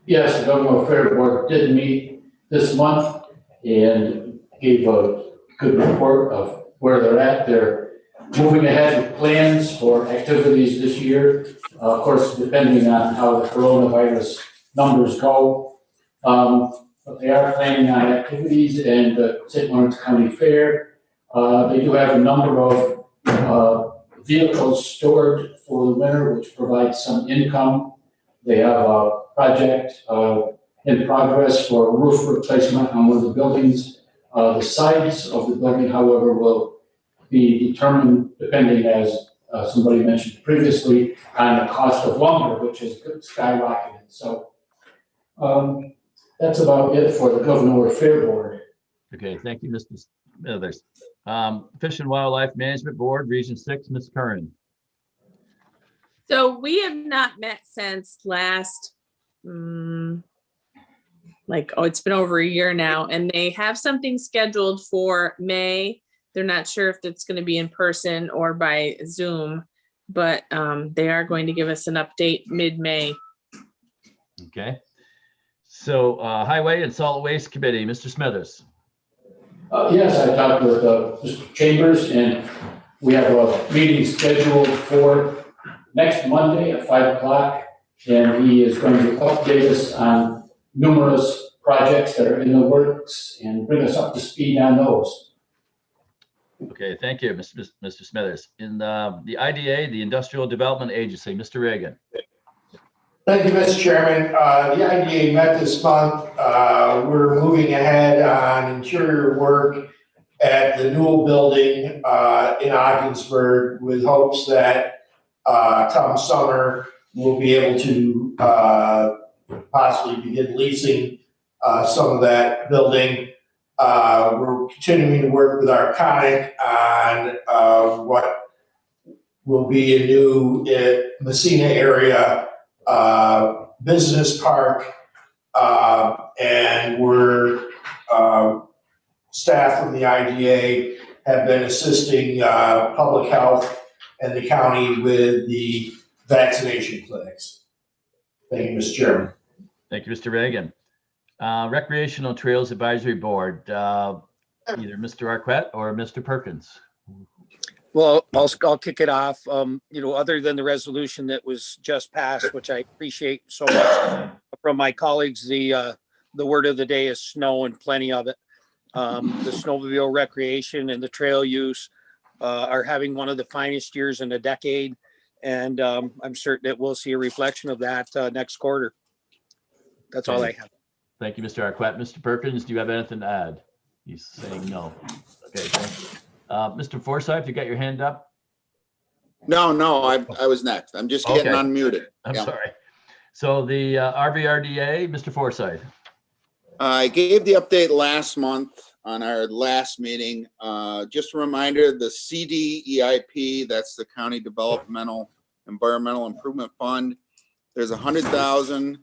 Yes, the Governor Fair Board did meet this month and gave a good report of where they're at. They're moving ahead with plans for activities this year. Of course, depending on how the coronavirus numbers go. But they are planning on activities, and the St. Lawrence County Fair. They do have a number of vehicles stored for the winter, which provides some income. They have a project in progress for roof replacement on one of the buildings. The size of the building, however, will be determined depending, as somebody mentioned previously, on the cost of lumber, which is skyrocketed. So that's about it for the Governor Fair Board. Okay, thank you, Mr. Smithers. Fish and Wildlife Management Board, Region 6, Ms. Curran. So we have not met since last, it's been over a year now, and they have something scheduled for May. They're not sure if it's going to be in person or by Zoom, but they are going to give us an update mid-May. Okay. So Highway and Solid Waste Committee, Mr. Smithers. Yes, I talked with Mr. Chambers, and we have a meeting scheduled for next Monday at 5 o'clock. And he is going to update us on numerous projects that are in the works and bring us up to speed on those. Okay, thank you, Mr. Smithers. In the IDA, the Industrial Development Agency, Mr. Reagan. Thank you, Mr. Chairman. The IDA met this month. We're moving ahead on interior work at the Newell building in Ogdensburg with hopes that come summer, we'll be able to possibly begin leasing some of that building. We're continuing to work with Arconic on what will be a new Messina area business park, and we're staff from the IDA have been assisting public health and the county with the vaccination clinics. Thank you, Mr. Chairman. Thank you, Mr. Reagan. Recreational Trails Advisory Board, either Mr. Arquette or Mr. Perkins. Well, I'll kick it off. Other than the resolution that was just passed, which I appreciate so much from my colleagues, the word of the day is snow and plenty of it. The snowmobile recreation and the trail use are having one of the finest years in a decade. And I'm certain that we'll see a reflection of that next quarter. That's all I have. Thank you, Mr. Arquette. Mr. Perkins, do you have anything to add? He's saying no. Okay, thank you. Mr. Forsyth, you got your hand up? No, I was next. I'm just getting unmuted. I'm sorry. So the RVRDA, Mr. Forsyth. I gave the update last month on our last meeting. Just a reminder, the CDEIP, that's the County Developmental Environmental Improvement Fund. There's $100,000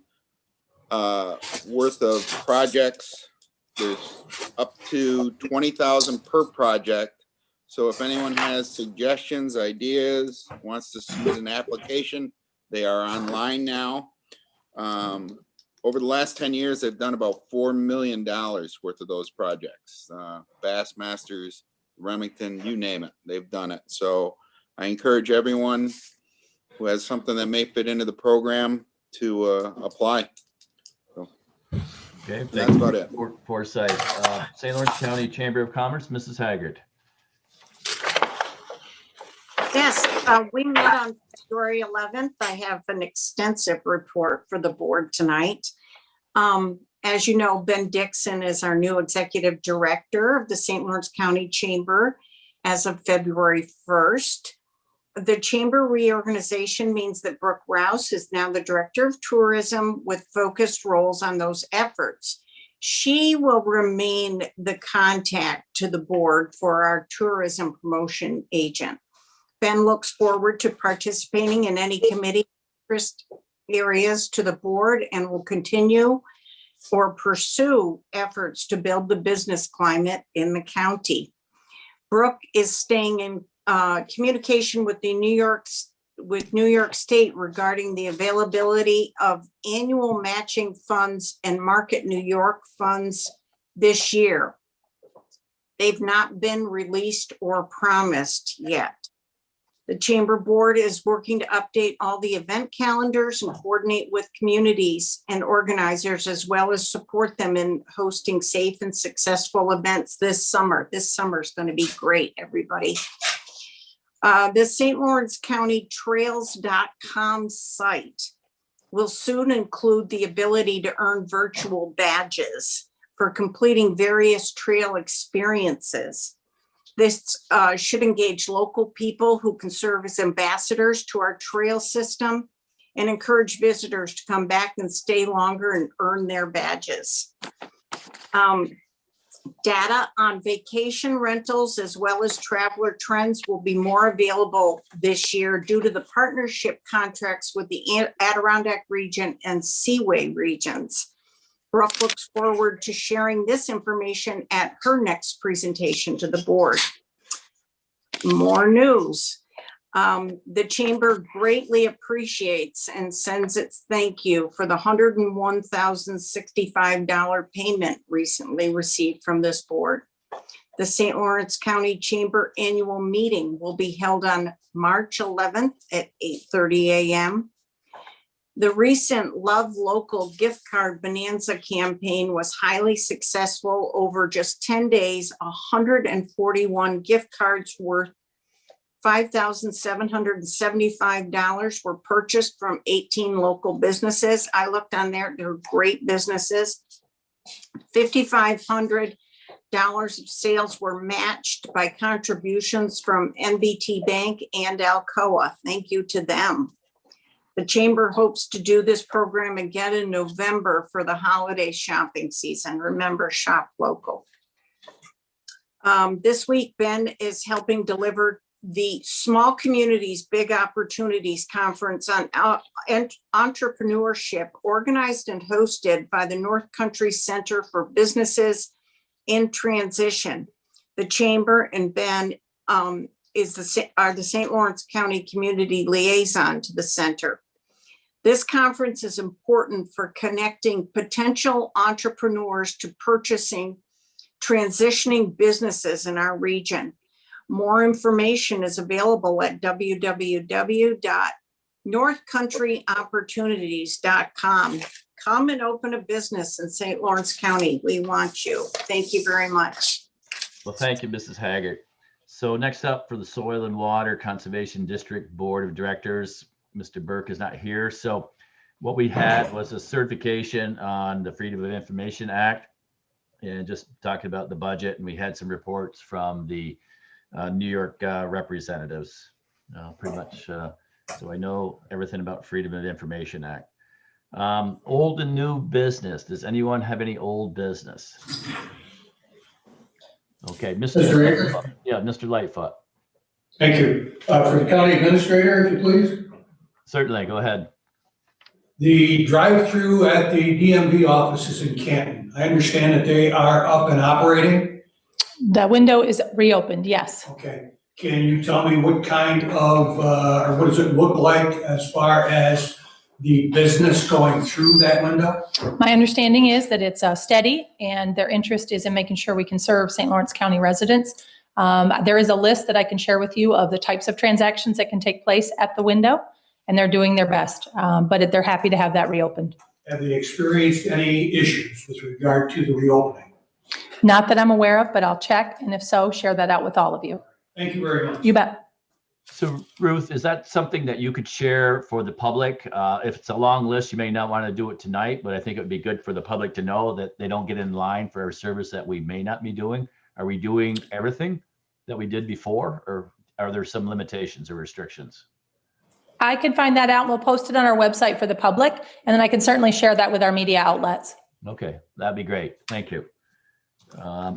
worth of projects. There's up to $20,000 per project. So if anyone has suggestions, ideas, wants to submit an application, they are online now. Over the last 10 years, they've done about $4 million worth of those projects. Bassmasters, Remington, you name it, they've done it. So I encourage everyone who has something that may fit into the program to apply. So, okay, that's about it. Forsyth. St. Lawrence County Chamber of Commerce, Mrs. Haggard. Yes, we met on February 11th. I have an extensive report for the board tonight. As you know, Ben Dixon is our new executive director of the St. Lawrence County Chamber as of February 1st. The chamber reorganization means that Brooke Rouse is now the director of tourism with focused roles on those efforts. She will remain the contact to the board for our tourism promotion agent. Ben looks forward to participating in any committee interest areas to the board and will continue or pursue efforts to build the business climate in the county. Brooke is staying in communication with New York State regarding the availability of annual matching funds and Market New York funds this year. They've not been released or promised yet. The Chamber Board is working to update all the event calendars and coordinate with communities and organizers, as well as support them in hosting safe and successful events this summer. This summer is going to be great, everybody. The St. Lawrence County Trails.com site will soon include the ability to earn virtual badges for completing various trail experiences. This should engage local people who can serve as ambassadors to our trail system and encourage visitors to come back and stay longer and earn their badges. Data on vacation rentals as well as traveler trends will be more available this year due to the partnership contracts with the Adirondack region and Seaway regions. Brooke looks forward to sharing this information at her next presentation to the board. More news. The chamber greatly appreciates and sends its thank you for the $101,065 payment recently received from this board. The St. Lawrence County Chamber annual meeting will be held on March 11th at 8:30 a.m. The recent Love Local gift card bonanza campaign was highly successful. Over just 10 days, 141 gift cards worth $5,775 were purchased from 18 local businesses. I looked on there, they're great businesses. $5,500 of sales were matched by contributions from NBT Bank and Alcoa. Thank you to them. The chamber hopes to do this program again in November for the holiday shopping season. Remember, shop local. This week, Ben is helping deliver the Small Communities, Big Opportunities Conference on Entrepreneurship, organized and hosted by the North Country Center for Businesses in Transition. The chamber and Ben are the St. Lawrence County Community Liaison to the center. This conference is important for connecting potential entrepreneurs to purchasing transitioning businesses in our region. More information is available at www.northcountryopportunities.com. Come and open a business in St. Lawrence County. We want you. Thank you very much. Well, thank you, Mrs. Haggard. So next up for the Soil and Water Conservation District Board of Directors, Mr. Burke is not here. So what we had was a certification on the Freedom of Information Act and just talking about the budget. And we had some reports from the New York representatives, pretty much. So I know everything about Freedom of Information Act. Old and new business. Does anyone have any old business? Okay, Mr. Lightfoot. Yeah, Mr. Lightfoot. Thank you. For the county administrator, if you please. Certainly, go ahead. The drive-through at the DMV offices in Canton, I understand that they are up and operating. The window is reopened, yes. Okay. Can you tell me what kind of, or what does it look like as far as the business going through that window? My understanding is that it's steady, and their interest is in making sure we can serve St. Lawrence County residents. There is a list that I can share with you of the types of transactions that can take place at the window, and they're doing their best, but they're happy to have that reopened. Have they experienced any issues with regard to the reopening? Not that I'm aware of, but I'll check, and if so, share that out with all of you. Thank you very much. You bet. So Ruth, is that something that you could share for the public? If it's a long list, you may not want to do it tonight, but I think it would be good for the public to know that they don't get in line for a service that we may not be doing. Are we doing everything that we did before, or are there some limitations or restrictions? I can find that out, and we'll post it on our website for the public, and then I can certainly share that with our media outlets. Okay, that'd be great. Thank you.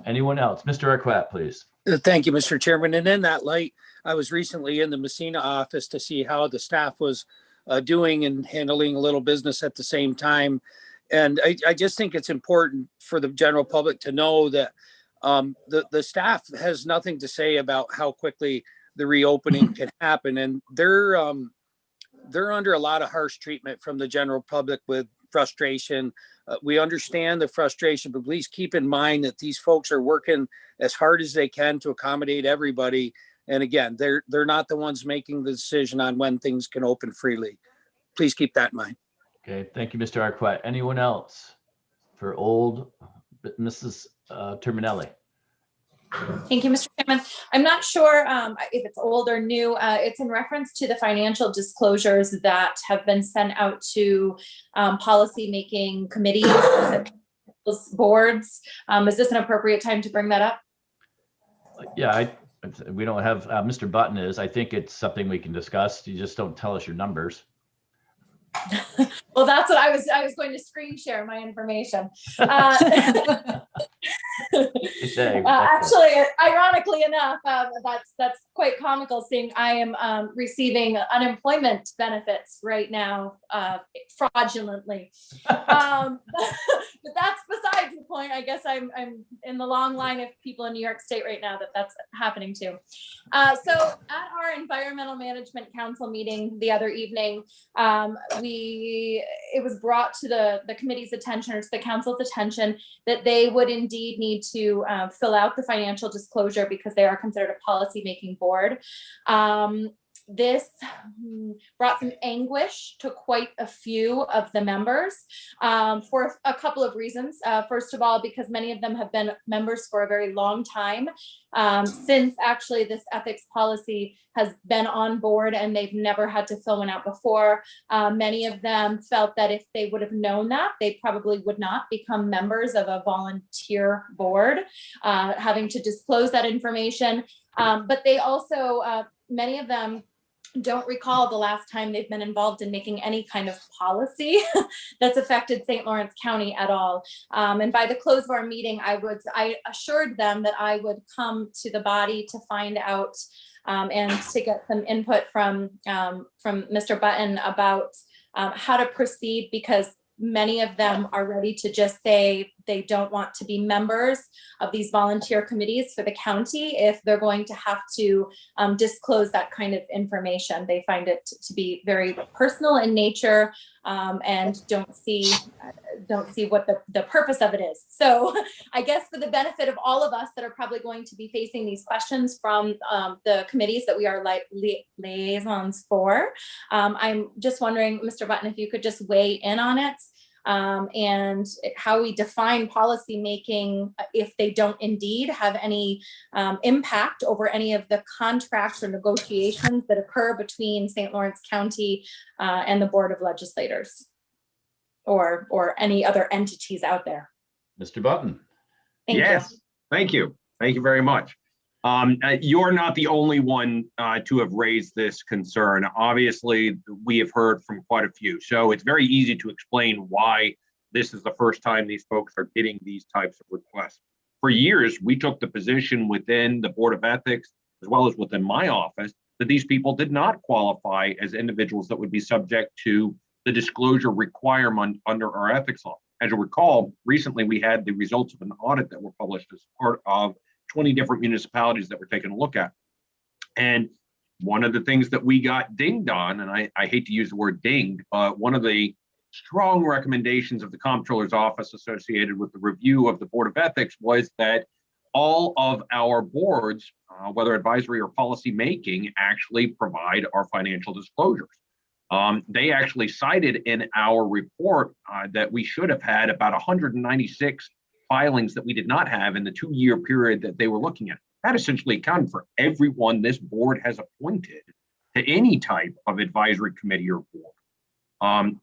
Anyone else? Mr. Arquette, please. Thank you, Mr. Chairman. And in that light, I was recently in the Messina office to see how the staff was doing and handling a little business at the same time. And I just think it's important for the general public to know that the staff has nothing to say about how quickly the reopening can happen. And they're under a lot of harsh treatment from the general public with frustration. We understand the frustration, but please keep in mind that these folks are working as hard as they can to accommodate everybody. And again, they're not the ones making the decision on when things can open freely. Please keep that in mind. Okay, thank you, Mr. Arquette. Anyone else for old Mrs. Terminelli? Thank you, Mr. Chairman. I'm not sure if it's old or new. It's in reference to the financial disclosures that have been sent out to policy-making committees, boards. Is this an appropriate time to bring that up? Yeah, we don't have, Mr. Button is. I think it's something we can discuss. You just don't tell us your numbers. Well, that's what I was going to screen share my information. You say. Actually, ironically enough, that's quite comical, seeing I am receiving unemployment benefits right now, fraudulently. But that's besides the point. I guess I'm in the long line of people in New York State right now that's happening to. So at our Environmental Management Council meeting the other evening, it was brought to the committee's attention, or to the council's attention, that they would indeed need to fill out the financial disclosure because they are considered a policy-making board. This brought some anguish to quite a few of the members for a couple of reasons. First of all, because many of them have been members for a very long time, since actually this ethics policy has been on board, and they've never had to fill one out before. Many of them felt that if they would have known that, they probably would not become members of a volunteer board, having to disclose that information. But they also, many of them don't recall the last time they've been involved in making any kind of policy that's affected St. Lawrence County at all. And by the close of our meeting, I assured them that I would come to the body to find out and to get some input from Mr. Button about how to proceed, because many of them are ready to just say they don't want to be members of these volunteer committees for the county if they're going to have to disclose that kind of information. They find it to be very personal in nature, and don't see what the purpose of it is. So I guess for the benefit of all of us that are probably going to be facing these questions from the committees that we are liaisons for, I'm just wondering, Mr. Button, if you could just weigh in on it, and how we define policy making if they don't indeed have any impact over any of the contracts or negotiations that occur between St. Lawrence County and the Board of Legislators, or any other entities out there. Mr. Button. Thank Yes, you. thank you. Thank you very much. You're not the only one to have raised this concern. Obviously, we have heard from quite a few. So it's very easy to explain why this is the first time these folks are getting these types of requests. For years, we took the position within the Board of Ethics, as well as within my office, that these people did not qualify as individuals that would be subject to the disclosure requirement under our ethics law. As you'll recall, recently we had the results of an audit that were published as part of 20 different municipalities that we're taking a look at. And one of the things that we got dinged on, and I hate to use the word dinged, but one of the strong recommendations of the Comptroller's Office associated with the review of the Board of Ethics was that all of our boards, whether advisory or policy making, actually provide our financial disclosures. They actually cited in our report that we should have had about 196 filings that we did not have in the 2-year period that they were looking at. That essentially accounted for everyone this board has appointed to any type of advisory committee or board.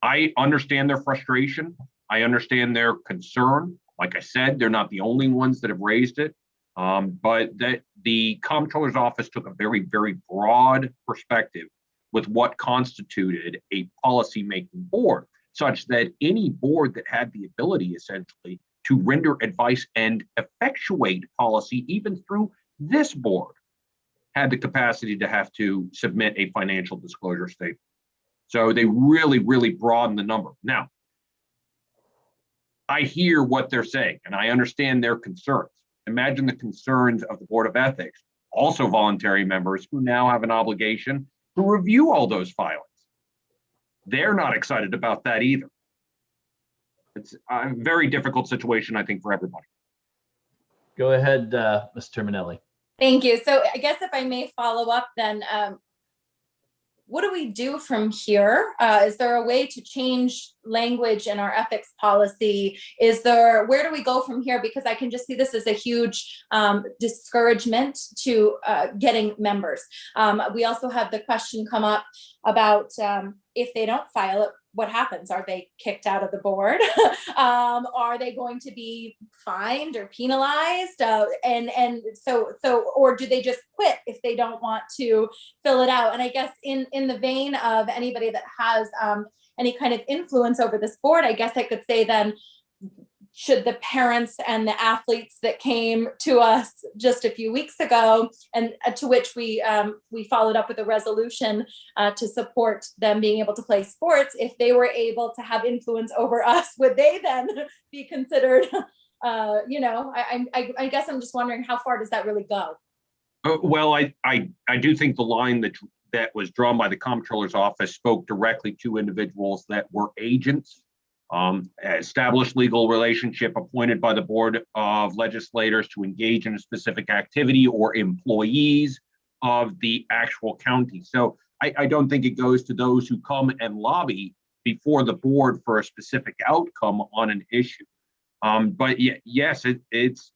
I understand their frustration. I understand their concern. Like I said, they're not the only ones that have raised it, but that the Comptroller's Office took a very, very broad perspective with what constituted a policy-making board, such that any board that had the ability, essentially, to render advice and effectuate policy, even through this board, had the capacity to have to submit a financial disclosure statement. So they really, really broadened the number. Now, I hear what they're saying, and I understand their concerns. Imagine the concerns of the Board of Ethics, also voluntary members who now have an obligation to review all those filings. They're not excited about that either. It's a very difficult situation, I think, for everybody. Go ahead, Ms. Terminelli. Thank you. So I guess if I may follow up then, what do we do from here? Is there a way to change language in our ethics policy? Where do we go from here? Because I can just see this as a huge discouragement to getting members. We also had the question come up about if they don't file it, what happens? Are they kicked out of the board? Are they going to be fined or penalized? Or do they just quit if they don't want to fill it out? And I guess in the vein of anybody that has any kind of influence over this board, I guess I could say then, should the parents and the athletes that came to us just a few weeks ago, and to which we followed up with a resolution to support them being able to play sports, if they were able to have influence over us, would they then be considered, I guess I'm just wondering, how far does that really go? Well, I do think the line that was drawn by the comptroller's office spoke directly to individuals that were agents, established legal relationship appointed by the Board of Legislators to engage in a specific activity, or employees of the actual county. So I don't think it goes to those who come and lobby before the board for a specific outcome on an issue. But yes, it's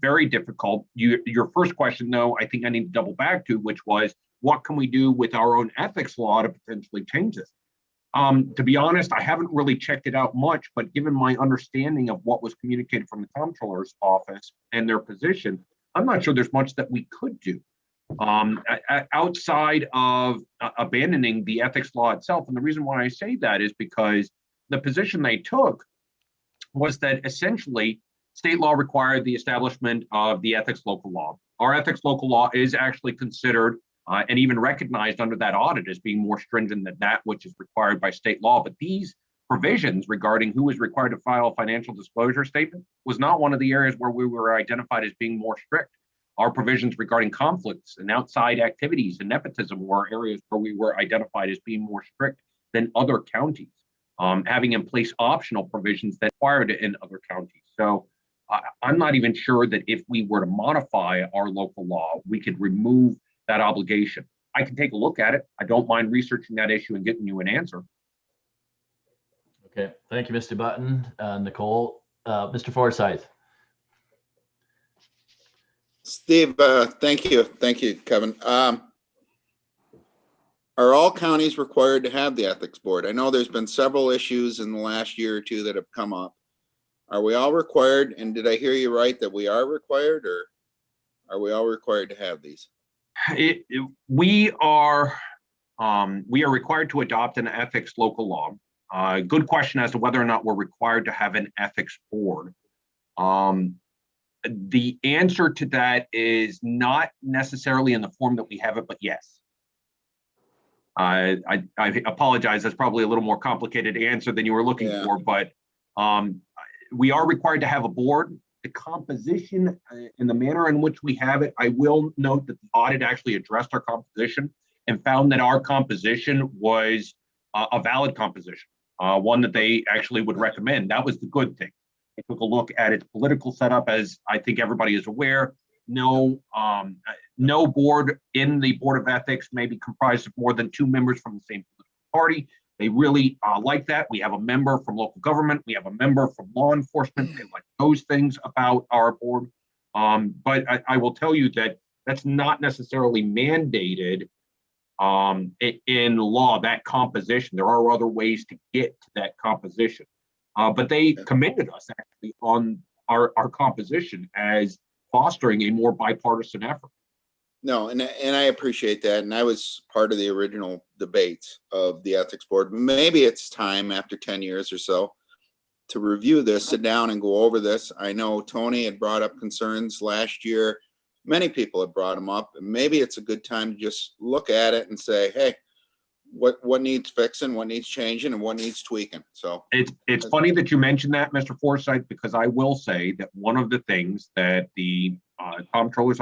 very difficult. Your first question, though, I think I need to double back to, which was, what can we do with our own ethics law to potentially change this? To be honest, I haven't really checked it out much, but given my understanding of what was communicated from the comptroller's office and their position, I'm not sure there's much that we could do outside of abandoning the ethics law itself. And the reason why I say that is because the position they took was that essentially state law required the establishment of the ethics local law. Our ethics local law is actually considered and even recognized under that audit as being more stringent than that which is required by state law. But these provisions regarding who is required to file a financial disclosure statement was not one of the areas where we were identified as being more strict. Our provisions regarding conflicts and outside activities and nepotism were areas where we were identified as being more strict than other counties, having in place optional provisions that required it in other counties. So I'm not even sure that if we were to modify our local law, we could remove that obligation. I can take a look at it. I don't mind researching that issue and getting you an answer. Okay, thank you, Mr. Button. Nicole, Mr. Forsyth. Steve, thank you. Thank you, Kevin. Are all counties required to have the ethics board? I know there's been several issues in the last year or two that have come up. Are we all required? And did I hear you right that we are required, or are we all required to have these? We are required to adopt an ethics local law. Good question as to whether or not we're required to have an ethics board. The answer to that is not necessarily in the form that we have it, but yes. I apologize. That's probably a little more complicated answer than you were looking for, but we are required to have a board. The composition and the manner in which we have it, I will note that the audit actually addressed our composition and found that our composition was a valid composition, one that they actually would recommend. That was the good thing. They took a look at its political setup, as I think everybody is aware. No board in the Board of Ethics may be comprised of more than 2 members from the same political party. They really like that. We have a member from local government. We have a member from law enforcement. They like those things about our board. But I will tell you that that's not necessarily mandated in law, that composition. There are other ways to get to that composition. But they commended us actually on our composition as fostering a more bipartisan effort. No, and I appreciate that. And I was part of the original debates of the ethics board. Maybe it's time after 10 years or so to review this, sit down and go over this. I know Tony had brought up concerns last year. Many people have brought them up. And maybe it's a good time to just look at it and say, hey, what needs fixing, what needs changing, and what needs tweaking. So it's funny that you mentioned that, Mr. Forsyth, because I will say that one of the things that the comptroller's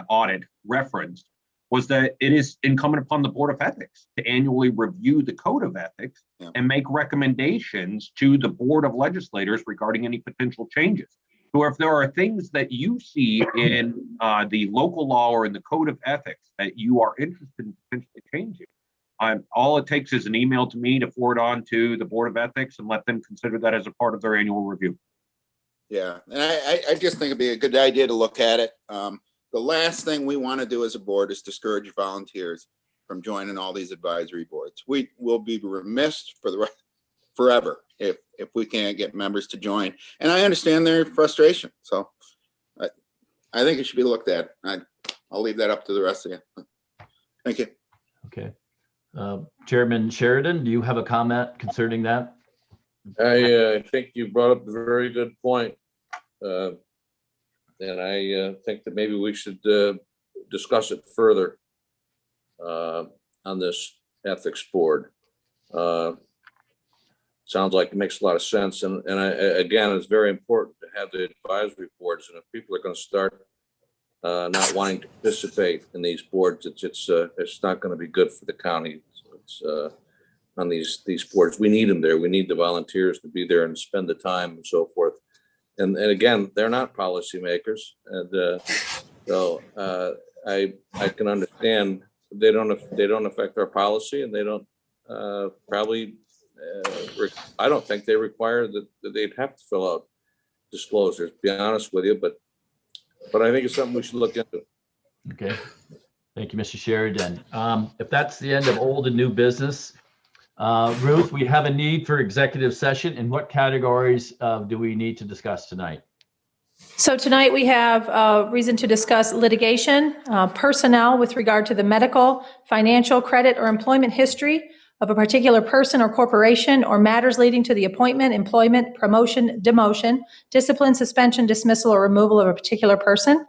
audit referenced was that it is incumbent upon the Board of Ethics to annually review the Code of Ethics and make recommendations to the Board of Legislators regarding any potential changes. So if there are things that you see in the local law or in the Code of Ethics that you are interested in potentially changing, all it takes is an email to me to forward on to the Board of Ethics and let them consider that as a part of their annual review. Yeah, and I just think it'd be a good idea to look at it. The last thing we want to do as a board is discourage volunteers from joining all these advisory boards. We will be remiss for the forever if we can't get members to join. And I understand their frustration. So I think it should be looked at. I'll leave that up to the rest of you. Thank you. Okay. Chairman Sheridan, do you have a comment concerning that? I think you brought up a very good point. And I think that maybe we should discuss it further on this ethics board. Sounds like it makes a lot of sense. And again, it's very important to have the advisory boards. And if people are going to start not wanting to participate in these boards, it's not going to be good for the county. So it's on these boards. We need them there. We need the volunteers to be there and spend the time and so forth. And again, they're not policymakers. And so I can understand they don't affect our policy, and they don't probably I don't think they require that they'd have to fill out disclosures, to be honest with you, but I think it's something we should look into. Okay. Thank you, Mr. Sheridan. If that's the end of old and new business, Ruth, we have a need for executive session. In what categories do we need to discuss tonight? So tonight we have reason to discuss litigation, personnel with regard to the medical, financial, credit, or employment history of a particular person or corporation, or matters leading to the appointment, employment, promotion, demotion, discipline, suspension, dismissal, or removal of a particular person,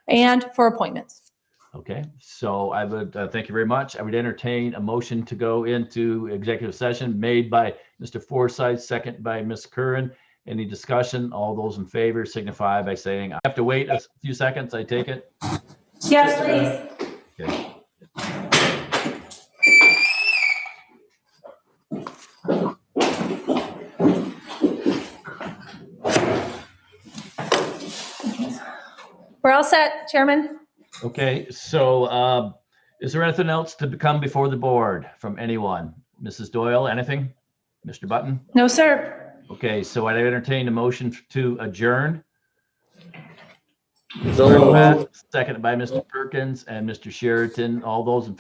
and for appointments. Okay, so I would thank you very much. I would entertain a motion to go into executive session made by Mr. Forsythe, second by Ms. Curran. Any discussion? All those in favor signify by saying, I have to wait a few seconds, I take it? Yes, please. Okay. We're all set, Chairman? Okay, so is there anything else to come before the board from anyone? Mrs. Doyle, anything? Mr. Button? No, sir. Okay, so I entertain a motion to adjourn. So Seconded by Mr. Perkins and Mr. Sheraton. All those in